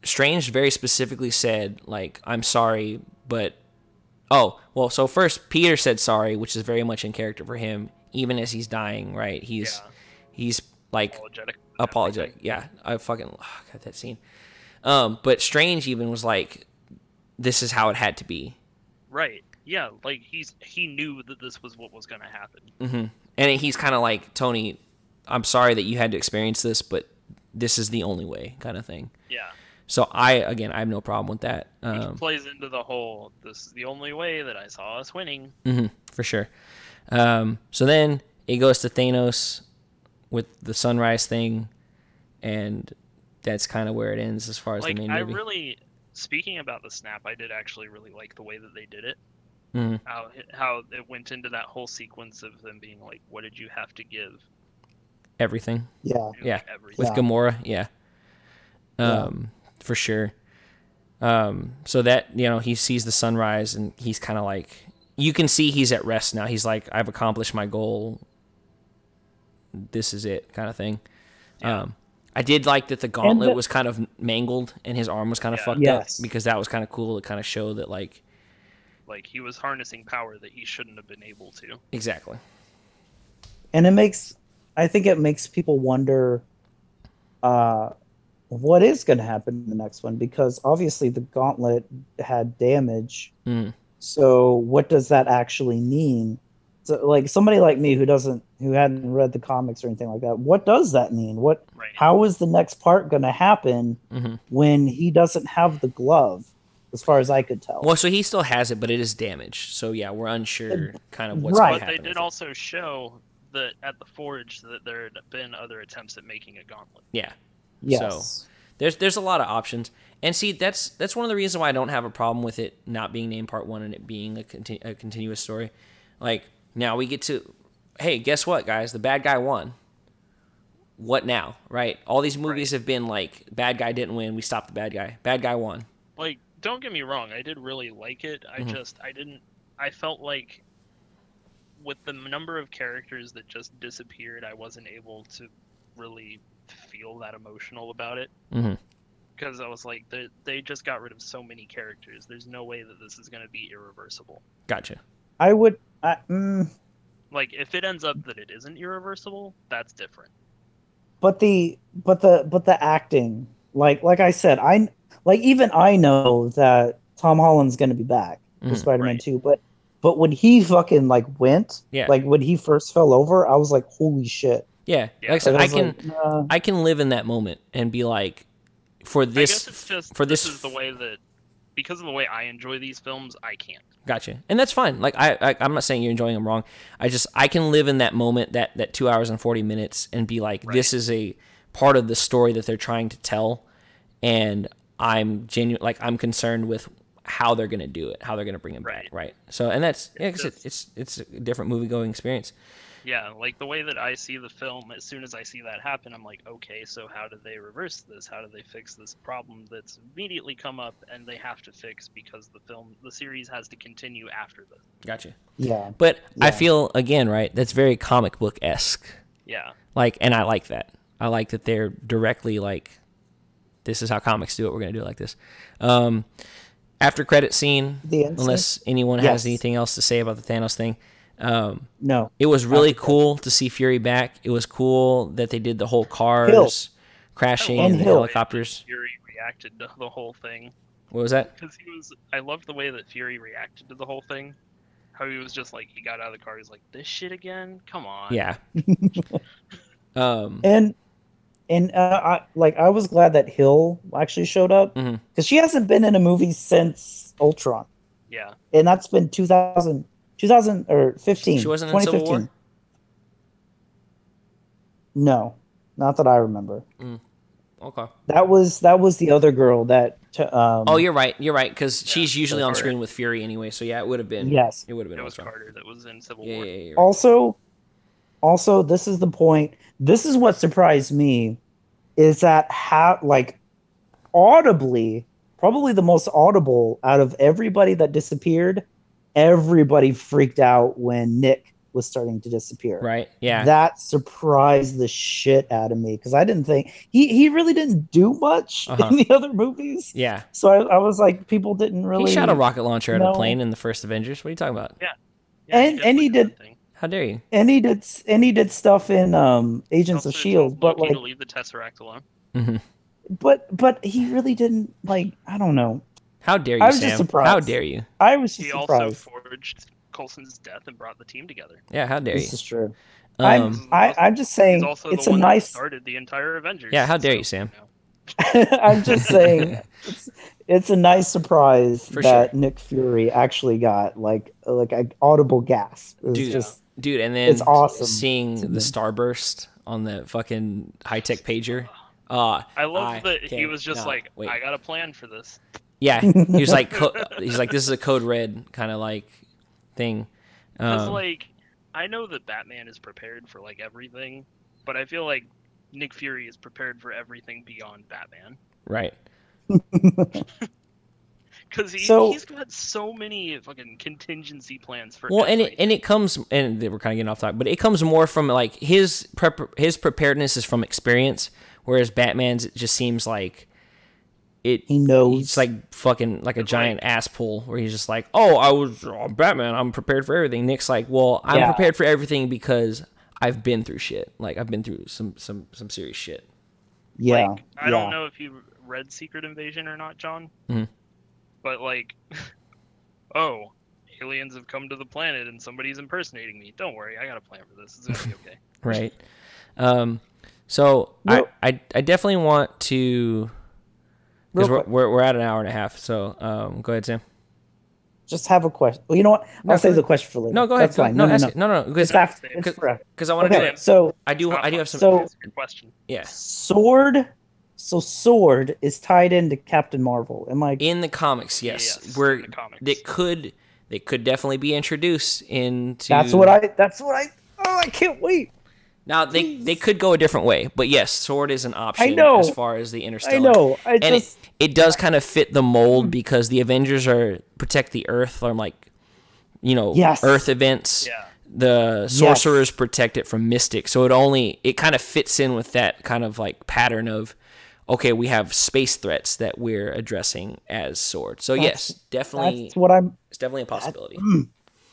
Strange very specifically said, like, I'm sorry, but so first Peter said sorry, which is very much in character for him, even as he's dying, right? He's like apologetic. Yeah, I fucking got that scene. But Strange even was like, this is how it had to be. Right. Yeah, like he knew that this was what was gonna happen. Mm-hmm. And he's kind of like, Tony, I'm sorry that you had to experience this, but this is the only way, kind of thing. Yeah. So I have no problem with that. Which plays into the whole, this is the only way that I saw us winning. Mm-hmm, for sure. So then it goes to Thanos with the sunrise thing, and that's kind of where it ends as far as the main movie. Speaking about the snap, I did actually really like the way that they did it. Mm-hmm. How it went into that whole sequence of them being like, what did you have to give? Everything. Yeah. Yeah. Everything. With Gamora, yeah. For sure. So that, he sees the sunrise and he's kind of like, you can see he's at rest now. He's like, I've accomplished my goal. This is it, kind of thing. Yeah. I did like that the gauntlet was kind of mangled and his arm was kind of fucked up, because that was kind of cool to kind of show that, like he was harnessing power that he shouldn't have been able to. Exactly. And I think it makes people wonder what is going to happen in the next one, because obviously the gauntlet had damage. So what does that actually mean? So, like, somebody like me who hadn't read the comics or anything like that, what does that mean? How is the next part going to happen when he doesn't have the glove, as far as I could tell? Well, so he still has it, but it is damaged. So yeah, we're unsure kind of what's going to happen. But they did also show that at the Forge that there had been other attempts at making a gauntlet. Yeah. Yes. So there's a lot of options. And see, that's one of the reasons why I don't have a problem with it not being named Part 1 and it being a continuous story. Like, now we get to, hey, guess what, guys? The bad guy won. What now, right? All these movies have been like, bad guy didn't win, we stopped the bad guy. Bad guy won. Like, don't get me wrong, I did really like it. I felt like with the number of characters that just disappeared, I wasn't able to really feel that emotional about it. Because I was like, they just got rid of so many characters. There's no way that this is going to be irreversible. Gotcha. Like, if it ends up that it isn't irreversible, that's different. But the acting, like I said, even I know that Tom Holland's going to be back for Spider-Man 2, but when he fucking went, when he first fell over, I was like, holy shit. Yeah. Like I said, I can live in that moment and be like, this is the way that, because of the way I enjoy these films, I can't. Gotcha. And that's fine. Like, I'm not saying you're enjoying them wrong. I can live in that moment, that 2 hours and 40 minutes, and be like, this is a part of the story that they're trying to tell, and I'm I'm concerned with how they're going to do it, how they're going to bring it back, right? So, and that's, it's a different movie-going experience. Yeah, like the way that I see the film, as soon as I see that happen, I'm like, okay, so how do they reverse this? How do they fix this problem that's immediately come up and they have to fix because the series has to continue after this? Gotcha. Yeah. But I feel, again, right, that's very comic book-esque. Yeah. And I like that. I like that they're directly like, this is how comics do it, we're going to do it like this. After credit scene, unless anyone has anything else to say about the Thanos thing, no, it was really cool to see Fury back. It was cool that they did the whole cars crashing and the helicopters. Fury reacted to the whole thing. What was that? Because I loved the way that Fury reacted to the whole thing. How he was just like, he got out of the car, he's like, this shit again? Come on. Yeah. I was glad that Hill actually showed up, because she hasn't been in a movie since Ultron. Yeah. And that's been 2000 or 15. She wasn't in Civil War? No, not that I remember. Okay. That was the other girl that. You're right, because she's usually on screen with Fury anyway. So yeah, it would have been. Yes, it would have been. It was Carter that was in Civil War. Yeah, you're right. Also, this is the point. This is what surprised me, is that audibly, probably the most audible out of everybody that disappeared. Everybody freaked out when Nick was starting to disappear. Right? Yeah. That surprised the shit out of me because I didn't think he really didn't do much in the other movies. Yeah. So I was like, people didn't really. He shot a rocket launcher at a know. plane in the first Avengers. What are you talking about? Yeah. And he did. How dare you? And he did stuff in Agents Also of Shield, but Loki like to leave the Tesseract alone. Mm-hmm. but he really didn't, like, I don't know. How dare you, I was Sam? just surprised. How dare you? I was just He surprised. also forged Coulson's death and brought the team together. Yeah, how dare you? This is true. Um, I'm just saying, He's also it's the a one nice. that started the entire Avengers. Yeah, how dare you, Sam? I'm just saying, it's a nice surprise For that sure. Nick Fury actually got like an audible gasp. It was dude, and then it's awesome seeing to the me. starburst on the fucking high-tech pager. I love that he was just like, wait. I got a plan for this. Yeah, he was like, he's like, this is a code red kind of like thing. Because like, I know that Batman is prepared for like everything, but I feel like Nick Fury is prepared for everything beyond Batman. Right. Because he's got so many fucking contingency plans for. Well, everything. and it comes, and we're kind of getting off topic, but it comes more from like his preparedness is from experience, whereas Batman's it just seems like he knows. It's like fucking like a giant ass pull where he's just like, I'm Batman, I'm prepared for everything. Nick's like, well, I'm prepared for everything because I've been through shit. Like I've been through some serious shit. Yeah. Like, I don't know if you read Secret Invasion or not, John. Mm-hmm. But like, oh, aliens have come to the planet and somebody's impersonating me. Don't worry, I got a plan for this. It's gonna be okay. Right. So I definitely want to, because we're at an hour and a half. So go ahead, Sam. Just have a question. Well, you know what? I'll save the question for later. No, go ahead. That's fine. No, No. Because I want to do it. So I do have some. So question. Yeah. Sword is tied into Captain Marvel. Am I in the comics? Yes, in the comics. They could definitely be introduced into. That's what I. Oh, I can't wait. Now they could go a different way, but yes, Sword is an option. I know. As far as the Interstellar. I know. It does kind of fit the mold because the Avengers protect the Earth from like, Earth events. Yeah. The sorcerers protect it from mystics, so it kind of fits in with that kind of like pattern of, okay, we have space threats that we're addressing as Sword. So yes, definitely. It's definitely a possibility.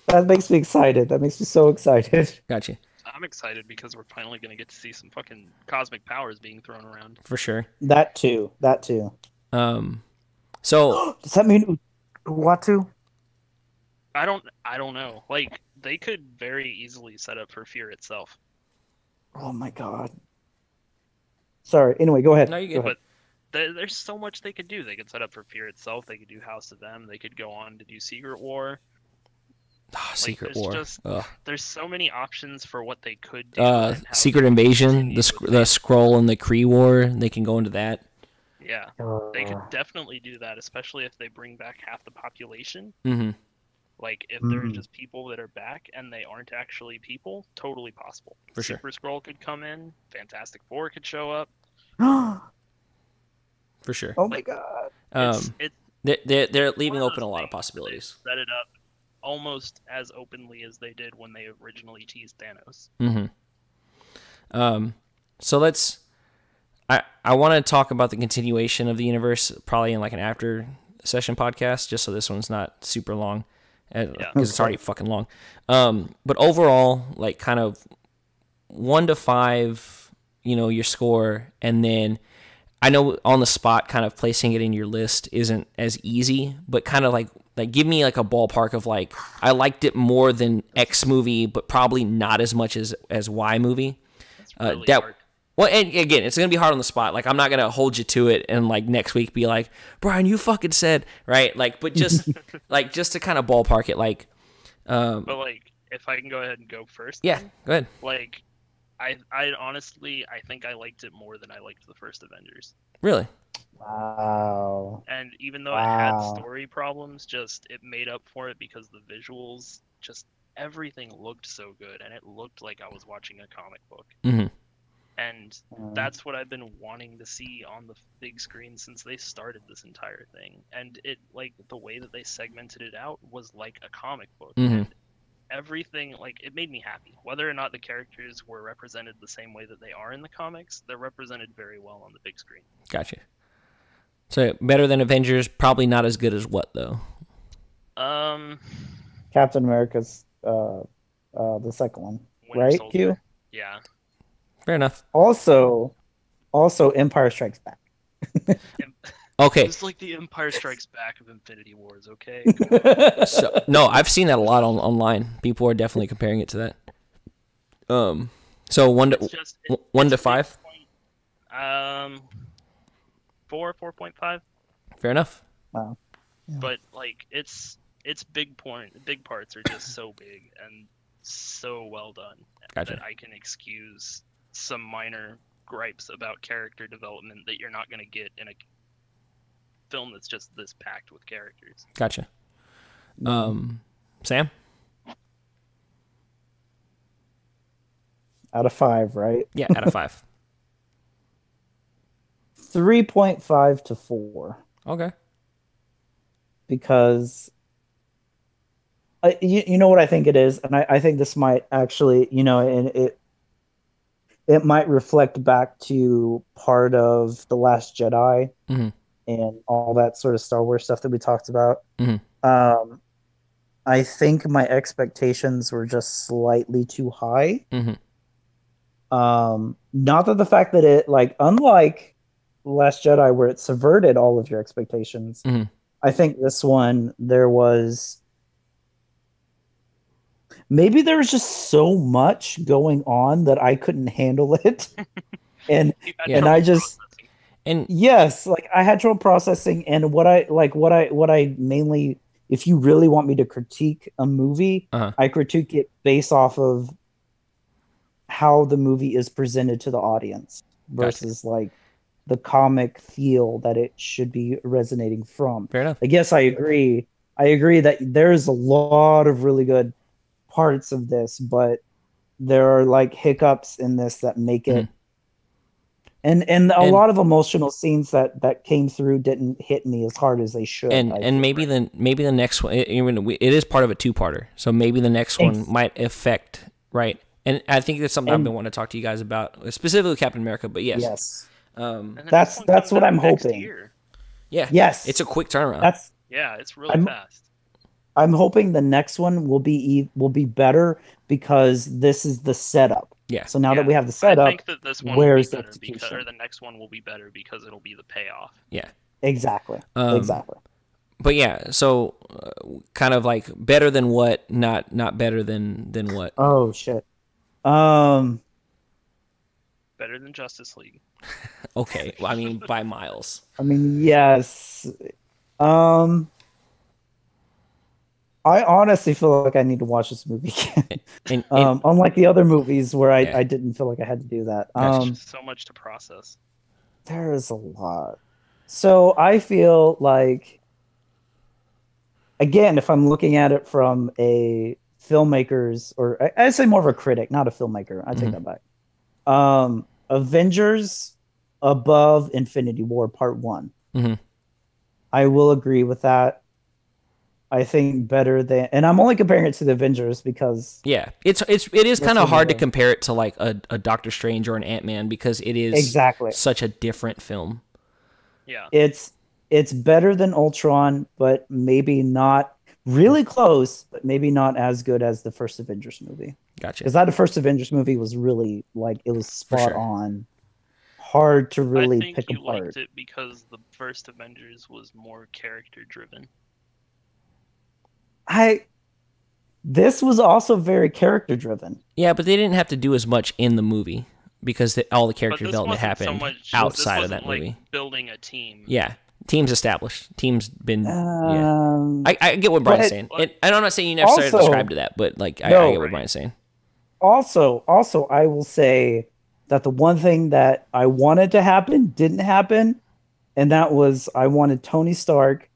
That makes me excited. That makes me so excited. Gotcha. I'm excited because we're finally going to get to see some fucking cosmic powers being thrown around. For sure. That too. So does that mean Uatu? I don't know. Like, they could very easily set up for Fear itself. Oh my god. Sorry. Anyway, go ahead. No, you But there's so much they could do. They could set up for Fear itself. They could do House of M. They could go on to do Secret War. Secret War. There's so many options for what they could do. Secret Invasion, the Skrull and the Kree War. They can go into that. Yeah, they could definitely do that, especially if they bring back half the population. Mm-hmm. Like, if they're just people that are back and they aren't actually people, totally possible. For sure. Super Skrull could come in. Fantastic Four could show up. For sure. Oh my god. They're leaving open a lot of possibilities. Set it up almost as openly as they did when they originally teased Thanos. Mm-hmm. So let's. I want to talk about the continuation of the universe, probably in like an after session podcast, just so this one's not super long, because it's already fucking long. But overall, like kind of 1 to 5, your score, and then I know on the spot, kind of placing it in your list isn't as easy, but kind of like give me like a ballpark of like I liked it more than X movie, but probably not as much as Y movie. That's really hard. Well, and again, it's gonna be hard on the spot. Like I'm not gonna hold you to it and like next week be like, Brian, you fucking said right. Like, but just like just to kind of ballpark it, like. But like, if I can go ahead and go first. Yeah, then, go ahead. Like, I honestly think I liked it more than I liked the first Avengers. Really? Wow. And even though it had story problems, just it made up for it because the visuals, just everything looked so good, and it looked like I was watching a comic book. Mm-hmm. And Uh, that's what I've been wanting to see on the big screen since they started this entire thing. And it, like, the way that they segmented it out was like a comic book. Mhm. And everything, like, it made me happy. Whether or not the characters were represented the same way that they are in the comics, they're represented very well on the big screen. Gotcha. So better than Avengers, probably not as good as what though? Captain America's the second one, Winter right? Soldier. Q. Yeah. Fair enough. Also, Empire Strikes Back. Okay. It was like the Empire Strikes Back of Infinity Wars, okay? So, no, I've seen that a lot online. People are definitely comparing it to that. So one It's to just, one it's to a big five. point. 4.5. Fair enough. Wow. Yeah. But like it's big parts are just so big and so well done Gotcha. that I can excuse some minor gripes about character development that you're not going to get in a film that's just this packed with characters. Gotcha. Sam? Out of 5, right? Yeah, out of 5. 3.5 to 4. Okay. Because you know what I think it is, and I think this might actually, and it might reflect back to part of The Last Jedi Mm-hmm. and all that sort of Star Wars stuff that we talked about. Mm-hmm. I think my expectations were just slightly too high. Mm-hmm. Not that the fact that it, like, unlike Last Jedi where it subverted all of your expectations, Mm-hmm. I think this one there was just so much going on that I couldn't handle it. and You had Yeah. and trouble I just processing. And yes, like I had trouble processing, and what I mainly, if you really want me to critique a movie, Uh-huh. I critique it based off of how the movie is presented to the audience versus like the comic feel that it should be resonating from. fair enough. I guess I agree. I agree that there's a lot of really good parts of this, but there are like hiccups in this that make it and a And- lot of emotional scenes that came through didn't hit me as hard as they should. I feel. And maybe the next one, it is part of a two-parter, so maybe the next one Ex- might affect, right. And I think that's something I've And- been wanting to talk to you guys about, specifically Captain America. But yes, Yes. And the That's- next one that's comes what out I'm next hoping. year. yeah, Yes. it's a quick turnaround. That's Yeah, it's really I'm- fast. I'm hoping the next one will be better because this is the setup. Yeah. So now that Yeah, we have the I setup, think that this one will be where's the better because, execution? or the next one will be better because it'll be the payoff. Yeah. Exactly. Um, Exactly. But yeah, so kind of like better than what, not better than what. Oh shit. Better than Justice League. Okay, well, I mean by miles. I mean, yes. I honestly feel like I need to watch this movie again. And Unlike the other movies where Yeah. I didn't feel like I had to do that. Gotcha. There's just so much to process. There is a lot. So I feel like, again, if I'm looking at it from a filmmaker's, or I'd say more of a critic, not a filmmaker. I take Mhm. that back. Avengers above Infinity War Part 1. Mhm. I will agree with that. I think better than, and I'm only comparing it to the Avengers because yeah, it is kind of What's hard to another? compare it to like a Doctor Strange or an Ant-Man because it is exactly such a different film. Yeah. it's better than Ultron, but maybe not really close, but maybe not as good as the first Avengers movie. Gotcha. Because the first Avengers movie was really like it was spot sure. on, hard to really I think pick you apart. liked it because the first Avengers was more character driven. This was also very character driven. Yeah, but they didn't have to do as much in the movie because all the character But this development wasn't so happened much outside this of that wasn't movie. like building a team. Yeah, teams established. Teams been. Yeah, Um, I get what Brian's but- saying, and I'm not saying you necessarily Also- subscribe to that, but like I No, get what right. Brian's saying. also, I will say that the one thing that I wanted to happen didn't happen, and that was I wanted Tony Stark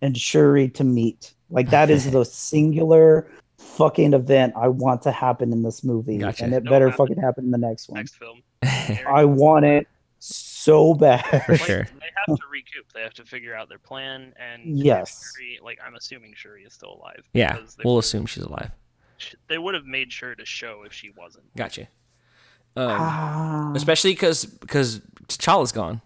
and Shuri to meet. Like that is the singular fucking event I want to happen in this movie, Gotcha. and it Don't better happen. fucking happen in the next one. Next film. I want it so bad. For sure. Like, they have to recoup. They have to figure out their plan. And if Yes. Shuri, like, I'm assuming Shuri is still alive. Yeah, Because we'll assume she's alive. they would have made sure to show if she wasn't. Gotcha. Ah, Especially because T'Challa's gone.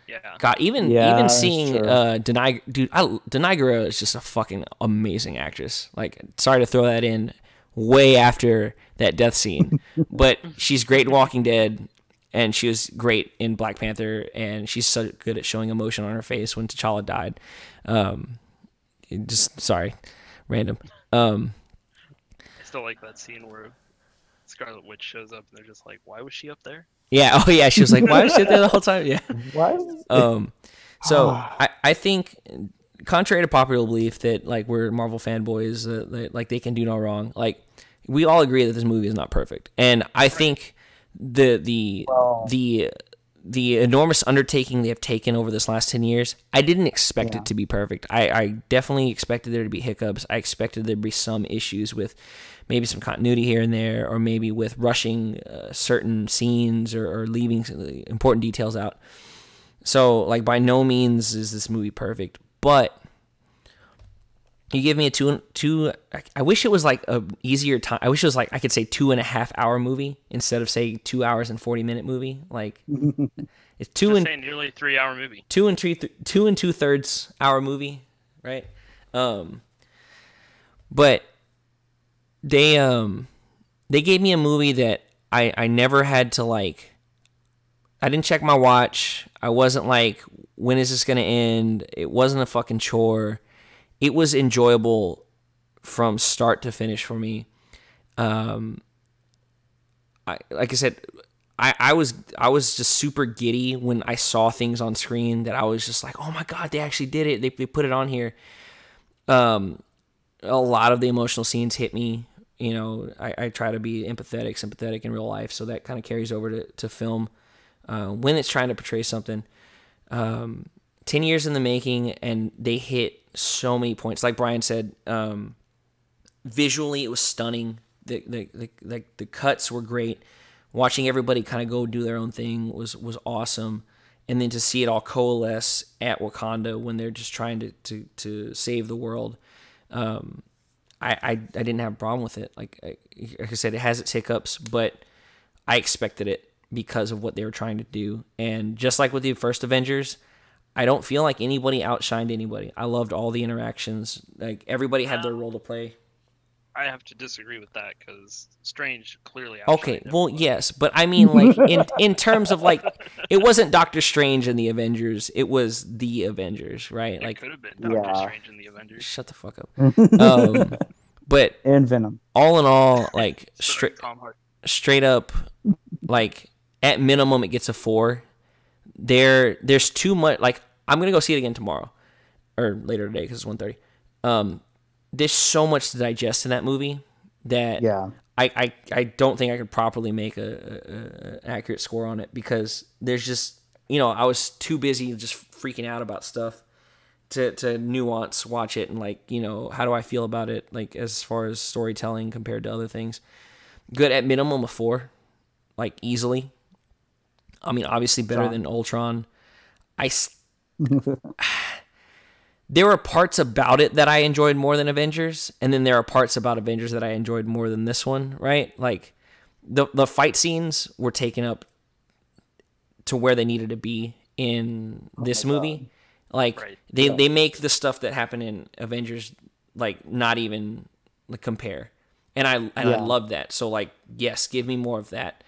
Yeah. God, even that's seeing true. Denai Guerrero is just a fucking amazing actress. Like, sorry to throw that in way after that death scene, but she's great in Walking Dead, and she was great in Black Panther, and she's so good at showing emotion on her face when T'Challa died. Just sorry, random. I still like that scene where Scarlet Witch shows up and they're just like, why was she up there? Yeah. Oh yeah. She was like, why was she there the whole time? Yeah. what? So I think, contrary to popular belief that like we're Marvel fanboys, that like they can do no wrong. Like, we all agree that this movie is not perfect, and I think the enormous undertaking they have taken over this last 10 years, I didn't expect it to be perfect. I definitely expected there to be hiccups. I expected there to be some issues with maybe some continuity here and there, or maybe with rushing certain scenes or leaving important details out. So, like, by no means is this movie perfect, but you give me a two. I wish it was like a easier time. I wish it was like I could say 2.5 hour movie instead of say 2 hours and 40-minute movie. Like, it's Nearly 3 hour movie. 2 and 2/3 hour movie, right? But they gave me a movie that I never had to, like, I didn't check my watch. I wasn't like, when is this gonna end? It wasn't a fucking chore. It was enjoyable from start to finish for me. Like I said, I was just super giddy when I saw things on screen that I was just like, oh my God, they actually did it. They put it on here. A lot of the emotional scenes hit me. You know, I try to be sympathetic in real life, so that kind of carries over to film when it's trying to portray something. 10 years in the making, and they hit so many points. Like Brian said, visually it was stunning. The cuts were great. Watching everybody kind of go do their own thing was awesome. And then to see it all coalesce at Wakanda when they're just trying to save the world, I didn't have a problem with it. Like I said, it has its hiccups, but I expected it because of what they were trying to do. And just like with the first Avengers, I don't feel like anybody outshined anybody. I loved all the interactions. Like, everybody had their role to play. I have to disagree with that because Strange clearly outshined Okay, well, everyone. yes, but I mean, like, in terms of, like, it wasn't Doctor Strange and the Avengers. It was the Avengers, right? It Like, could have been Doctor Strange and the Avengers. shut the fuck up. But and Venom. all in all, like, Tom Hardy. straight up, like, at minimum, it gets a 4. There's too much. Like, I'm gonna go see it again tomorrow or later today because it's 1:30. There's so much to digest in that movie that I don't think I could properly make a accurate score on it, because there's just, I was too busy just freaking out about stuff to nuance watch it and, like, how do I feel about it, like, as far as storytelling compared to other things. Good at minimum a 4, like, easily. I mean, obviously better than Ultron. There were parts about it that I enjoyed more than Avengers, and then there are parts about Avengers that I enjoyed more than this one, right? Like, the fight scenes were taken up to where they needed to be in this movie. Like, they make the stuff that happened in Avengers, like, not even, like, compare. And I love that. So, like, yes, give me more of that.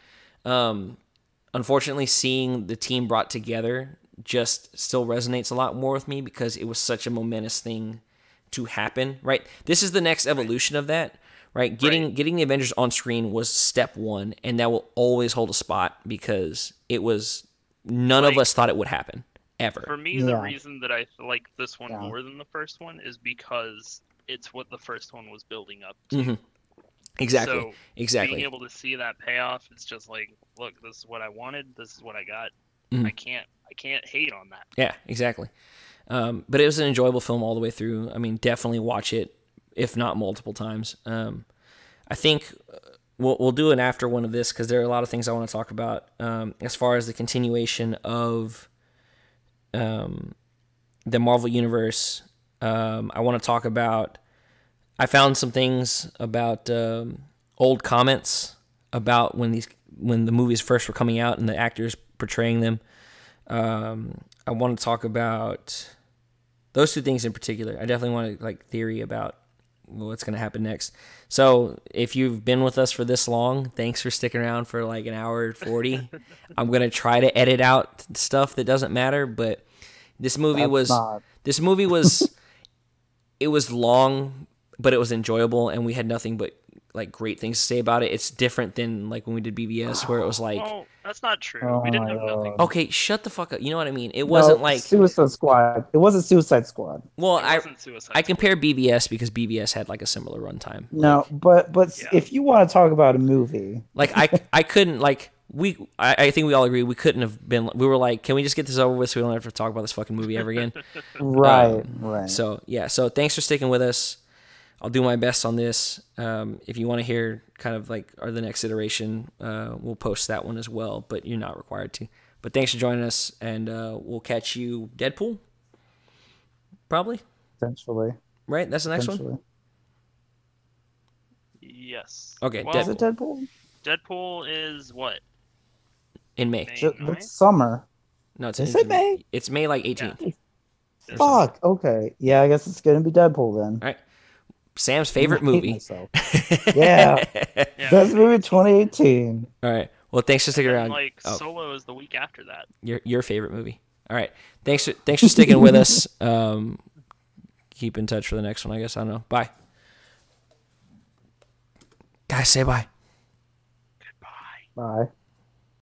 Unfortunately, seeing the team brought together just still resonates a lot more with me, because it was such a momentous thing to happen, right? This is the next evolution of that, right? Getting the Avengers on screen was step 1, and that will always hold a spot, because it was, none of us thought it would happen, ever. For me, the reason that I like this one more than the first one is because it's what the first one was building up to. Mm-hmm. Exactly. So exactly. Being able to see that payoff, it's just like, look, this is what I wanted. This is what I got. Mm-hmm. I can't hate on that. Yeah, exactly. But it was an enjoyable film all the way through. I mean, definitely watch it, if not multiple times. I think we'll do an after one of this because there are a lot of things I want to talk about as far as the continuation of the Marvel Universe. I want to talk about. I found some things about old comments about when the movies first were coming out and the actors portraying them. I want to talk about those two things in particular. I definitely want to like theory about what's going to happen next. So if you've been with us for this long, thanks for sticking around for like an hour 40. I'm going to try to edit out stuff that doesn't matter, but this movie it was long, but it was enjoyable, and we had nothing but like great things to say about it. It's different than like when we did BBS, where it was like, Oh, that's not true. Oh We didn't my have nothing. God. okay, shut the fuck up. You know what I mean? It wasn't like, Suicide Squad. It wasn't Suicide Squad. well, It wasn't Suicide I Squad. compare BBS because BBS had like a similar runtime. No, Like, but Yeah. if you want to talk about a movie, like I couldn't like I think we all agree we couldn't have been. We were like, can we just get this over with so we don't have to talk about this fucking movie ever again? right. So yeah, so thanks for sticking with us. I'll do my best on this. If you want to hear kind of like the next iteration, we'll post that one as well, but you're not required to. But thanks for joining us, and we'll catch you Deadpool, probably. Potentially. Right? That's the next one? Potentially. Yes. Okay, Well, Is it Deadpool? Deadpool is what? In May. May 9th? It's summer. No, it's Is it May? It's May like 18th. Yeah. Fuck. Okay. Yeah, I guess it's gonna be Deadpool then. All right. Sam's favorite I hate movie. myself. Yeah. Yeah. Best movie 2018. All right. Well, thanks for sticking And, around. like Oh, Solo is the week after that. your favorite movie. All right. Thanks for sticking with us. Keep in touch for the next one, I guess. I don't know. Bye. Guys, say bye. Goodbye. Bye.